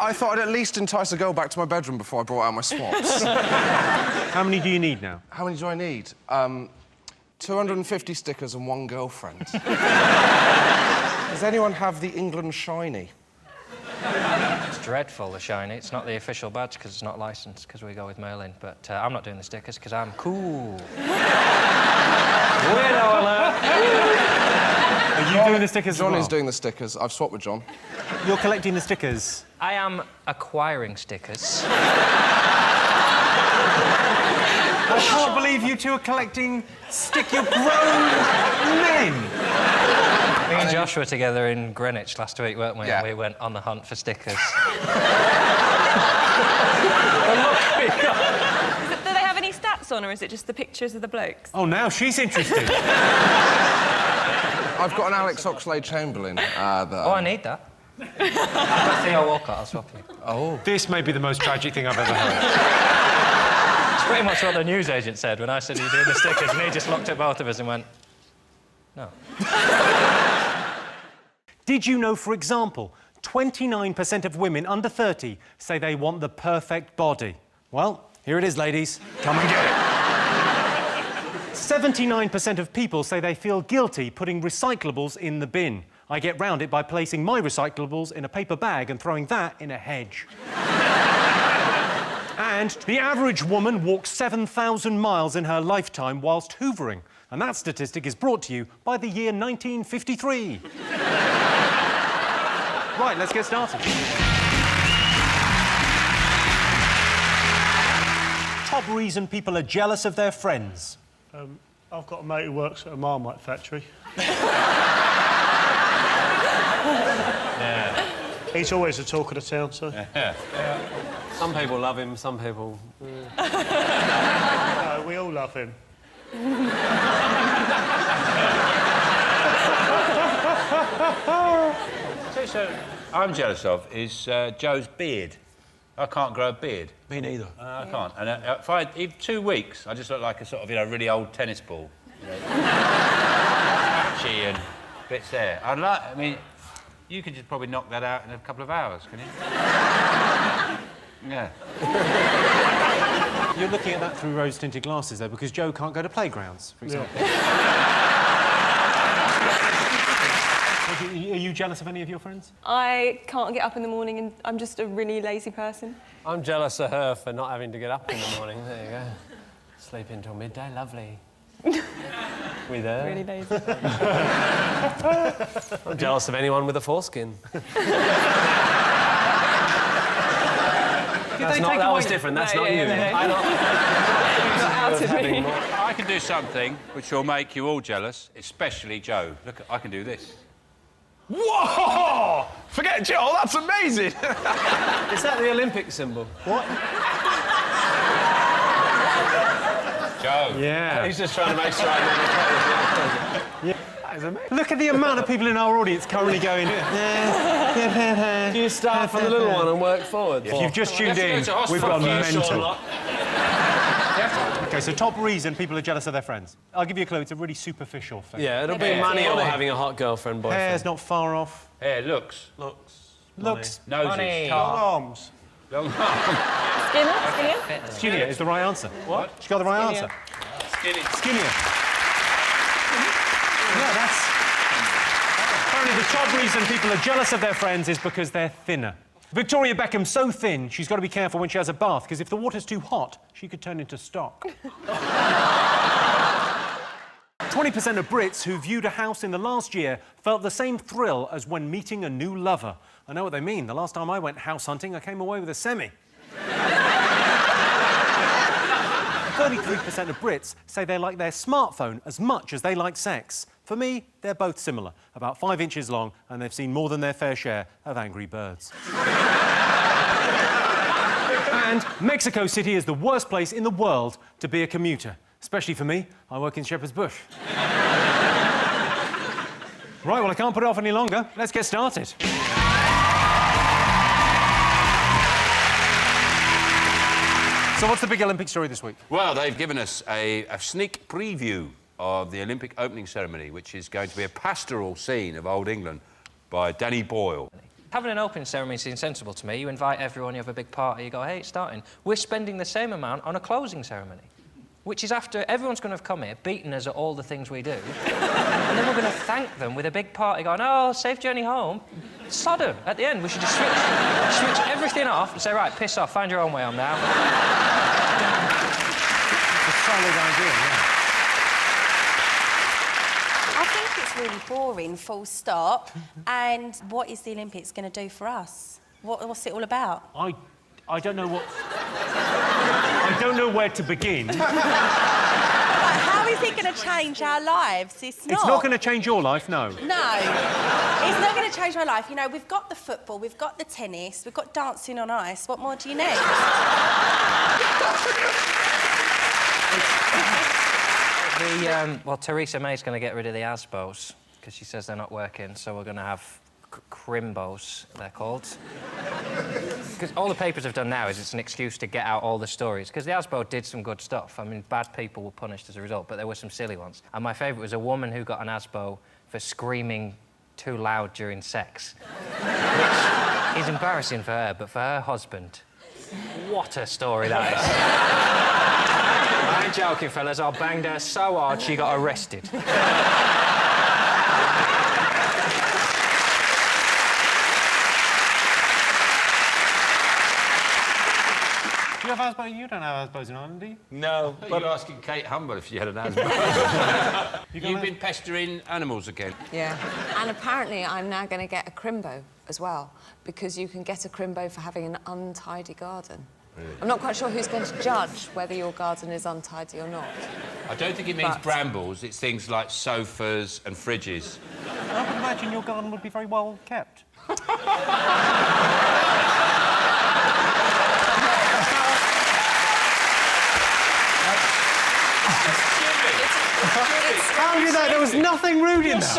I thought I'd at least entice a girl back to my bedroom before I brought out my swaps. How many do you need now? How many do I need? 250 stickers and one girlfriend. Does anyone have the England shiny? It's dreadful, the shiny. It's not the official badge because it's not licensed because we go with mail-in. But I'm not doing the stickers because I'm cool. Weirdo alert! Are you doing the stickers John as well? is doing the stickers. I've swapped with John. You're collecting the stickers? I am acquiring stickers. I can't believe you two are collecting You're grown men! Me and Josh were together in Greenwich last week, weren't we? Yeah. We went on the hunt for stickers. Do they have any stats on, or is it just the pictures of the blokes? Oh, now she's interested. I've got an Alex Oxlade-Chamberlain. Oh, I need that. I've got Theo Walcott, I'll swap you. Oh. This may be the most tragic thing I've ever heard. It's pretty much what the newsagent said when I said you're doing the stickers, and he just looked at both of us and went, no. Did you know, for example, 29% of women under 30 say they want the perfect body? Well, here it is, ladies. Come and get it. 79% of people say they feel guilty putting recyclables in the bin. I get round it by placing my recyclables in a paper bag and throwing that in a hedge. And the average woman walks 7,000 miles in her lifetime whilst hoovering. And that statistic is brought to you by the year 1953. Right, let's get started. Top reason people are jealous of their friends. I've got a mate who works at a Marmite factory. Yeah. He's always the talk of the town, so... Yeah. Some people love him, some people... No, we all love him. So I'm jealous of is Joe's beard. I can't grow a beard. Me neither. I can't. And if I even 2 weeks, I just look like a sort of, really old tennis ball. Patchy and bits there. I mean, you could just probably knock that out in a couple of hours, can you? Yeah. You're looking at that through rose-tinted glasses, though, because Joe can't go to playgrounds, for example. Are you jealous of any of your friends? I can't get up in the morning and I'm just a really lazy person. I'm jealous of her for not having to get up in the morning. There you go. Sleep until midday, lovely. With her. Really lazy. I'm jealous of anyone with a foreskin. That was different, that's not you. I can do something which will make you all jealous, especially Joe. Look, I can do this. Whoa! Forget Joel, that's amazing! Is that the Olympic symbol? What? Joe. Yeah. He's just trying to make sure I know. Look at the amount of people in our audience currently going... Do you start from the little one and work forward? If you've just tuned in, we've gone mental. OK, so top reason people are jealous of their friends. I'll give you a clue, it's a really superficial thing. Yeah, it'll be money or having a hot girlfriend, boyfriend. Hair's not far off. Hair, looks. Looks. Noses. Long arms. Long arms. Skinnier is the right answer. What? She got the right answer. Skinnier. Yeah, that's... Apparently the top reason people are jealous of their friends is because they're thinner. Victoria Beckham's so thin, she's got to be careful when she has a bath, because if the water's too hot, she could turn into stock. 20% of Brits who viewed a house in the last year felt the same thrill as when meeting a new lover. I know what they mean. The last time I went house hunting, I came away with a semi. 33% of Brits say they like their smartphone as much as they like sex. For me, they're both similar, about 5 inches long, and they've seen more than their fair share of angry birds. And Mexico City is the worst place in the world to be a commuter. Especially for me, I work in Shepherd's Bush. Right, well, I can't put it off any longer. Let's get started. So what's the big Olympic story this week? Well, they've given us a sneak preview of the Olympic opening ceremony, which is going to be a pastoral scene of Old England by Danny Boyle. Having an opening ceremony seems sensible to me. You invite everyone, you have a big party, you go, hey, it's starting. We're spending the same amount on a closing ceremony, which is after everyone's going to have come here, beaten us at all the things we do, and then we're going to thank them with a big party going, oh, safe journey home. Sodom. At the end, we should just switch everything off and say, right, piss off, find your own way home now. It's a solid idea, yeah. I think it's really boring, full stop. And what is the Olympics going to do for us? What's it all about? I don't know what... I don't know where to begin. How is it going to change our lives? It's not. It's not going to change your life, no. No. It's not going to change my life. You know, we've got the football, we've got the tennis, we've got dancing on ice. What more do you need? Well, Theresa May's going to get rid of the ASBOs because she says they're not working, so we're going to have Crimbos, they're called. Because all the papers have done now is it's an excuse to get out all the stories. Because the ASBO did some good stuff. I mean, bad people were punished as a result, but there were some silly ones. And my favourite was a woman who got an ASBO for screaming too loud during sex. Which is embarrassing for her, but for her husband, What a story that is. I ain't joking, fellas. I banged her so hard she got arrested. Do you have asbos? You don't have asbos in Ireland, do you? No, but... You're asking Kate Humble if she had an asthma. You've been pestering animals again. Yeah. And apparently I'm now going to get a crimbo as well, because you can get a crimbo for having an untidy garden. Really? I'm not quite sure who's going to judge whether your garden is untidy or not. I don't think it means brambles. It's things like sofas and fridges. I would imagine your garden would be very well kept. How did that? There was nothing rude in that.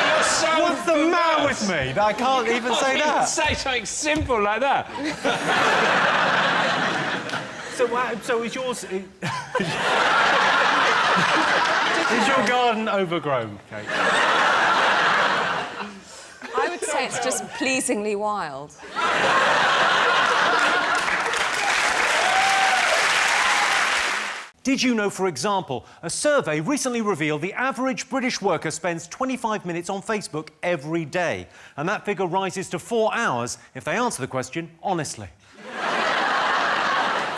You're so What's the matter with me? I can't even say that. Say something simple like that. So is yours... is your garden overgrown, Kate? I would say it's just pleasingly wild. Did you know, for example, a survey recently revealed the average British worker spends 25 minutes on Facebook every day, and that figure rises to 4 hours if they answer the question honestly.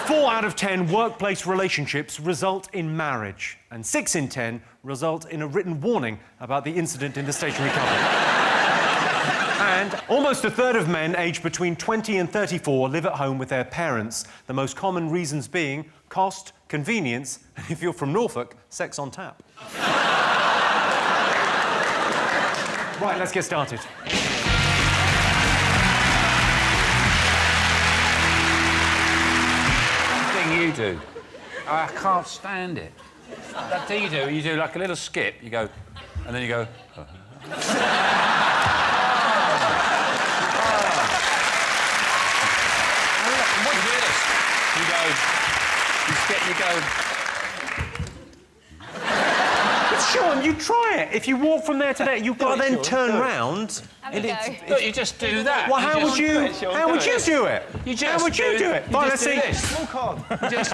4 out of 10 workplace relationships result in marriage, and 6 in 10 result in a written warning about the incident in the stationery cupboard. And almost a third of men aged between 20 and 34 live at home with their parents, the most common reasons being cost, convenience, and if you're from Norfolk, sex on tap. Right, let's get started. You do. I can't stand it. That thing you do like a little skip, you go, and then you go... What you do this? You go, you skip, you go... But Sean, you try it. If you walk from there to there, you've got to then turn round. Look, you just do that. Well, how would you do it? How would you do it? Fine, let's see. Walk on.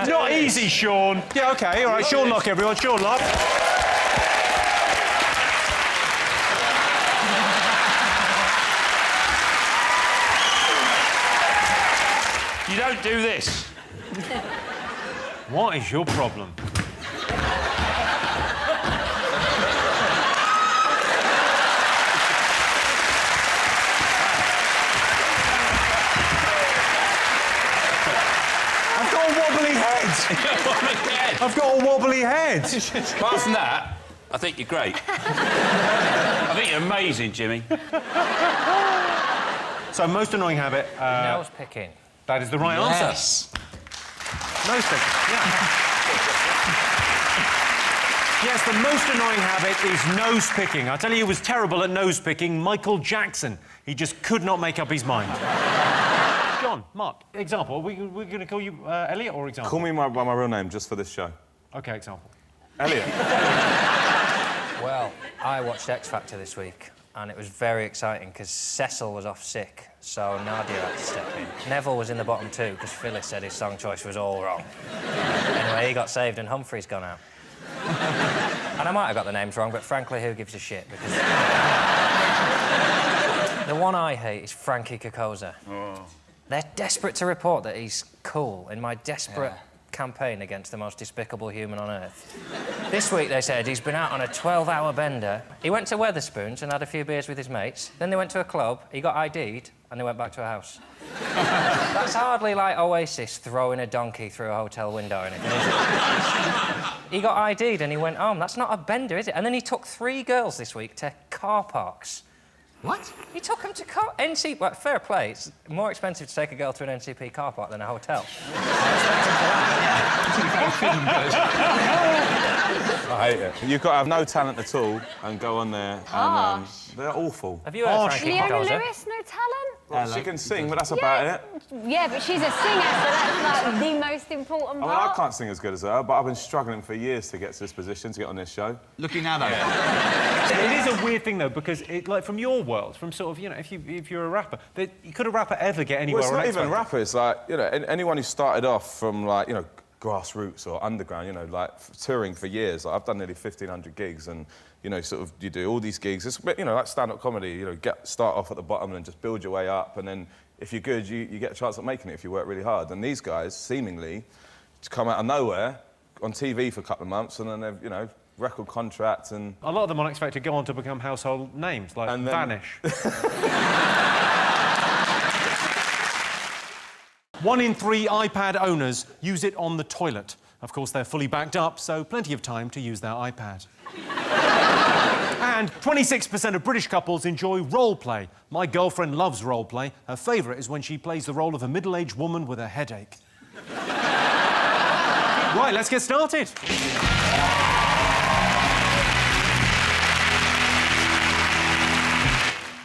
Not easy, Sean. Yeah, OK, all right. Sean Lock, everyone. Sean Lock. You don't do this. What is your problem? I've got a wobbly head. Apart from that, I think you're great. I think you're amazing, Jimmy. So, most annoying habit... Nose picking. That is the right answer. Nose picking, yeah. Yes, the most annoying habit is nose picking. I tell you who was terrible at nose picking, Michael Jackson. He just could not make up his mind. John, Mark, example. We're going to call you Elliot or example? Call me by my real name, just for this show. OK, example. Elliot. Well, I watched X Factor this week, and it was very exciting because Cecil was off sick, so Nadia had to step in. Neville was in the bottom two because Phyllis said his song choice was all wrong. Anyway, he got saved and Humphrey's gone out. And I might have got the names wrong, but frankly, who gives a shit? Because the one I hate is Frankie Kokoza. Oh. They're desperate to report that he's cool in my desperate campaign against the most despicable human on earth. This week, they said, he's been out on a 12-hour bender. He went to Wetherspoons and had a few beers with his mates. Then they went to a club, he got ID'd, and they went back to a house. That's hardly like Oasis throwing a donkey through a hotel window or anything, is it? He got ID'd and he went home. That's not a bender, is it? And then he took 3 girls this week to car parks. What? He took them to NCP... Well, fair play. It's more expensive to take a girl to an NCP car park than a hotel. I hate it. You've got to have no talent at all and go on there and they're awful. Have you heard Frankie Leona Kokoza? Lewis, no talent? Well, she can sing, but that's about it. Yeah, but she's a singer, so that's like the most important I mean, part. I can't sing as good as her, but I've been struggling for years to get to this position, to get on this show. Looking now, though. It is a weird thing, though, because, like, from your work, world from sort of, you know, if you're a rapper, could a rapper ever get anywhere Well, on it's X not even Factor? rappers. Like, you know, anyone who started off from, like, you know, grassroots or underground, you know, like touring for years. Like, I've done nearly 1,500 gigs, and you know, sort of, you do all these gigs. It's a bit, you know, like stand-up comedy. You know, start off at the bottom and just build your way up, and then if you're good, you get a chance at making it if you work really hard. And these guys, seemingly, just come out of nowhere on TV for a couple of months, and then they've, you know, record contracts and... A lot of them on X Factor go on to become household names, like Vanish. 1 in 3 iPad owners use it on the toilet. Of course, they're fully backed up, so plenty of time to use their iPad. And 26% of British couples enjoy role play. My girlfriend loves role play. Her favourite is when she plays the role of a middle-aged woman with a headache. Right, let's get started.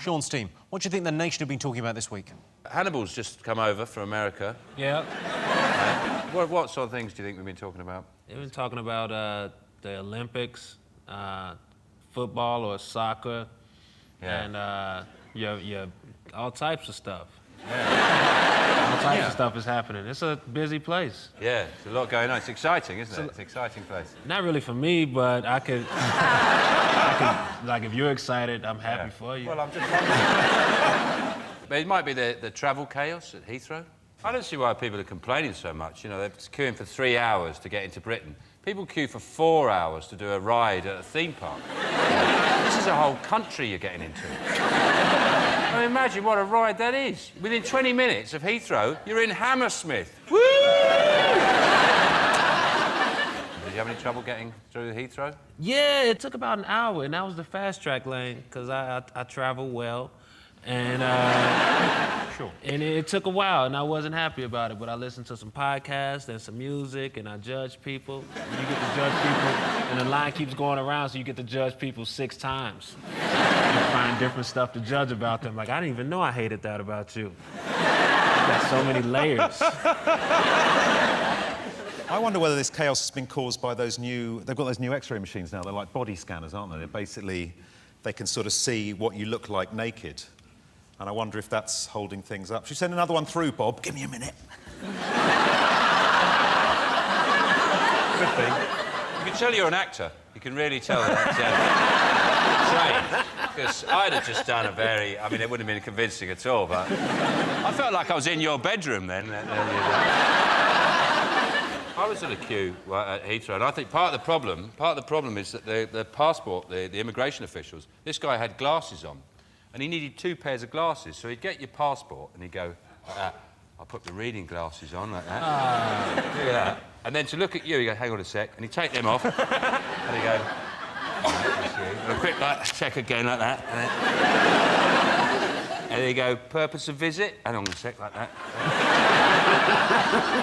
Sean's team, what do you think the nation have been talking about this week? Hannibal's just come over from America. Yeah. What sort of things do you think we've been talking about? We've been talking about the Olympics, football or soccer, and your all types of stuff. Yeah. All types of stuff is happening. It's a busy place. Yeah, there's a lot going on. It's exciting, isn't it? It's an exciting place. Not really for me, but I could, like, if you're excited, I'm happy for you. Well, I'm just wondering. But it might be the travel chaos at Heathrow. I don't see why people are complaining so much. You know, they're queuing for 3 hours to get into Britain. People queue for 4 hours to do a ride at a theme park. This is a whole country you're getting into. I mean, imagine what a ride that is. Within 20 minutes of Heathrow, you're in Hammersmith. Woo! Did you have any trouble getting through Heathrow? Yeah, it took about an hour, and that was the fast track lane, because I travel well. And, sure. And it took a while, and I wasn't happy about it, but I listened to some podcasts and some music, and I judged people. And you get to judge people, and the line keeps going around, so you get to judge people 6 times. You find different stuff to judge about them. Like, I didn't even know I hated that about you. You got so many layers. I wonder whether this chaos has been caused by those they've got those new X-ray machines now. They're like body scanners, aren't they? They're basically, they can sort of see what you look like naked. And I wonder if that's holding things up. Should we send another one through, Bob? Give me a minute. Could be. You can tell you're an actor. You can really tell that trained. Because I'd have just done I mean, it wouldn't have been convincing at all, but I felt like I was in your bedroom then. I was in a queue at Heathrow, and I think part of the problem is that the passport, the immigration officials, this guy had glasses on, and he needed 2 pairs of glasses, so he'd get your passport and he'd go like that. I'll put the reading glasses on like that. Look at that. And then to look at you, he'd go, hang on a sec, and he'd take them off, and he'd go, and a quick check again like that. And then he'd go, purpose of visit, hang on a sec, like that.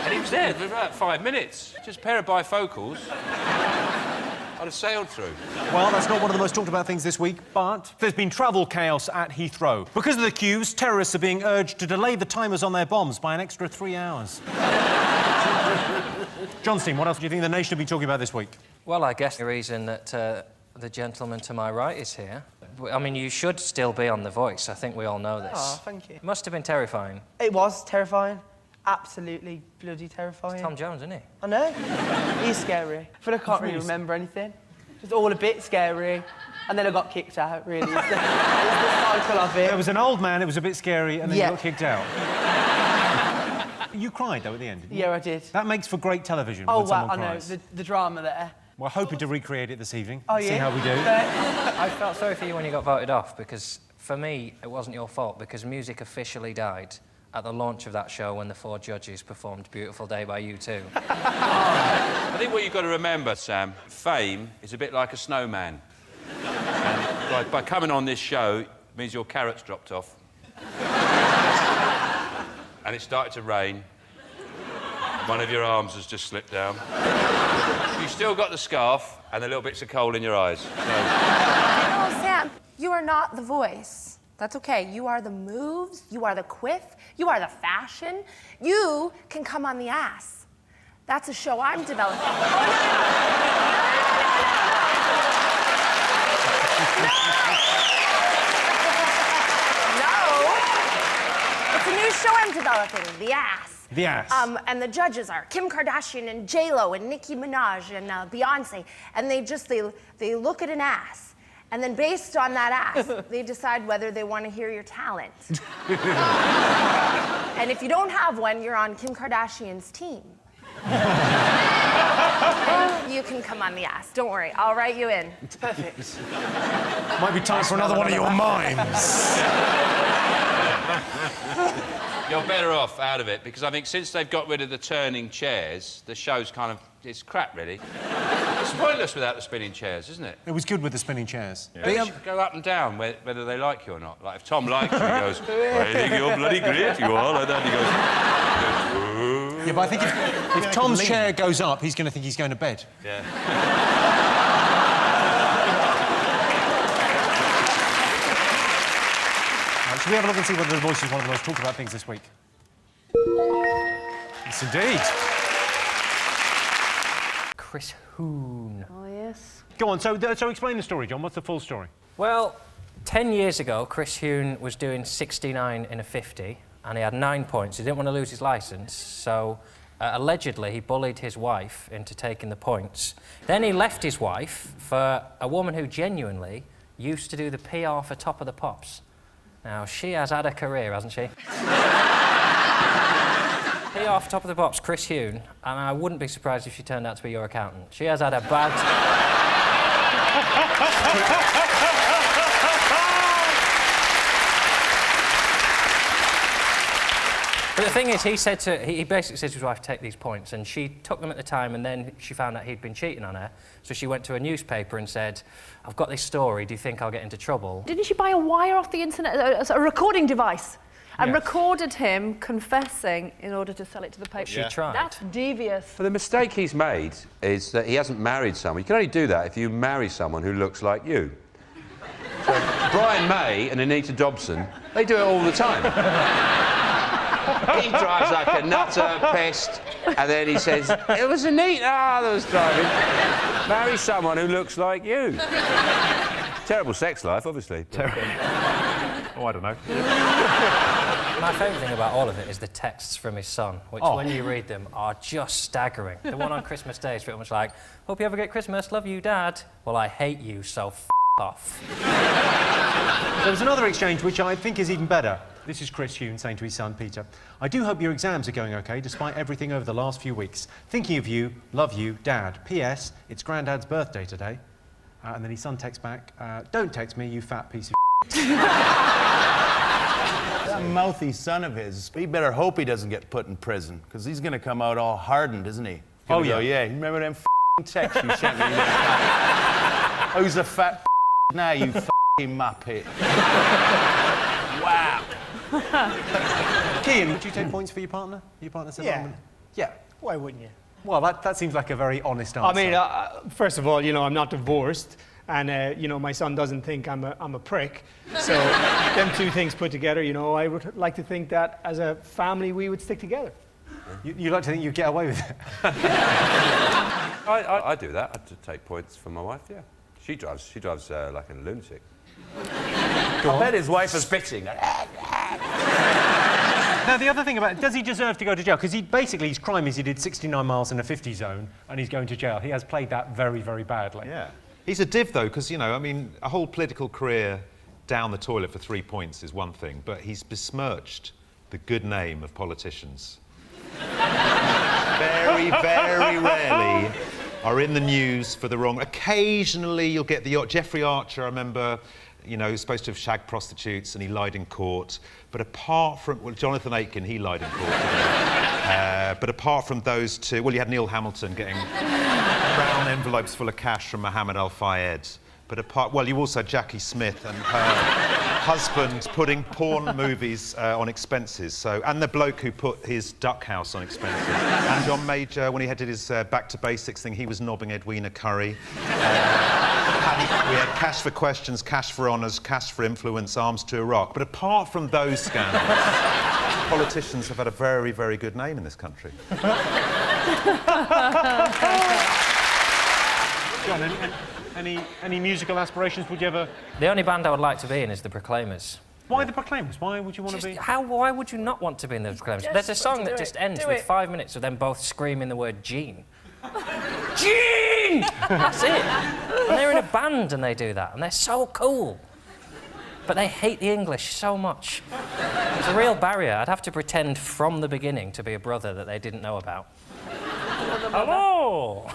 And he was there for about 5 minutes. Just a pair of bifocals. I'd have sailed through. Well, that's not one of the most talked about things this week, but there's been travel chaos at Heathrow. Because of the queues, terrorists are being urged to delay the timers on their bombs by an extra 3 hours. John's team, what else do you think the nation have been talking about this week? Well, I guess the reason that the gentleman to my right is here. I mean, you should still be on The Voice. I think we all know this. Oh, thank you. It must have been terrifying. It was terrifying. Absolutely bloody terrifying. It's Tom Jones, isn't he? I know. He's scary. I feel like I can't really remember anything. Just all a bit scary. And then I got kicked out, really. It's the cycle of it. There was an old man, it was a bit scary, and then Yeah. you got kicked out. You cried, though, at the end, didn't you? Yeah, I did. That makes for great television Oh, when wow, someone I know. cries. The drama there. We're hoping to recreate it this evening. Oh, See yeah? how we do. I felt sorry for you when you got voted off, because for me, it wasn't your fault, because music officially died at the launch of that show when the 4 judges performed Beautiful Day by U2. I think what you've got to remember, Sam, fame is a bit like a snowman. And by coming on this show, it means your carrot's dropped off. And it started to rain. One of your arms has just slipped down. You've still got the scarf and the little bits of coal in your eyes. So... No, Sam, you are not The Voice. That's okay. You are the moves, you are the quiff, you are the fashion. You can come on the ass. That's a show I'm developing. I'm developing the ass. The ass. And the judges are Kim Kardashian and J-Lo and Nicki Minaj and Beyonce. And they look at an ass. And then based on that ass, they decide whether they want to hear your talent. And if you don't have one, you're on Kim Kardashian's team. And you can come on the ass. Don't worry, I'll write you in. Perfect. Might be time for another one of your mimes. You're better off out of it, because I think since they've got rid of the turning chairs, the show's kind of... it's crap, really. It's pointless without the spinning chairs, isn't it? It was good with the spinning chairs. Yeah. They should go up and down whether they like you or not. Like, if Tom likes you, he goes, I think you're bloody great, you are, like that. He goes... Yeah, but I think if Tom's chair goes up, he's going to think he's going to bed. Yeah. Should we have a look and see whether The Voice is one of the most talked about things this week? Yes, indeed. Chris Hoon. Oh, yes. Go on, so explain the story, John. What's the full story? Well, 10 years ago, Chris Hoon was doing 69 in a 50, and he had 9 points. He didn't want to lose his licence, so allegedly he bullied his wife into taking the points. Then he left his wife for a woman who genuinely used to do the PR for Top of the Pops. Now, she has had a career, hasn't she? PR for Top of the Pops, Chris Hoon, and I wouldn't be surprised if she turned out to be your accountant. She has had a bad... But the thing is, he basically said to his wife, take these points, and she took them at the time, and then she found out he'd been cheating on her, so she went to a newspaper and said, I've got this story, do you think I'll get into trouble? Didn't she buy a wire off the internet, a recording device, and recorded him confessing in order to sell it to the paper? She tried. That's devious. But the mistake he's made is that he hasn't married someone. You can only do that if you marry someone who looks like you. So Brian May and Anita Dobson, they do it all the time. He drives like a nutter, pissed, and then he says, it was Anita that was driving. Marry someone who looks like you. Terrible sex life, obviously. Oh, I don't know. My favourite thing about all of it is the texts from his son, which, when you read them, are just staggering. The one on Christmas Day is pretty much like, hope you have a great Christmas, love you, Dad. Well, I hate you, so f*** off. There was another exchange which I think is even better. This is Chris Hoon saying to his son, Peter, I do hope your exams are going OK, despite everything over the last few weeks. Thinking of you, love you, Dad. P.S. It's Grandad's birthday today. And then his son texts back, don't text me, you fat piece of That mouthy son of his, he better hope he doesn't get put in prison, because he's going to come out all hardened, isn't he? Oh, yeah. Go, yeah, you remember them texts you sent me? Who's a fat now, you f***ing muppet? Wow. Kean, would you take points for your partner? Your partner said Yeah. Yeah. Why wouldn't you? Well, that seems like a very honest answer. I mean, first of all, you know, I'm not divorced, and you know, my son doesn't think I'm a prick. So, them two things put together, you know, I would like to think that as a family we would stick together. You like to think you'd get away with it? I do that. I take points for my wife, yeah. She drives like a lunatic. I bet his wife is spitting. Now, the other thing about it, does he deserve to go to jail? Because his crime is he did 69 miles in a 50 zone and he's going to jail. He has played that very, very badly. Yeah. He's a div, though, because, you know, I mean, a whole political career down the toilet for 3 points is one thing, but he's besmirched the good name of politicians. Very, very rarely are in the news for the wrong... Occasionally you'll get the... Jeffrey Archer, I remember, you know, he was supposed to have shagged prostitutes and he lied in court. But apart from... Well, Jonathan Aitken, he lied in court. But apart from those two... Well, you had Neil Hamilton getting brown envelopes full of cash from Mohammed Al-Fayed. But apart... Well, you also had Jackie Smith and her husband putting porn movies on expenses. So, and the bloke who put his duck house on expenses. And John Major, when he did his Back to Basics thing, he was nobbing Edwina Curry. We had cash for questions, cash for honours, cash for influence, arms to Iraq. But apart from those scandals, politicians have had a very, very good name in this country. John, any musical aspirations? Would you ever... The only band I would like to be in is the Proclaimers. Why the Proclaimers? Why would you want to be... Why would you not want to be in the Proclaimers? There's a song that just ends with 5 minutes of them both screaming the word Gene. Gene! That's it. And they're in a band and they do that, and they're so cool. But they hate the English so much. It's a real barrier. I'd have to pretend from the beginning to be a brother that they didn't know about. Hello!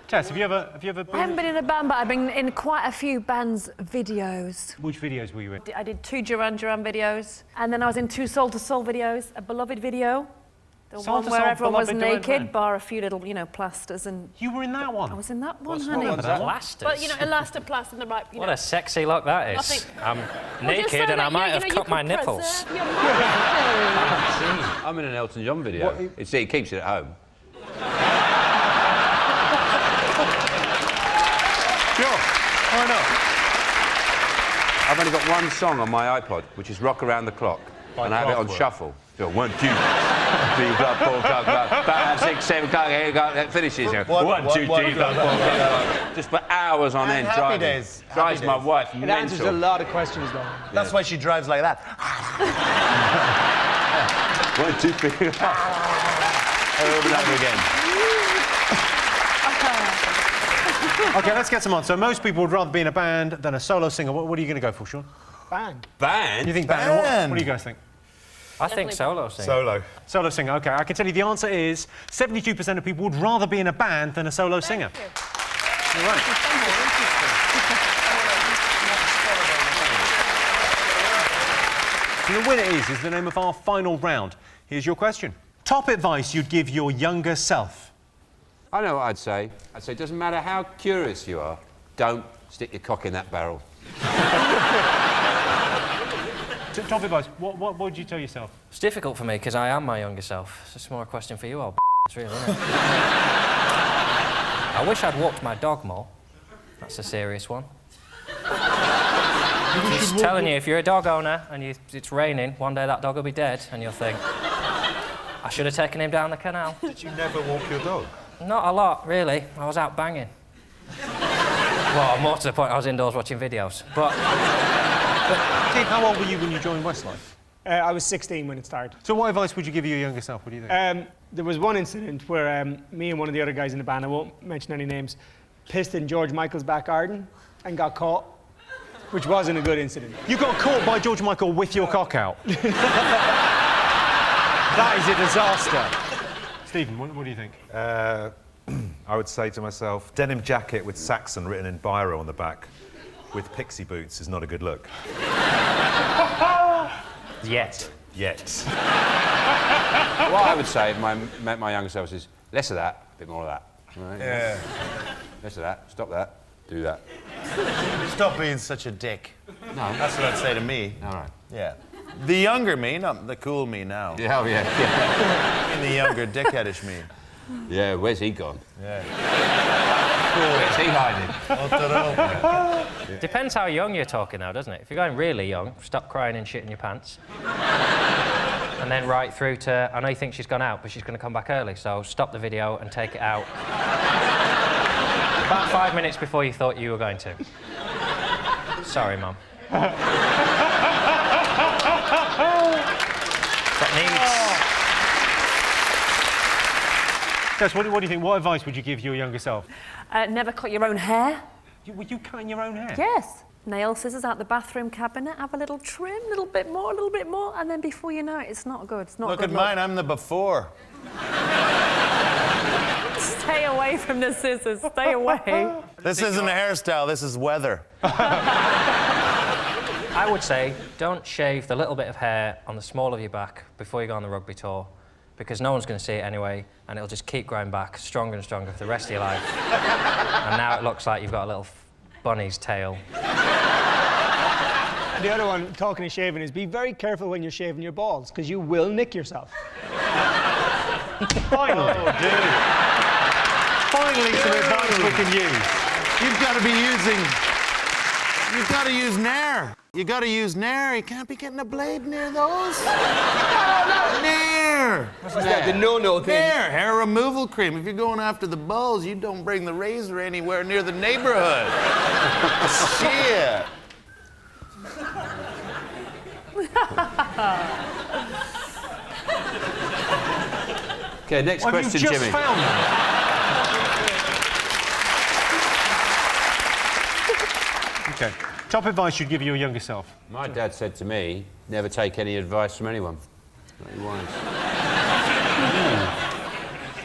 Tess, have you ever been... I haven't been in a band, but I've been in quite a few bands' videos. Which videos were you in? I did 2 Duran Duran videos, and then I was in 2 Soul to Soul videos, a Beloved video, the Soul one to where Soul, everyone was Beloved Duran naked, Duran. bar a few little, you know, plasters and... You were in that one? I was in that one, What's honey. that? Plasters? But, you know, elastoplast and the right, you What know. a sexy look that is. I think- I'm Well, just naked so and that I might you have know, you cut my can nipples. preserve your mind. I'm in an Elton John video. He keeps it at home. Sure, why not? I've only got one song on my iPod, which is Rock Around the Clock. And I have it on shuffle. So 1, 2, 3, 4, 5, 6, 7, 8, 9, it finishes. 1, 2, 3, 4, 5, just for hours on end Happy driving. Days. Drives Happy my Days. wife It mental. answers a lot of questions, though. That's why she drives like that. 1, 2, 3. Over and over again. OK, let's get some on. So most people would rather be in a band than a solo singer. What are you going to go for, Sean? Band. Band? You think band? What do you guys think? I think solo singer. Solo. Solo singer, OK. I can tell you the answer is 72% of people would rather be in a band than a solo singer. You're right. So the winner is the name of our final round. Here's your question. Top advice you'd give your younger self? I know what I'd say. I'd say it doesn't matter how curious you are, don't stick your cock in that barrel. Top advice, what would you tell yourself? It's difficult for me because I am my younger self. It's just more a question for you, old it's really, isn't it? I wish I'd walked my dog more. That's a serious one. Just telling you, if you're a dog owner and it's raining, one day that dog will be dead, and you'll think, I should have taken him down the canal. Did you never walk your dog? Not a lot, really. I was out banging. Well, more to the point, I was indoors watching videos. But Steve, how old were you when you joined Westlife? I was 16 when it started. So what advice would you give your younger self? What do you think? There was one incident where me and one of the other guys in the band, I won't mention any names, pissed in George Michael's back garden and got caught, which wasn't a good incident. You got caught by George Michael with your cock out? That is a disaster. Stephen, what do you think? I would say to myself, denim jacket with Saxon written in biro on the back with pixie boots is not a good look. Yet. What I would say if I met my younger self is less of that, a bit more of that. Right? Yeah. Less of that, stop that, do that. Stop being such a dick. No. That's what I'd say to me. All right. Yeah. The younger me, not the cool me now. Yeah, oh, yeah. In the younger dickheadish me. Yeah, where's he gone? Yeah. Where's he hiding? Depends how young you're talking now, doesn't it? If you're going really young, stop crying and shitting your pants. And then right through to, I know you think she's gone out, but she's going to come back early, so stop the video and take it out. About 5 minutes before you thought you were going to. Sorry, Mum. Tess, what do you think? What advice would you give your younger self? Never cut your own hair. Were you cutting your own hair? Yes. Nail scissors out the bathroom cabinet, have a little trim, a little bit more, and then before you know it, it's not good. It's not Look good. at mine, I'm the before. Stay away from the scissors. Stay away. This isn't a hairstyle, this is weather. I would say don't shave the little bit of hair on the small of your back before you go on the rugby tour, because no one's going to see it anyway, and it'll just keep growing back stronger and stronger for the rest of your life. And now it looks like you've got a little bunny's tail. And the other one, talking of shaving, is be very careful when you're shaving your balls, because you will nick yourself. Finally. Oh, dude. Finally, some advice we can use. You've got to be using You gotta use Nair. You gotta use Nair. You can't be getting a blade near those. No, Nair. What's that, the no-no thing? Nair, hair removal cream. If you're going after the balls, you don't bring the razor anywhere near the neighborhood. Shit. Okay, next Well, question, you've just Jimmy. found that. Okay. Top advice you'd give your younger self? My dad said to me, never take any advice from anyone. Very wise.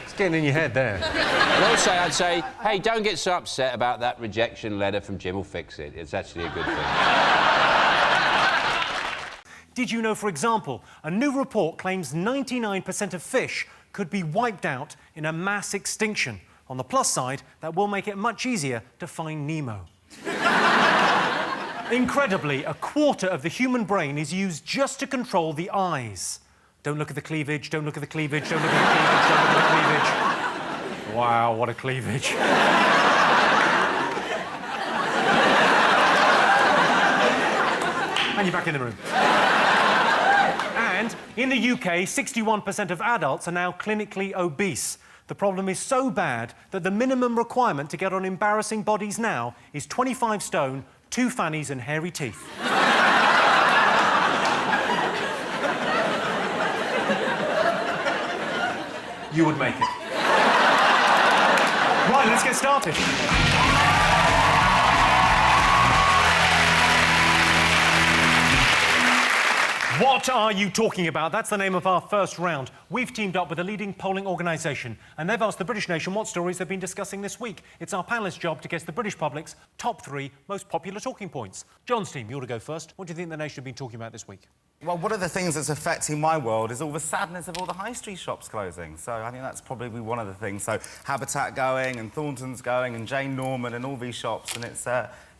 It's getting in your head there. I'd say, hey, don't get so upset about that rejection letter from Jim. Will fix it. It's actually a good thing. Did you know, for example, a new report claims 99% of fish could be wiped out in a mass extinction? On the plus side, that will make it much easier to find Nemo. Incredibly, a quarter of the human brain is used just to control the eyes. Don't look at the cleavage, don't look at the cleavage, don't look at the cleavage, don't look at the cleavage. Wow, what a cleavage. And you're back in the room. And in the UK, 61% of adults are now clinically obese. The problem is so bad that the minimum requirement to get on Embarrassing Bodies Now is 25 stone, 2 fannies and hairy teeth. You would make it. Right, let's get started. What are you talking about? That's the name of our first round. We've teamed up with a leading polling organisation, and they've asked the British nation what stories they've been discussing this week. It's our panellists' job to guess the British public's top 3 most popular talking points. John's team, you ought to go first. What do you think the nation have been talking about this week? Well, one of the things that's affecting my world is all the sadness of all the high street shops closing. So I think that's probably one of the things. So Habitat going, and Thornton's going, and Jane Norman, and all these shops, and it's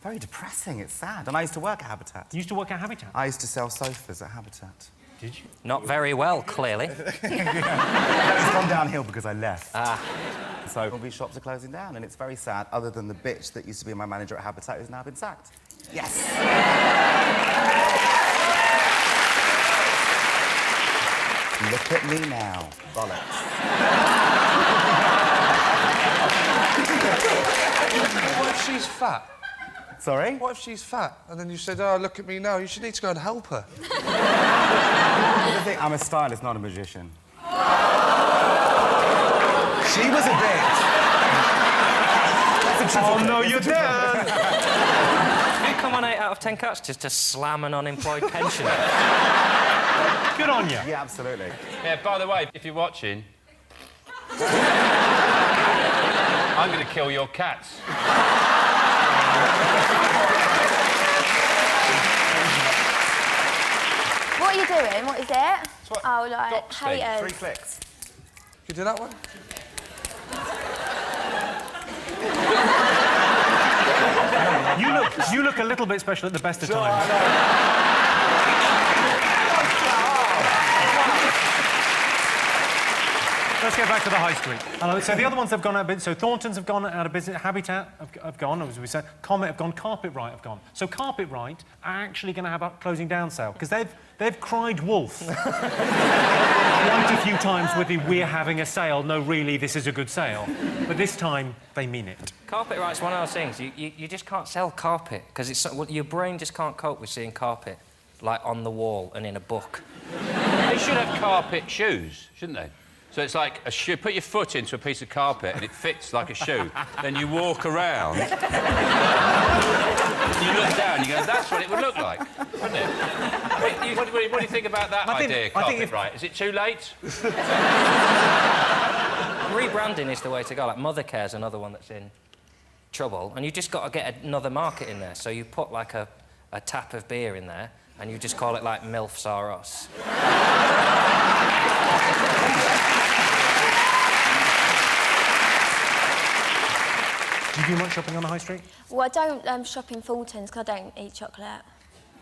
very depressing. It's sad. And I used to work at Habitat. You used to work at Habitat? I used to sell sofas at Habitat. Did you? Not very well, clearly. It's gone downhill because I left. So all these shops are closing down, and it's very sad, other than the bitch that used to be my manager at Habitat who's now been sacked. Yes! Look at me now. Bollocks. What if she's fat? Sorry? What if she's fat? And then you said, oh, look at me now. You should need to go and help her. I'm a stylist, not a magician. She was a bitch. Oh, no, you didn't! You come on 8 out of 10 cuts just to slam an unemployed pensioner. Good on you. Yeah, absolutely. Yeah, by the way, if you're watching... I'm going to kill your cats. What are you doing? What is it? Oh, like, Docs thing. haters. 3 clicks. You do that one? You look a little bit special at the best of times. Let's get back to the high street. So the other ones have gone out of business. So Thornton's have gone out of business. Habitat have gone, as we said. Comet have gone. Carpetright have gone. So Carpetright are actually going to have a closing down sale because they've cried wolf quite a few times with the "we're having a sale." No, really, this is a good sale. But this time they mean it. Carpetright's one of those things. You just can't sell carpet because your brain just can't cope with seeing carpet like on the wall and in a book. They should have carpet shoes, shouldn't they? So it's like a shoe. Put your foot into a piece of carpet and it fits like a shoe. Then you walk around. You look down. You go, that's what it would look like, wouldn't it? What do you think about that idea, Carpetright? Is it too late? Rebranding is the way to go. Like Mothercare's another one that's in trouble, and you just got to get another market in there. So you put like a tap of beer in there, and you just call it like MILFs Are Us. Do you do much shopping on the high street? Well, I don't shop in Thornton's because I don't eat chocolate.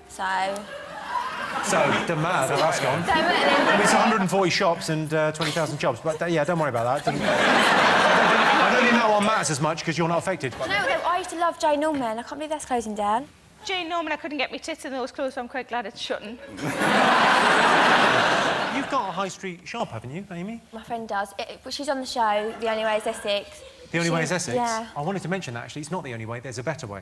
So doesn't matter, that's gone. Don't matter. It's 140 shops and 20,000 jobs, but yeah, don't worry about that. I don't think that one matters as much because you're not affected. Do you know what, though? I used to love Jane Norman. I can't believe that's closing down. Jane Norman, I couldn't get my tits in those clothes, so I'm quite glad it's shutting. You've got a high street shop, haven't you, Amy? My friend does. She's on the show, The Only Way is Essex. The Only Way is Essex? Yeah. I wanted to mention that, actually. It's not the only way, there's a better way.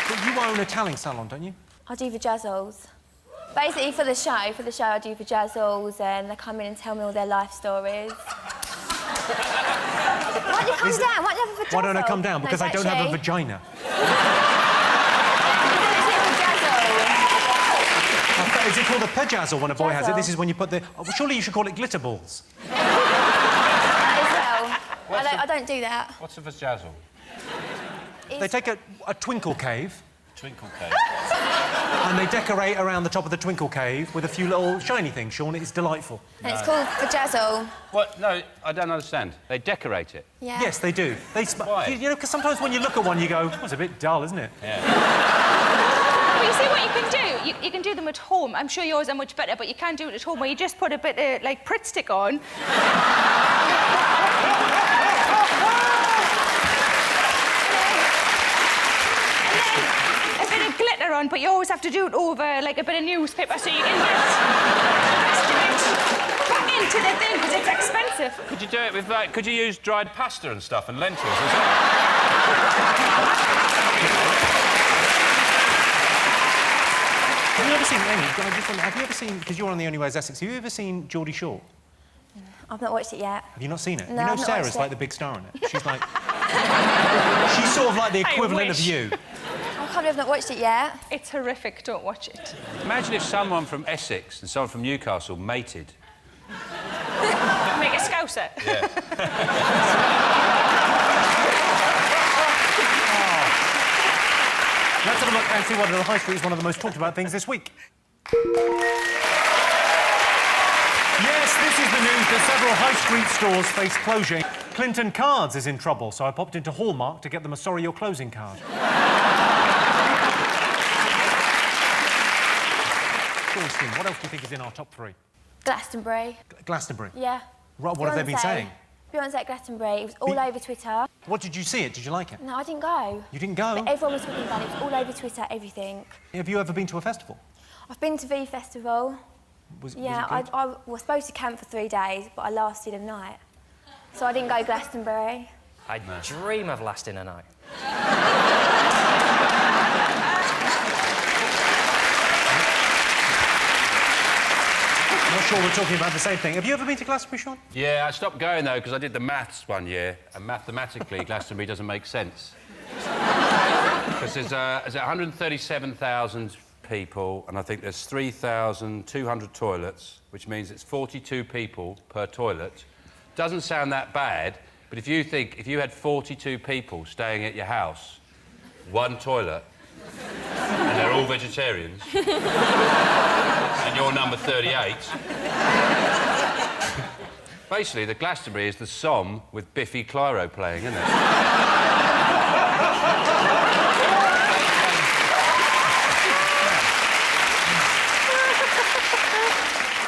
But you own a tanning salon, don't you? I do vajazzles. Basically, for the show, I do vajazzles, and they come in and tell me all their life stories. Why don't you come down? Why don't you have a vajazzle? Why don't I come down? Because No, I don't have a actually. vagina. Is it called a pajazzle when a boy has it? This is when you put the... Oh, surely you should call it glitter balls. I don't do that. What's a vajazzle? They take a twinkle cave... Twinkle cave? And they decorate around the top of the twinkle cave with a few little shiny things, Sean. It's delightful. And it's called vajazzle. What? No, I don't understand. They decorate it? Yeah. Yes, they do. Why? You know, because sometimes when you look at one, you go, oh, it's a bit dull, isn't it? Yeah. But you see what you can do? You can do them at home. I'm sure yours are much better, but you can do it at home where you just put a bit of, like, Pritt stick on. A bit of glitter on, but you always have to do it over, like, a bit of newspaper so you can get back into the thing, because it's expensive. Could you do it with, like, could you use dried pasta and stuff and lentils as well? Have you ever seen, Amy, have you ever seen, because you're on The Only Way is Essex, have you ever seen Geordie Shore? I've not watched it yet. Have you not seen it? No, you know I've not Sarah's watched like it. the big star in it. She's like... she's sort of like the equivalent of you. I can't believe I've not watched it yet. It's horrific, don't watch it. Imagine if someone from Essex and someone from Newcastle mated. Make a scouser. Yeah. Let's have a look and see what the high street is one of the most talked about things this week. Yes, this is the news that several high street stores face closure. Clinton Cards is in trouble, so I popped into Hallmark to get them a sorry you're closing card. Sean, what else do you think is in our top three? Glastonbury. Glastonbury? Yeah. Right, what have they been saying? Beyonce at Glastonbury. It was all over Twitter. What, did you see it? Did you like it? No, I didn't go. You didn't go? But everyone was talking about it. It was all over Twitter, everything. Have you ever been to a festival? I've been to V Festival. Was it I was supposed to camp for 3 days, but I lasted a night. So I didn't go Glastonbury. I dream of lasting a night. Not sure we're talking about the same thing. Have you ever been to Glastonbury, Sean? Yeah, I stopped going, though, because I did the maths one year, and mathematically, Glastonbury doesn't make sense. Because there's 137,000 people, and I think there's 3,200 toilets, which means it's 42 people per toilet. Doesn't sound that bad, but if you think, if you had 42 people staying at your house, one toilet, and they're all vegetarians, and you're number 38, basically, the Glastonbury is the Somme with Biffy Clyro playing, isn't it?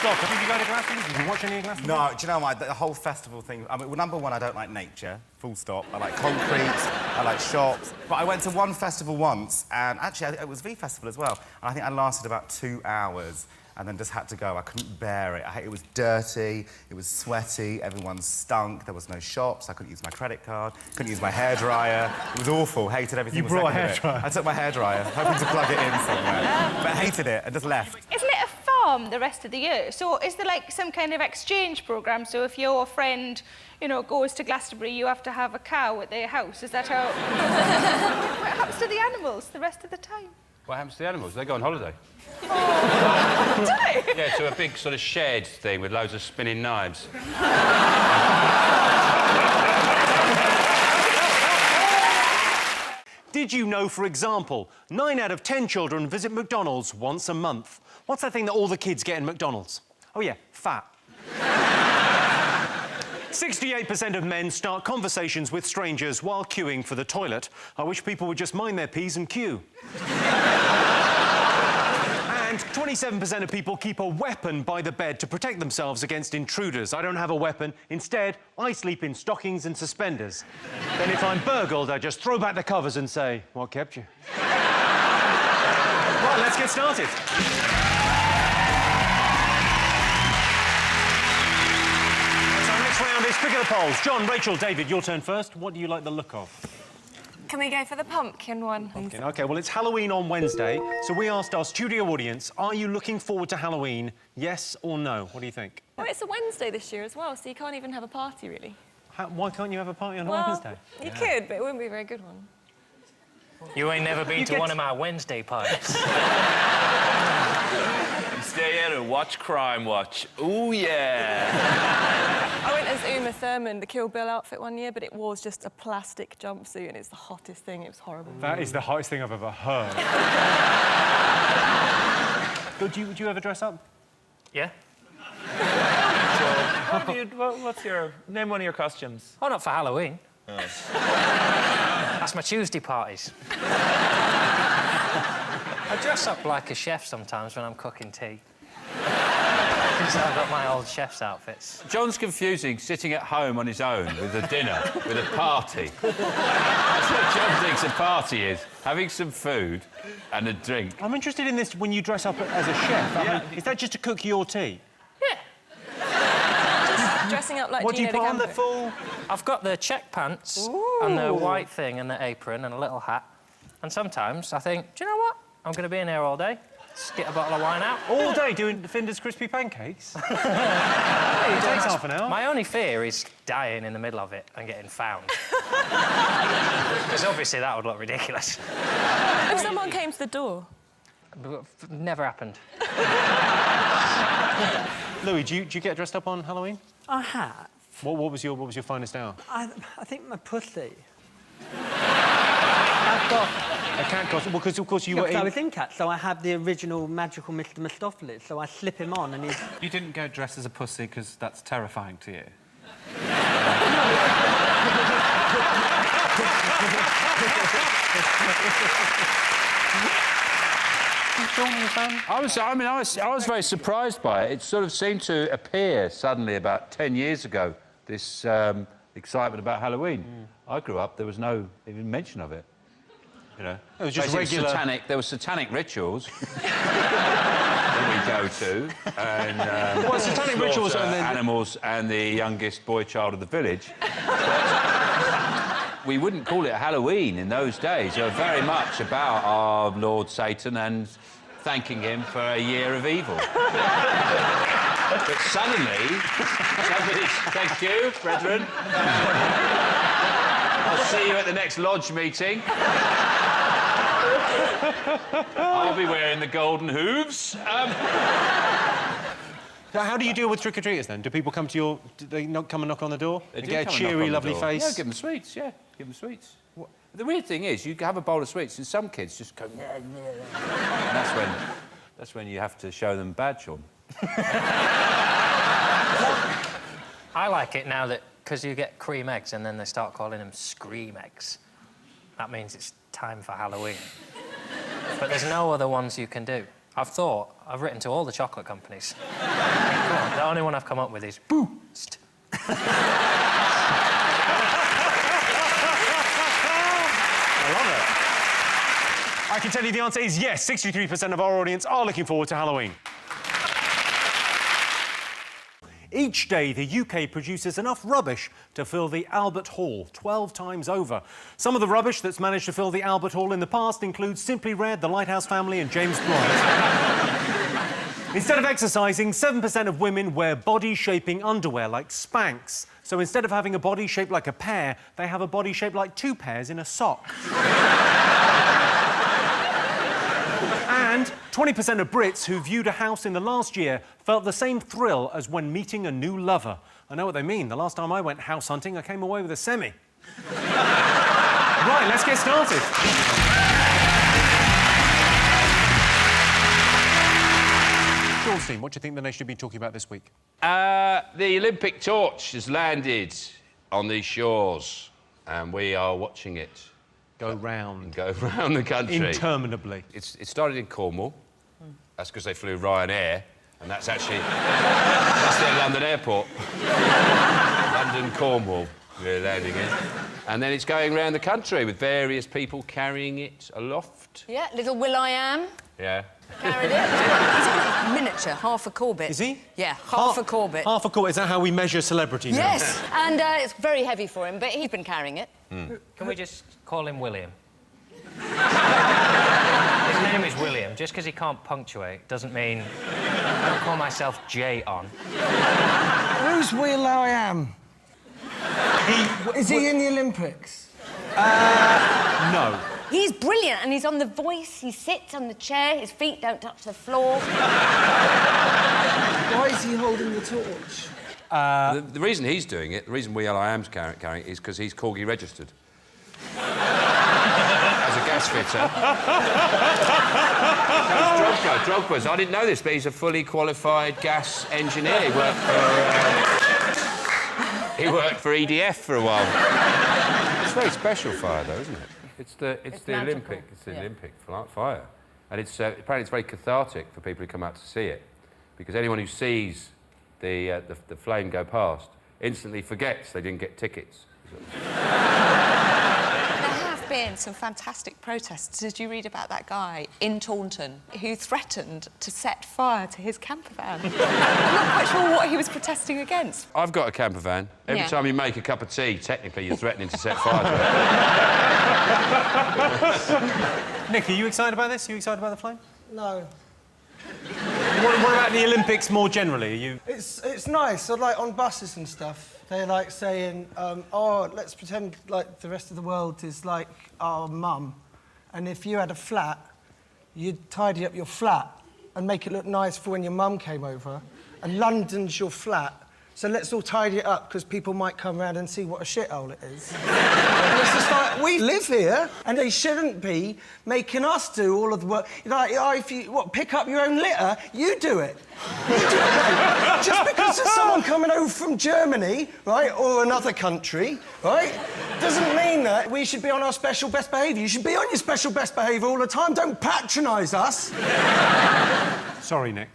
Doc, did you go to Glastonbury? Did you watch any of Glastonbury? No, do you know what? The whole festival thing... I mean, well, number one, I don't like nature, full stop. I like concrete, I like shops. But I went to one festival once, and actually, it was V Festival as well, and I think I lasted about 2 hours and then just had to go. I couldn't bear it. It was dirty, it was sweaty, everyone stunk, there was no shops, I couldn't use my credit card, couldn't use my hairdryer. It was awful, hated everything. You brought a hairdryer? I took my hairdryer, hoping to plug it in somewhere, but hated it and just left. Isn't it a farm the rest of the year? So is there, like, some kind of exchange programme? So if your friend, you know, goes to Glastonbury, you have to have a cow at their house. Is that how... What happens to the animals the rest of the time? What happens to the animals? They go on holiday. Oh. Do they? Yeah, to a big sort of shed thing with loads of spinning knives. Did you know, for example, 9 out of 10 children visit McDonald's once a month? What's that thing that all the kids get in McDonald's? Oh, yeah, fat. 68% of men start conversations with strangers while queuing for the toilet. I wish people would just mind their P's and queue. And And 27% of people keep a weapon by the bed to protect themselves against intruders. I don't have a weapon. Instead, I sleep in stockings and suspenders. Then if I'm burgled, I just throw back the covers and say, what kept you? Right, let's get started. So our next round is Pick of the Polls. John, Rachel, David, your turn first. What do you like the look of? Can we go for the pumpkin one? Pumpkin. OK, well, it's Halloween on Wednesday, so we asked our studio audience, are you looking forward to Halloween, yes or no? What do you think? Oh, it's a Wednesday this year as well, so you can't even have a party, really. Why can't you have a party on a Wednesday? You could, but it wouldn't be a very good one. You ain't never been to one of my Wednesday parties. Stay here and watch Crime Watch. Ooh, yeah. I went as Uma Thurman, the Kill Bill outfit one year, but it was just a plastic jumpsuit and it's the hottest thing. It was horrible. That is the hottest thing I've ever heard. Do you ever dress up? Yeah. What's your... Name one of your costumes. Oh, not for Halloween. That's my Tuesday parties. I dress up like a chef sometimes when I'm cooking tea. So I've got my old chef's outfits. John's confusing sitting at home on his own with a dinner, with a party. That's what John thinks a party is, having some food and a drink. I'm interested in this when you dress up as a chef. I mean, is that just to cook your tea? Just dressing up like What do you Gina put on the D'Acampo. full... I've got the check pants and the white thing and the apron and a little hat. And sometimes I think, do you know what? I'm going to be in here all day. Just get a bottle of wine out. All day doing Finder's crispy pancakes? It takes half an hour. My only fear is dying in the middle of it and getting found. Because obviously that would look ridiculous. If someone came to the door. Never happened. Louis, do you get dressed up on Halloween? I have. What was your finest hour? I think my pussy. I've got a cat costume. Well, because of course you were. I was in Cat, so I have the original magical Mr. Mistopheles. So I slip him on, and he's. You didn't go dressed as a pussy because that's terrifying to you. I was very surprised by it. It sort of seemed to appear suddenly about 10 years ago, this excitement about Halloween. I grew up, there was no even mention of it. You know, it was just basically regular... there were satanic rituals that we go to, and well, satanic rituals and then animals and the youngest boy child of the village. We wouldn't call it Halloween in those days. They were very much about our Lord Satan and thanking him for a year of evil. But suddenly, thank you, brethren. I'll see you at the next lodge meeting. I'll be wearing the golden hooves. So how do you deal with trick-or-treaters, then? Do people come to your... Do they not come and knock on the door? They and do get a come and knock cheery, on the lovely door. face? Yeah, give them sweets, yeah. Give them sweets. The weird thing is, you have a bowl of sweets and some kids just go... and that's when you have to show them bad, Sean. I like it now that, because you get cream eggs and then they start calling them scream eggs. That means it's time for Halloween. But there's no other ones you can do. I've written to all the chocolate companies. The only one I've come up with is Boost. I love it. I can tell you the answer is yes. 63% of our audience are looking forward to Halloween. Each day, the UK produces enough rubbish to fill the Albert Hall 12 times over. Some of the rubbish that's managed to fill the Albert Hall in the past includes Simply Red, the Lighthouse Family and James Blunt. Instead of exercising, 7% of women wear body-shaping underwear like Spanx. So instead of having a body shaped like a pear, they have a body shaped like two pears in a sock. And 20% of Brits who viewed a house in the last year felt the same thrill as when meeting a new lover. I know what they mean. The last time I went house hunting, I came away with a semi. Right, let's get started. Goldstein, what do you think the nation should be talking about this week? The Olympic torch has landed on these shores, and we are watching it go round the country interminably. It started in Cornwall, That's because they flew Ryanair, and that's actually... that's their London airport. London, Cornwall, we're landing in. And then it's going around the country with various people carrying it aloft. Yeah, little Will.I.am. Yeah. Carried it. He's miniature, half a Corbett. Is he? Yeah, half a Corbett. Half a Corbett. Is that how we measure celebrity now? Yes, and it's very heavy for him, but he's been carrying it. Can we just call him William? His name is William. Just because he can't punctuate doesn't mean I don't call myself J on. Who's Will.I.am? Is he in the Olympics? No. He's brilliant, and he's on The Voice. He sits on the chair, his feet don't touch the floor. Why is he holding the torch? The reason he's doing it, the reason Will.I.am's carrying it, is because he's Corgi registered. As a gas fitter. Drogba's. I didn't know this, but he's a fully qualified gas engineer. He worked for EDF for a while. It's very special fire, though, isn't it? It's the Olympic. It's the Olympic fire, and it's apparently it's very cathartic for people who come out to see it, because anyone who sees the flame go past instantly forgets they didn't get tickets. There have been some fantastic protests. Did you read about that guy in Taunton who threatened to set fire to his camper van? I'm not quite sure what he was protesting against. I've got a camper van. Every Yeah. time you make a cup of tea, technically you're threatening to set fire to it. Nick, are you excited about this? Are you excited about the flame? No. What about the Olympics more generally? Are you... It's nice. So, like, on buses and stuff, they're, like, saying, oh, let's pretend like the rest of the world is like our mum. And if you had a flat, you'd tidy up your flat and make it look nice for when your mum came over. And London's your flat. So let's all tidy it up, because people might come round and see what a shithole it is. And it's just like, we live here, and they shouldn't be making us do all of the work. Like, if you pick up your own litter, you do it. You do it. Just because there's someone coming over from Germany, right, or another country, right, doesn't mean that we should be on our special best behaviour. You should be on your special best behaviour all the time. Don't patronise us. Sorry, Nick.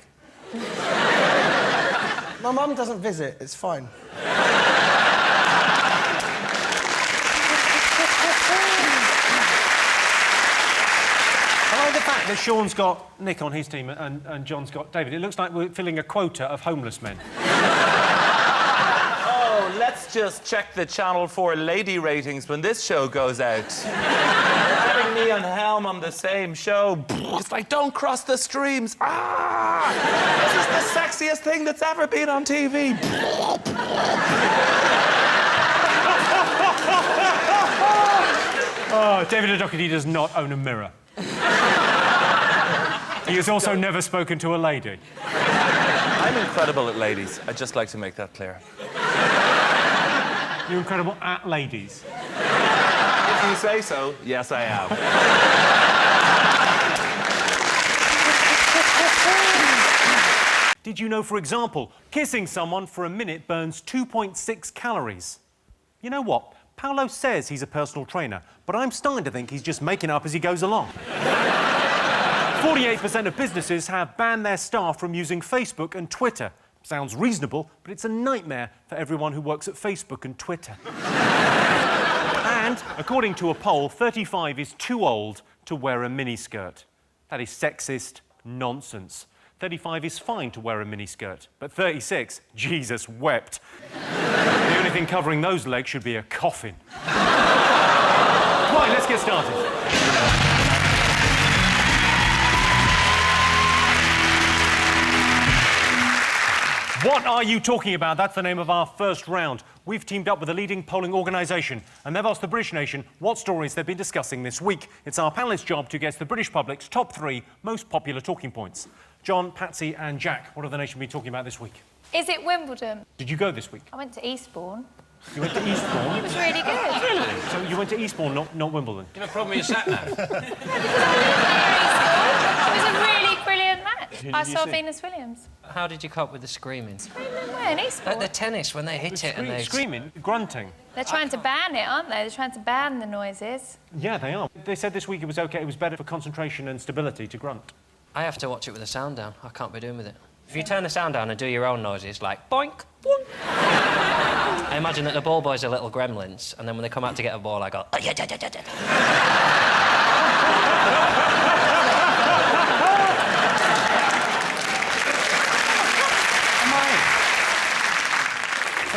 My mum doesn't visit, it's fine. I like the fact that Sean's got Nick on his team and John's got David. It looks like we're filling a quota of homeless men. Oh, let's just check the Channel 4 lady ratings when this show goes out. Having me and Helm on the same show, it's like, don't cross the streams. Ah! This is the sexiest thing that's ever been on TV. Oh, David O'Doherty does not own a mirror. He has also never spoken to a lady. I'm incredible at ladies. I'd just like to make that clear. You're incredible at ladies. If you say so, yes, I am. Did you know, for example, kissing someone for a minute burns 2.6 calories? You know what? Paolo says he's a personal trainer, but I'm starting to think he's just making it up as he goes along. 48% of businesses have banned their staff from using Facebook and Twitter. Sounds reasonable, but it's a nightmare for everyone who works at Facebook and Twitter. And, according to a poll, 35 is too old to wear a miniskirt. That is sexist nonsense. 35 is fine to wear a miniskirt, but 36, Jesus wept. The only thing covering those legs should be a coffin. Right, let's get started. What are you talking about? That's the name of our first round. We've teamed up with a leading polling organisation, and they've asked the British nation what stories they've been discussing this week. It's our panellists' job to guess the British public's top 3 most popular talking points. John, Patsy and Jack, what have the nation been talking about this week? Is it Wimbledon? Did you go this week? I went to Eastbourne. You went to Eastbourne? It was really good. Really? So you went to Eastbourne, not Wimbledon? You have a problem with your sat-nav? It was a really brilliant match. Who did I you saw see? Venus Williams. How did you cope with the screaming? Where, in Eastbourne? At the tennis, when they hit it and they... Screaming? Grunting? They're trying to ban it, aren't they? They're trying to ban the noises. Yeah, they are. They said this week it was OK, it was better for concentration and stability to grunt. I have to watch it with the sound down. I can't be doing with it. If you turn the sound down and do your own noises, like boink, boink. I imagine that the ball boys are little gremlins, and then when they come out to get a ball, I go. Can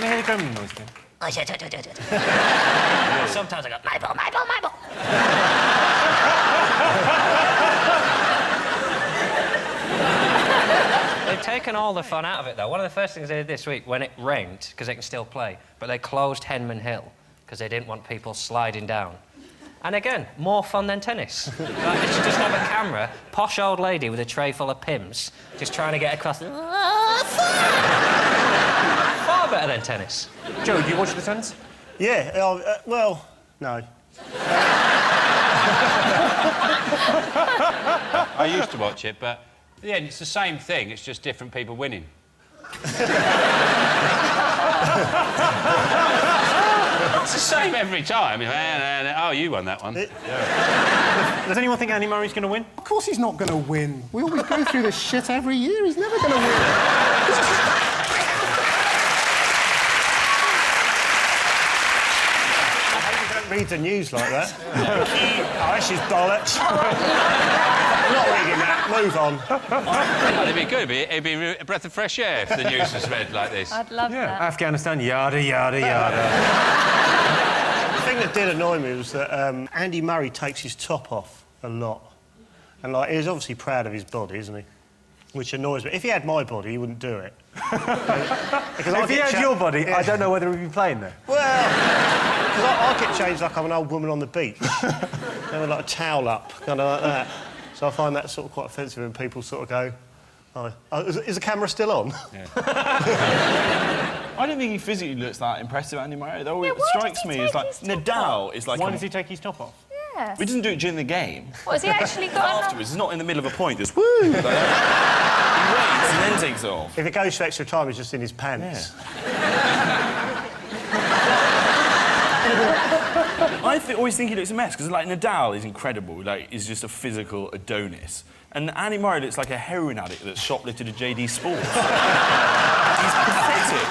I hear the gremlin noise again? Sometimes I go, my ball, my ball, my ball. They've taken all the fun out of it, though. One of the first things they did this week, when it rained, because they can still play, but they closed Henman Hill, because they didn't want people sliding down. And again, more fun than tennis. Like, they should just have a camera, posh old lady with a tray full of Pims, just trying to get across. Far better than tennis. Joe, do you watch the tennis? Yeah, well, no. I used to watch it, but yeah, it's the same thing. It's just different people winning. It's the same every time. Oh, you won that one. Does anyone think Andy Murray's going to win? Of course he's not going to win. We always go through this shit every year. He's never going to win. Read the news like that. Oh, this is bollocks. Not reading that. Move on. Well, it'd be good. It'd be a breath of fresh air if the news was read like this. I'd love that. Afghanistan, yada, yada, yada. The thing that did annoy me was that Andy Murray takes his top off a lot. And, like, he's obviously proud of his body, isn't he? Which annoys me. If he had my body, he wouldn't do it. Because if he had your body, yeah. I don't know whether he'd be playing there. Well, because I get changed like I'm an old woman on the beach. With, like, a towel up, kind of like that. So I find that sort of quite offensive when people sort of go, oh, is the camera still on? Yeah. I don't think he physically looks that impressive, Andy Murray. That always strikes me as like Nadal is like. Why does he take his top off? Yeah. He doesn't do it during the game. What, has he actually got afterwards? He's not in the middle of a point, just woo! Like that. He waits and then takes it off. If it goes for extra time, he's just in his pants. I always think he looks a mess, because, like, Nadal is incredible. Like, he's just a physical Adonis. And Andy Murray looks like a heroin addict that's shoplifted a JD Sports. He's pathetic.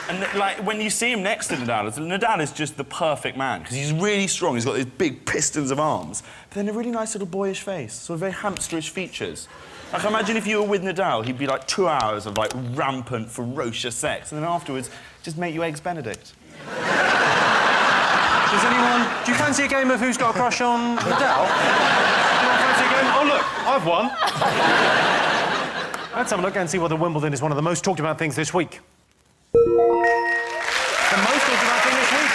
And, like, when you see him next to Nadal is just the perfect man, because he's really strong. He's got these big pistons of arms, but then a really nice little boyish face, sort of very hamsterish features. Like, imagine if you were with Nadal, he'd be, like, 2 hours of, like, rampant, ferocious sex, and then afterwards, just make you Eggs Benedict. Does anyone... Do you fancy a game of Who's Got a Crush on Nadal? Fancy a game? Oh, look, I've won. Let's have a look and see whether Wimbledon is one of the most talked about things this week. The most talked about thing this week?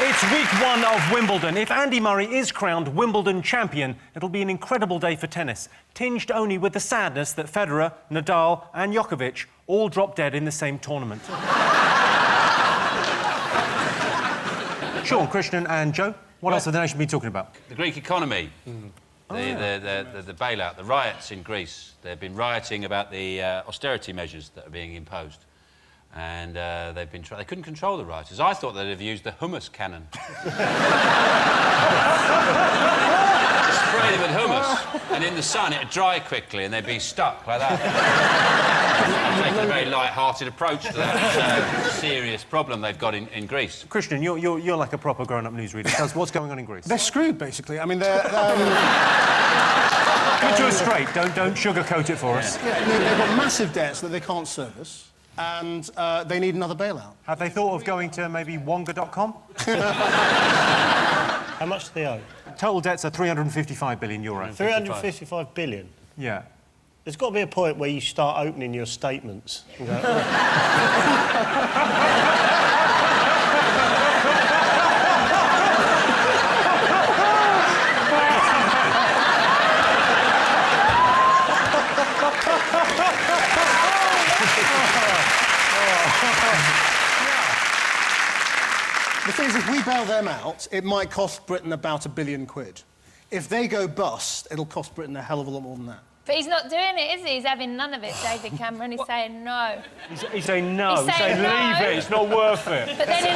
It's week 1 of Wimbledon. If Andy Murray is crowned Wimbledon champion, it'll be an incredible day for tennis, tinged only with the sadness that Federer, Nadal and Djokovic all dropped dead in the same tournament. Sean, Christian and Joe, what else have the nation been talking about? The Greek economy. The bailout, the riots in Greece. They've been rioting about the austerity measures that are being imposed. And they couldn't control the rioters. I thought they'd have used the hummus cannon. Spray them with hummus, and in the sun it'd dry quickly and they'd be stuck like that. Taking a very light-hearted approach to that serious problem they've got in Greece. Christian, you're like a proper grown-up newsreader. Tell us what's going on in Greece. They're screwed, basically. I mean, they're... Get to us straight. Don't sugarcoat it for us. Yeah, they've got massive debts that they can't service, and they need another bailout. Have they thought of going to maybe Wonga.com? How much do they owe? Total debts are €355 billion. 355 billion? Yeah. There's got to be a point where you start opening your statements and go... The thing is, if we bail them out, it might cost Britain about £1 billion. If they go bust, it'll cost Britain a hell of a lot more than that. But he's not doing it, is he? He's having none of it, David Cameron. He's saying no. He's saying no. He's saying no. Leave it, it's not worth it. But then in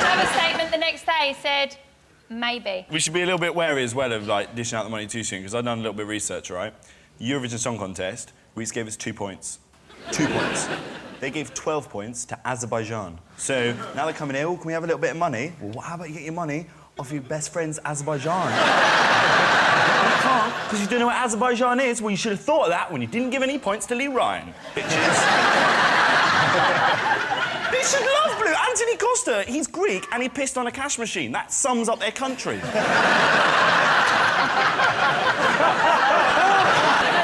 another statement the next day he said, Maybe. We should be a little bit wary as well of, like, dishing out the money too soon, because I've done a little bit of research, right? Eurovision Song Contest, Greece gave us 2 points. 2 points. They gave 12 points to Azerbaijan. So now they're coming here, oh, can we have a little bit of money? Well, how about you get your money off your best friend's Azerbaijan? You can't, because you don't know what Azerbaijan is. Well, you should have thought of that when you didn't give any points to Lee Ryan, bitches. They should love Blue. Anthony Costa, he's Greek and he pissed on a cash machine. That sums up their country. No,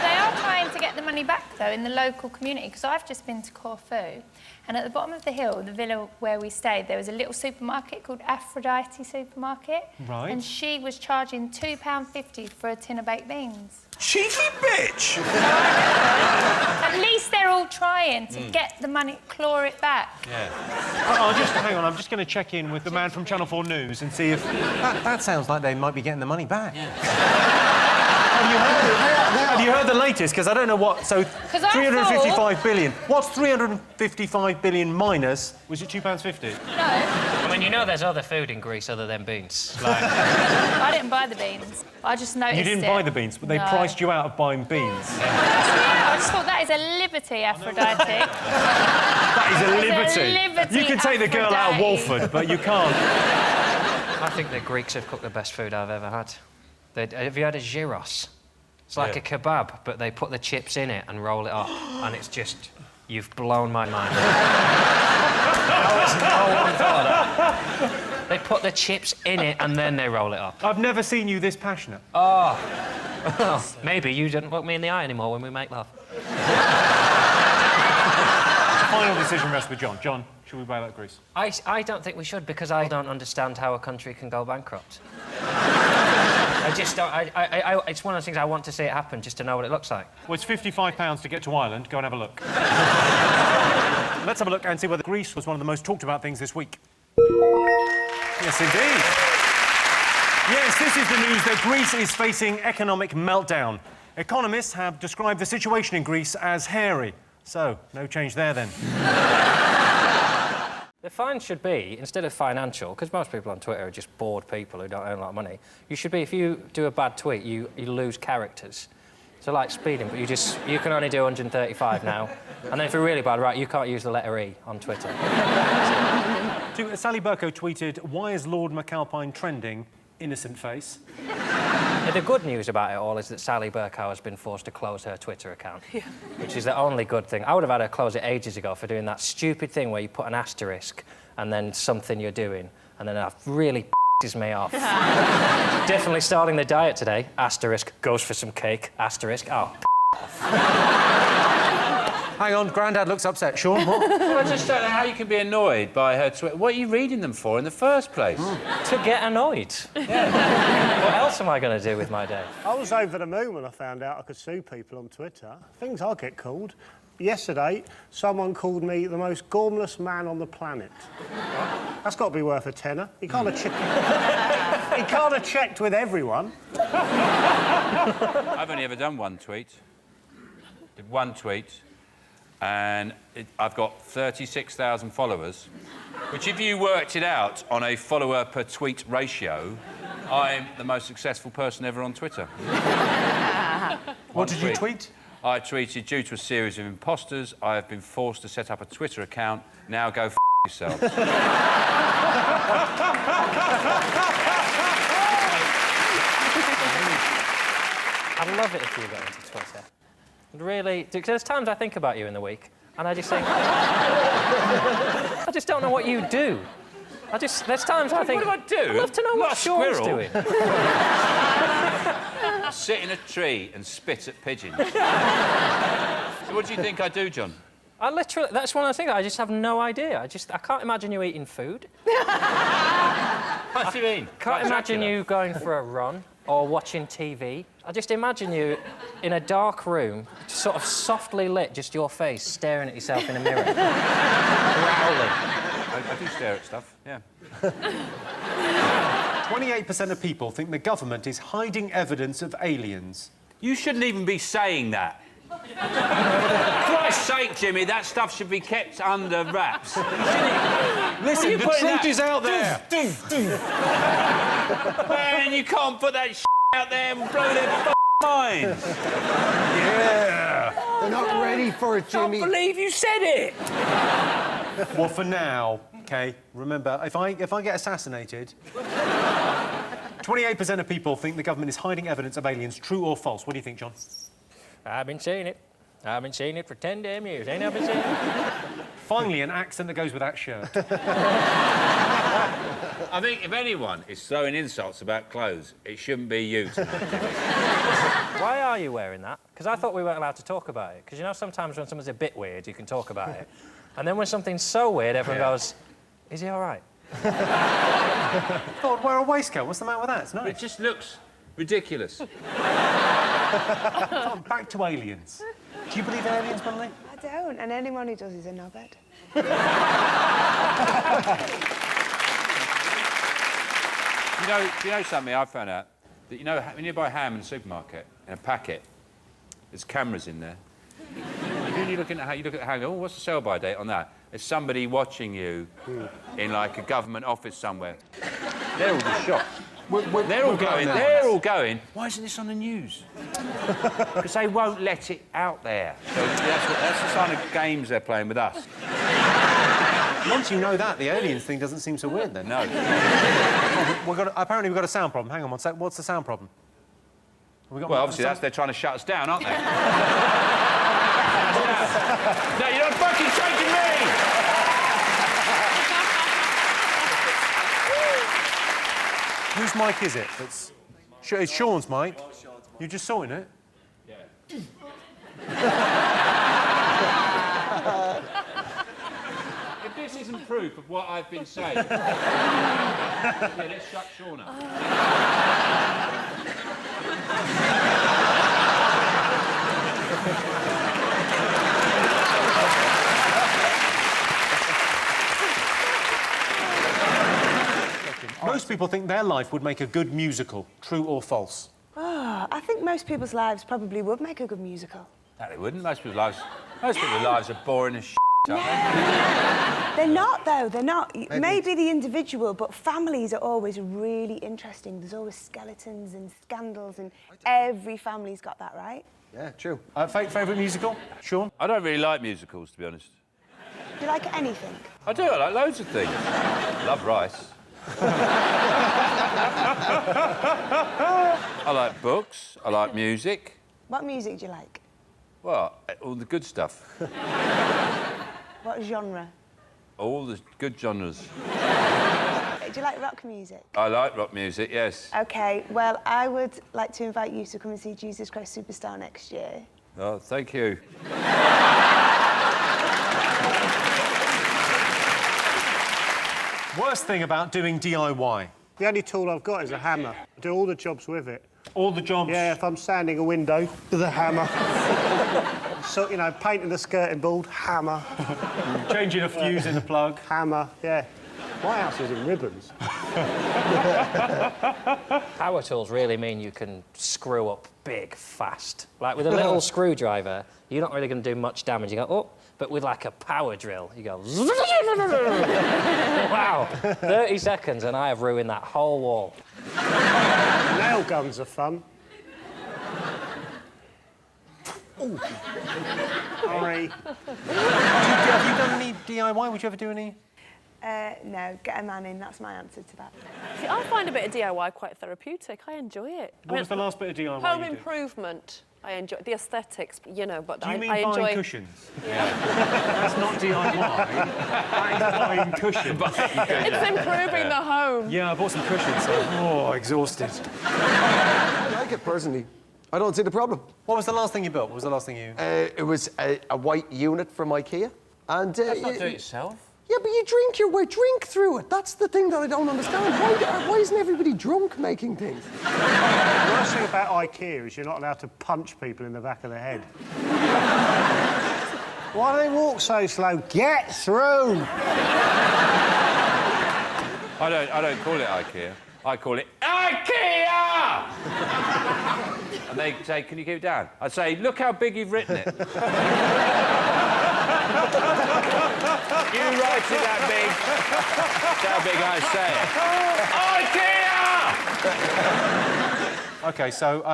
they are trying to get the money back, though, in the local community, because I've just been to Corfu, and at the bottom of the hill, the villa where we stayed, there was a little supermarket called Aphrodite Supermarket. Right. And she was charging £2.50 for a tin of baked beans. Cheeky bitch! At least they're all trying to get the money, claw it back. Yeah. I'll just hang on. I'm just going to check in with the man from Channel 4 News and see if that sounds like they might be getting the money back. Yeah. Have you heard the latest? Because I don't know what. So 355 billion. What's 355 billion minus? Was it £2.50? No. I mean, you know, there's other food in Greece other than beans. Like... I didn't buy the beans. I just noticed You didn't buy the beans, but they priced you out of buying beans. Yeah, I just thought that is a liberty, Aphrodite. That is a liberty. You can take the girl out of Walford, but you can't. I think the Greeks have cooked the best food I've ever had. Have you had a gyros? It's like a kebab, but they put the chips in it and roll it up, and it's just... You've blown my mind. No one thought of that. They put the chips in it and then they roll it up. I've never seen you this passionate. Oh. Maybe you didn't look me in the eye anymore when we make love. Final decision rests with John. John, should we bail out Greece? I don't think we should, because I don't understand how a country can go bankrupt. I just don't... it's one of those things I want to see it happen, just to know what it looks like. Well, it's £55 to get to Ireland. Go and have a look. Let's have a look and see whether Greece was one of the most talked about things this week. Yes, indeed. Yes, this is the news that Greece is facing economic meltdown. Economists have described the situation in Greece as hairy. So, no change there, then. The fine should be, instead of financial, because most people on Twitter are just bored people who don't earn a lot of money, you should be, if you do a bad tweet, you lose characters. So, like speeding, but you can only do 135 now. And then if you're really bad, right, you can't use the letter E on Twitter. Sally Bercow tweeted, "Why is Lord McAlpine trending? Innocent face." The good news about it all is that Sally Bercow has been forced to close her Twitter account, which is the only good thing. I would have had her close it ages ago for doing that stupid thing where you put an asterisk and then something you're doing, and then that really pisses me off. Definitely starting the diet today. Asterisk, goes for some cake. Asterisk, oh, Hang on, Grandad looks upset. Sean, what? Well, I just don't know how you can be annoyed by her Twitter. What are you reading them for in the first place? To get annoyed. Yeah. What else am I going to do with my day? I was over the moon when I found out I could sue people on Twitter. Things I get called. Yesterday, someone called me the most gormless man on the planet. That's got to be worth a tenner. He can't have checked with everyone. I've only ever done one tweet. Did one tweet, and I've got 36,000 followers, which, if you worked it out on a follower per tweet ratio, I'm the most successful person ever on Twitter. What did you tweet? I tweeted, "Due to a series of imposters, I have been forced to set up a Twitter account. Now go f*** yourselves." I'd love it if you got into Twitter. Really, because there's times I think about you in the week, and I just think... I just don't know what you do. There's times I think... What do I do? I'd love to know what Sean's doing. Sit in a tree and spit at pigeons. So what do you think I do, John? That's one of the things, I just have no idea. I can't imagine you eating food. What do you mean? Can't imagine you going for a run or watching TV. I just imagine you in a dark room, sort of softly lit, just your face, staring at yourself in a mirror. Growling. I do stare at stuff, yeah. 28% of people think the government is hiding evidence of aliens. You shouldn't even be saying that. For Christ's sake, Jimmy, that stuff should be kept under wraps. Listen, the truth is out there. Man, you can't put that out there and blow their minds. Yeah. They're not ready for it, Jimmy. I can't believe you said it. Well, for now, OK, remember, if I get assassinated, 28% of people think the government is hiding evidence of aliens. True or false? What do you think, John? I've been saying it. I've been saying it for 10 damn years. Ain't I been saying it? Finally, an accent that goes with that shirt. I think if anyone is throwing insults about clothes, it shouldn't be you. Why are you wearing that? Because I thought we weren't allowed to talk about it. Because, you know, sometimes when someone's a bit weird, you can talk about it. And then when something's so weird, everyone goes, is he all right? God, wear a waistcoat. What's the matter with that? It's nice. It just looks ridiculous. Back to aliens. Do you believe in aliens, Bunley? I don't, and anyone who does is a knobhead. You know something I found out? That, you know, when you buy ham in a supermarket, in a packet, there's cameras in there. When you look at ham, oh, what's the sell-by date on that? There's somebody watching you in, like, a government office somewhere. They're all just shocked. They're all going, why isn't this on the news? Because they won't let it out there. So that's the kind of games they're playing with us. Once you know that, the aliens thing doesn't seem so weird, then. No. Apparently we've got a sound problem. Hang on one sec. What's the sound problem? Well, obviously, they're trying to shut us down, aren't they? No, you're not fucking taking me! Whose mic is it? It's Sean's mic. You're just sorting it? Yeah. If this isn't proof of what I've been saying... yeah, let's shut Sean up. Most people think their life would make a good musical. True or false? Oh, I think most people's lives probably would make a good musical. No, they wouldn't. Most people's lives are boring as shit, aren't they? They're not, though. They're not. Maybe the individual, but families are always really interesting. There's always skeletons and scandals, and every family's got that, right? Yeah, true. Favourite musical? Sean? I don't really like musicals, to be honest. Do you like anything? I do. I like loads of things. I love rice. I like books. I like music. What music do you like? Well, all the good stuff. What genre? All the good genres. Do you like rock music? I like rock music, yes. OK, well, I would like to invite you to come and see Jesus Christ Superstar next year. Oh, thank you. Worst thing about doing DIY? The only tool I've got is a hammer. I do all the jobs with it. All the jobs? Yeah, if I'm sanding a window, with a hammer. So, you know, painting the skirting board, hammer. Changing a fuse in the plug. Hammer, yeah. My house is in ribbons. Power tools really mean you can screw up big, fast. Like, with a little screwdriver, you're not really going to do much damage. You go, oh, but with, like, a power drill, you go... Wow, 30 seconds and I have ruined that whole wall. Nail guns are fun. Ooh. Sorry. Have you done any DIY? Would you ever do any? No, get a man in, that's my answer to that. See, I find a bit of DIY quite therapeutic. I enjoy it. What was the last bit of DIY Home you did? improvement. I enjoy the aesthetics, you know, but Do you mean I enjoy... buying cushions? Yeah. That's not DIY. That is buying cushions. It's improving the home. Yeah, I bought some cushions. Oh, exhausted. I like it, personally. I don't see the problem. What was the last thing you built? What was the last thing you... It was a white unit from IKEA. And, That's not do it yourself. Yeah, but you drink your way, drink through it. That's the thing that I don't understand. Why isn't everybody drunk making things? The worst thing about IKEA is you're not allowed to punch people in the back of the head. Why do they walk so slow? Get through! I don't call it IKEA. I call it IKEA! And they say, can you keep it down? I'd say, look how big you've written it. You write it that big. That's how big I say it. Oh, dear! OK, so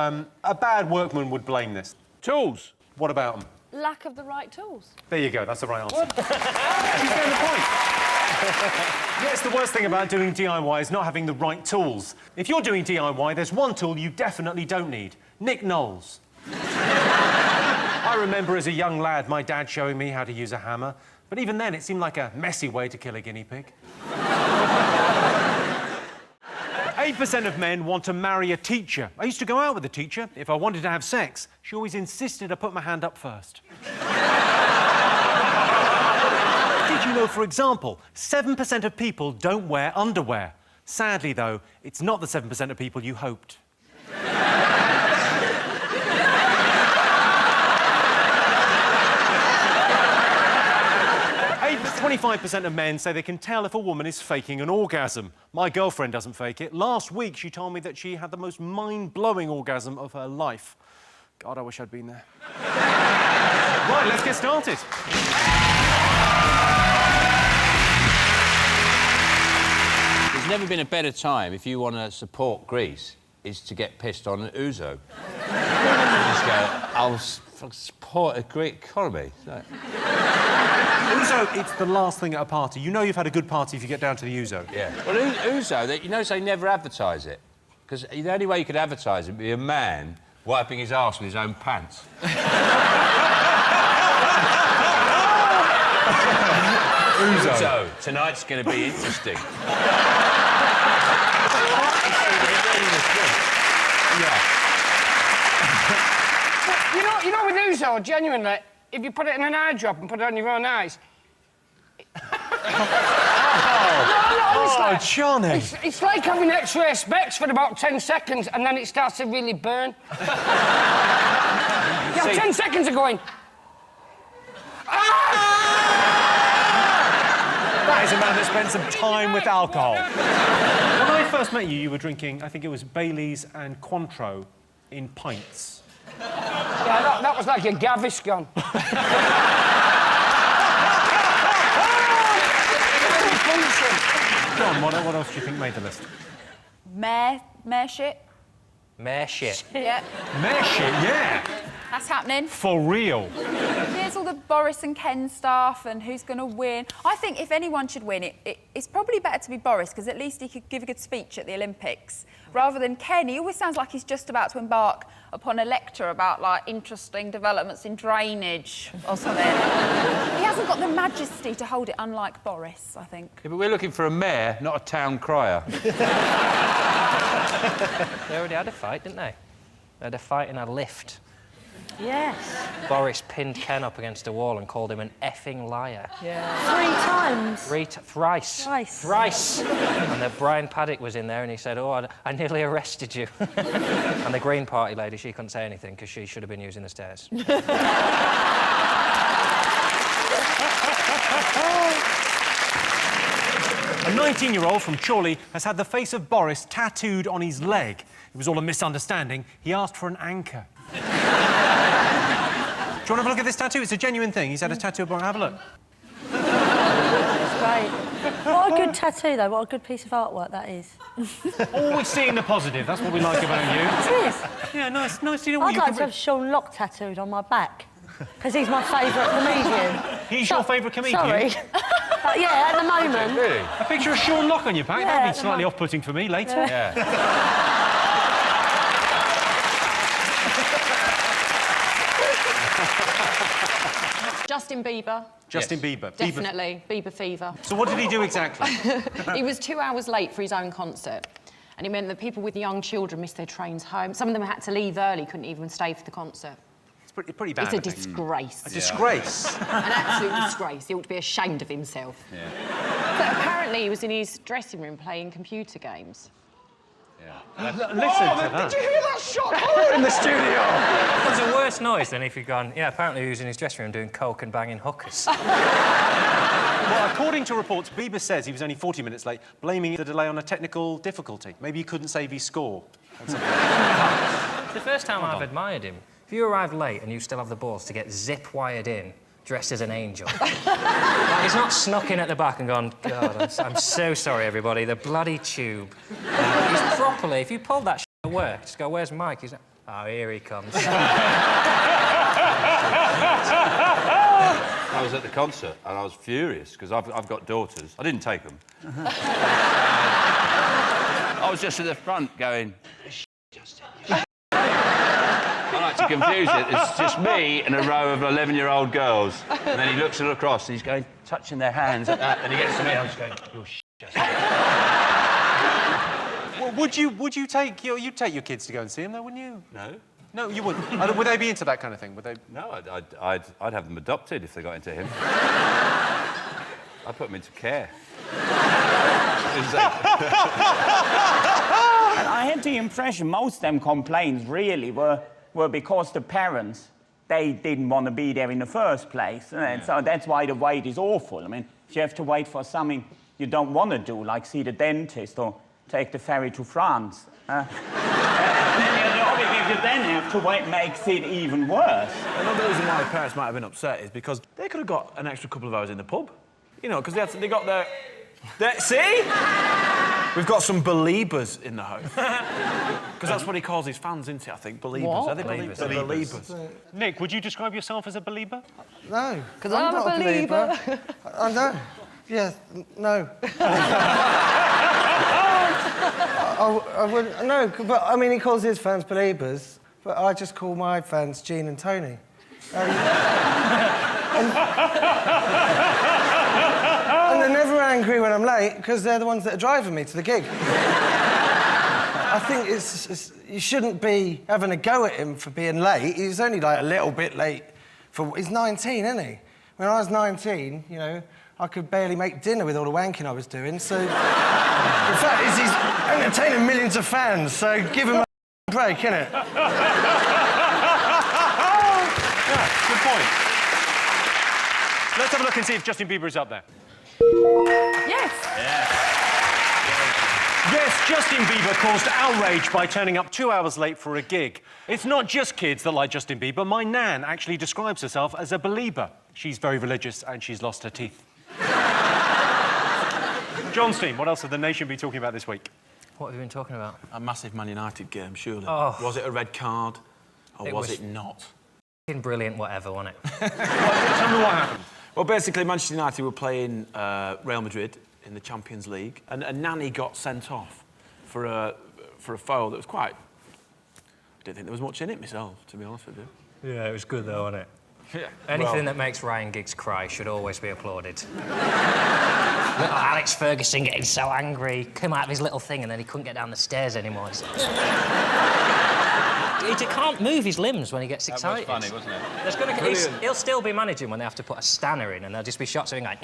a bad workman would blame this. Tools. What about them? Lack of the right tools. There you go, that's the right answer. She's getting the point. Yes, the worst thing about doing DIY is not having the right tools. If you're doing DIY, there's one tool you definitely don't need. Nick Knowles. I remember as a young lad my dad showing me how to use a hammer, but even then it seemed like a messy way to kill a guinea pig. 8% of men want to marry a teacher. I used to go out with a teacher. If I wanted to have sex, she always insisted I put my hand up first. Did you know, for example, 7% of people don't wear underwear? Sadly, though, it's not the 7% of people you hoped. 25% of men say they can tell if a woman is faking an orgasm. My girlfriend doesn't fake it. Last week, she told me that she had the most mind-blowing orgasm of her life. God, I wish I'd been there. Right, let's get started. There's never been a better time, if you want to support Greece, is to get pissed on an ouzo. Just go, I'll support a Greek economy. So. Ouzo, it's the last thing at a party. You know you've had a good party if you get down to the ouzo. Yeah. Well, ouzo, you notice they never advertise it. Because the only way you could advertise it would be a man wiping his arse with his own pants. Ouzo. Tonight's going to be interesting. You know with ouzo, genuinely, if you put it in an eye drop and put it on your own eyes... Oh, Johnny! It's like having X-ray specs for about 10 seconds and then it starts to really burn. You have 10 seconds of going... That is a man that spent some time with alcohol. When I first met you, you were drinking, I think it was Baileys and Cointreau in pints. Yeah, that was like a Gaviscon. John, what else do you think made the list? Mare shit. Mare shit. Yeah. Mare shit, yeah. That's happening. For real. Here's all the Boris and Ken stuff and who's going to win. I think if anyone should win, it's probably better to be Boris, because at least he could give a good speech at the Olympics, rather than Ken. He always sounds like he's just about to embark upon a lecture about, like, interesting developments in drainage or something. He hasn't got the majesty to hold it, unlike Boris, I think. Yeah, but we're looking for a mayor, not a town crier. They already had a fight, didn't they? They had a fight in a lift. Yes. Boris pinned Ken up against a wall and called him an effing liar. Yeah. 3 times. Thrice. Thrice. And then Brian Paddock was in there and he said, oh, I nearly arrested you. And the Green Party lady, she couldn't say anything because she should have been using the stairs. A 19-year-old from Chorley has had the face of Boris tattooed on his leg. It was all a misunderstanding. He asked for an anchor. Do you want to have a look at this tattoo? It's a genuine thing. He's had a tattoo of Boris. Have a look. That's great. What a good tattoo, though. What a good piece of artwork that is. Always seeing the positive. That's what we like about you. It is. Yeah, nice. You know what I'd like to have Sean Locke tattooed on my back, because he's my favourite comedian. He's your favourite comedian? Sorry. Yeah, at the moment. Really? A picture of Sean Locke on your back? Yeah, That'd be slightly off-putting for me later. Yeah. Justin Bieber. Justin Bieber. Definitely. Bieber fever. So what did he do exactly? He was 2 hours late for his own concert. And it meant that people with young children missed their trains home. Some of them had to leave early, couldn't even stay for the concert. It's pretty bad. It's a disgrace. A disgrace? An absolute disgrace. He ought to be ashamed of himself. Yeah. But apparently he was in his dressing room playing computer games. Listen to that. Did you hear that shot horror in the studio? There's a worse noise than if you'd gone, yeah, apparently he was in his dressing room doing coke and banging hookers. Well, according to reports, Bieber says he was only 40 minutes late, blaming the delay on a technical difficulty. Maybe he couldn't save his score. It's the first time I've admired him. If you arrive late and you still have the balls to get zip-wired in, dressed as an angel. Like, he's not snuck in at the back and gone, God, I'm so sorry, everybody, the bloody tube. He's properly, if you pulled that shit at work, just go, where's Mike? He's like, oh, here he comes. I was at the concert and I was furious because I've got daughters. I didn't take them. I was just at the front going, Justin. I like to confuse it. It's just me and a row of 11-year-old girls. And then he looks across and he's going, touching their hands like that. And he gets to me and I'm just going, you're Justin. Well, would you take you'd take your kids to go and see him, though, wouldn't you? No. No, you wouldn't. Would they be into that kind of thing? Would they? No, I'd have them adopted if they got into him. I'd put them into care. And I had the impression most of them complaints really were because the parents, they didn't want to be there in the first place. And so that's why the wait is awful. I mean, if you have to wait for something you don't want to do, like see the dentist or take the ferry to France. And if you then have to wait, makes it even worse. Another reason why the parents might have been upset is because they could have got an extra couple of hours in the pub. You know, because they got their... See? We've got some believers in the home. Because that's what he calls his fans, isn't he, I think? Believers. What? Are they believers? Believers. Nick, would you describe yourself as a believer? No, Because I'm not a believer. I know. Yeah, no. I wouldn't. No, but I mean, he calls his fans believers, but I just call my fans Gene and Tony. And they're never angry when I'm late because they're the ones that are driving me to the gig. I think you shouldn't be having a go at him for being late. He's only like a little bit late. He's 19, isn't he? When I was 19, you know, I could barely make dinner with all the wanking I was doing, so... The fact is, he's entertaining millions of fans, so give him a break, innit? Yeah, good point. Let's have a look and see if Justin Bieber is up there. Yes. Yes, Justin Bieber caused outrage by turning up 2 hours late for a gig. It's not just kids that like Justin Bieber. My nan actually describes herself as a belieber. She's very religious and she's lost her teeth. John Steen, what else have the nation been talking about this week? What have you been talking about? A massive Man United game, surely. Oh. Was it a red card or was it not? Brilliant whatever, wasn't it? Tell me what happened. Well, basically, Manchester United were playing Real Madrid in the Champions League, and Nani got sent off for a foul that was quite... I didn't think there was much in it myself, to be honest with you. Yeah, it was good though, wasn't it? Yeah. Anything that makes Ryan Giggs cry should always be applauded. Little Alex Ferguson getting so angry, came out of his little thing and then he couldn't get down the stairs anymore. He can't move his limbs when he gets excited. That was funny, wasn't it? He'll still be managing when they have to put a Stanner in and there'll just be shots of him going...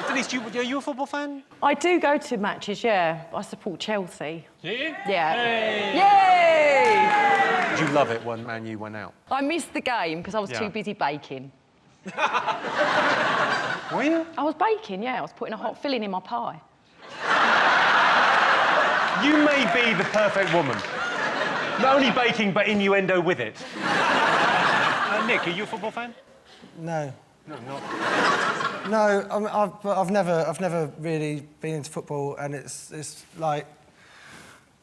Denise, are you a football fan? I do go to matches, yeah. I support Chelsea. Do you? Yeah. Hey. Yay! Did you love it when Man U went out? I missed the game because I was Yeah. too busy baking. Were you? I was baking, yeah. I was putting a hot filling in my pie. You may be the perfect woman. Not only baking, but innuendo with it. Nick, are you a football fan? No. No, not. No, I've never really been into football, and it's like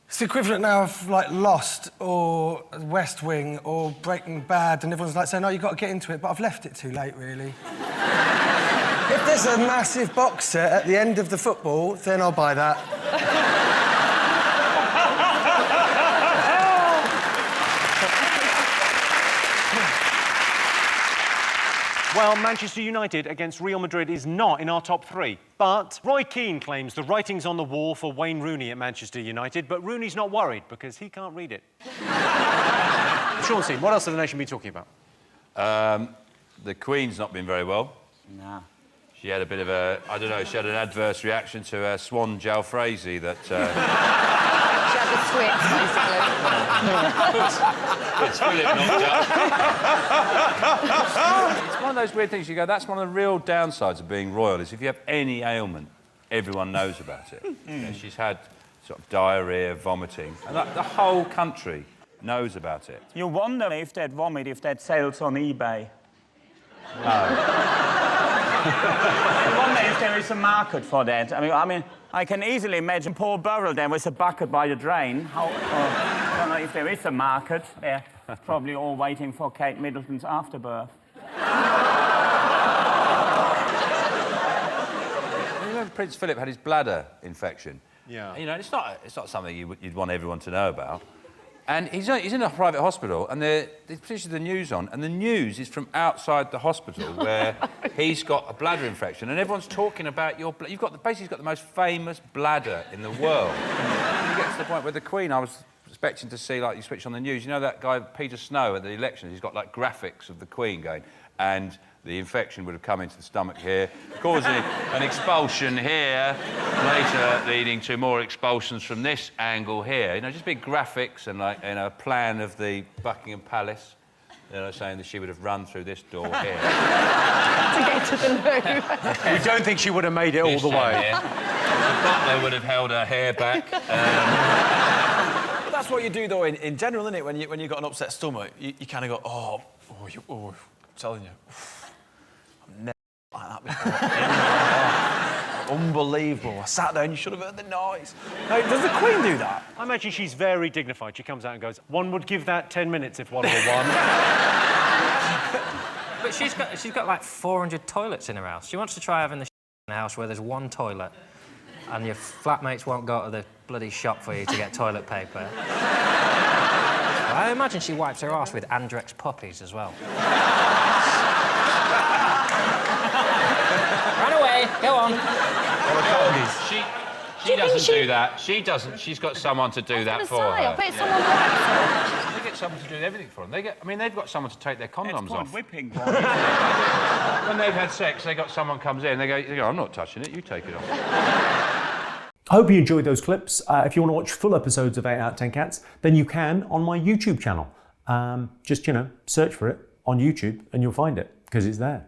it's the equivalent now of like Lost or West Wing or Breaking Bad, and everyone's like saying, "Oh, you've got to get into it," but I've left it too late, really. If there's a massive box set at the end of the football, then I'll buy that. Well, Manchester United against Real Madrid is not in our top three. But Roy Keane claims the writing's on the wall for Wayne Rooney at Manchester United, but Rooney's not worried because he can't read it. Sean Steen, what else has the nation been talking about? The Queen's not been very well. No. She had a bit of a... I don't know, she had an adverse reaction to her swan jalfrezi that... She had the switch, basically. It's Philip knocked up. It's one of those weird things, you go, that's one of the real downsides of being royal, is if you have any ailment, everyone knows about it. You know, she's had sort of diarrhoea, vomiting, and the whole country knows about it. You wonder if that vomit, if that sells on eBay. No. I wonder if there is a market for that. I mean, I can easily imagine Paul Burrell there with a bucket by the drain. I don't know if there is a market. They're probably all waiting for Kate Middleton's afterbirth. Remember Prince Philip had his bladder infection? Yeah. You know, it's not something you'd want everyone to know about. And he's in a private hospital, and they pushed the news on, and the news is from outside the hospital where he's got a bladder infection, and everyone's talking about your... You've got basically got the most famous bladder in the world. And you get to the point where the Queen, I was expecting to see, like, you switch on the news, you know that guy Peter Snow at the elections, he's got, like, graphics of the Queen going, and the infection would have come into the stomach here, causing an expulsion here, later leading to more expulsions from this angle here. You know, just big graphics and, like, a plan of the Buckingham Palace, you know, saying that she would have run through this door here. To get to the loo. We don't think she would have made it all the way. The butler would have held her hair back. But that's what you do, though, in general, isn't it? When you've got an upset stomach, you kind of go, oh, I'm telling you. Never like that before. Unbelievable. I sat down, you should have heard the noise. Now, does the Queen do that? I imagine she's very dignified. She comes out and goes, one would give that 10 minutes if one were one. But she's got like 400 toilets in her house. She wants to try having the in a house where there's one toilet and your flatmates won't go to the bloody shop for you to get toilet paper. I imagine she wipes her arse with Andrex puppies as well. Run away, go on. She doesn't do that. She doesn't. She's got someone to do that for her. I bet someone wipes her. They get someone to do everything for them. They've got someone to take their condoms off. Whipping. When they've had sex, someone comes in, they go, I'm not touching it, you take it off. I hope you enjoyed those clips. If you want to watch full episodes of 8 out of 10 Cats, then you can on my YouTube channel. Just, search for it on YouTube and you'll find it, because it's there.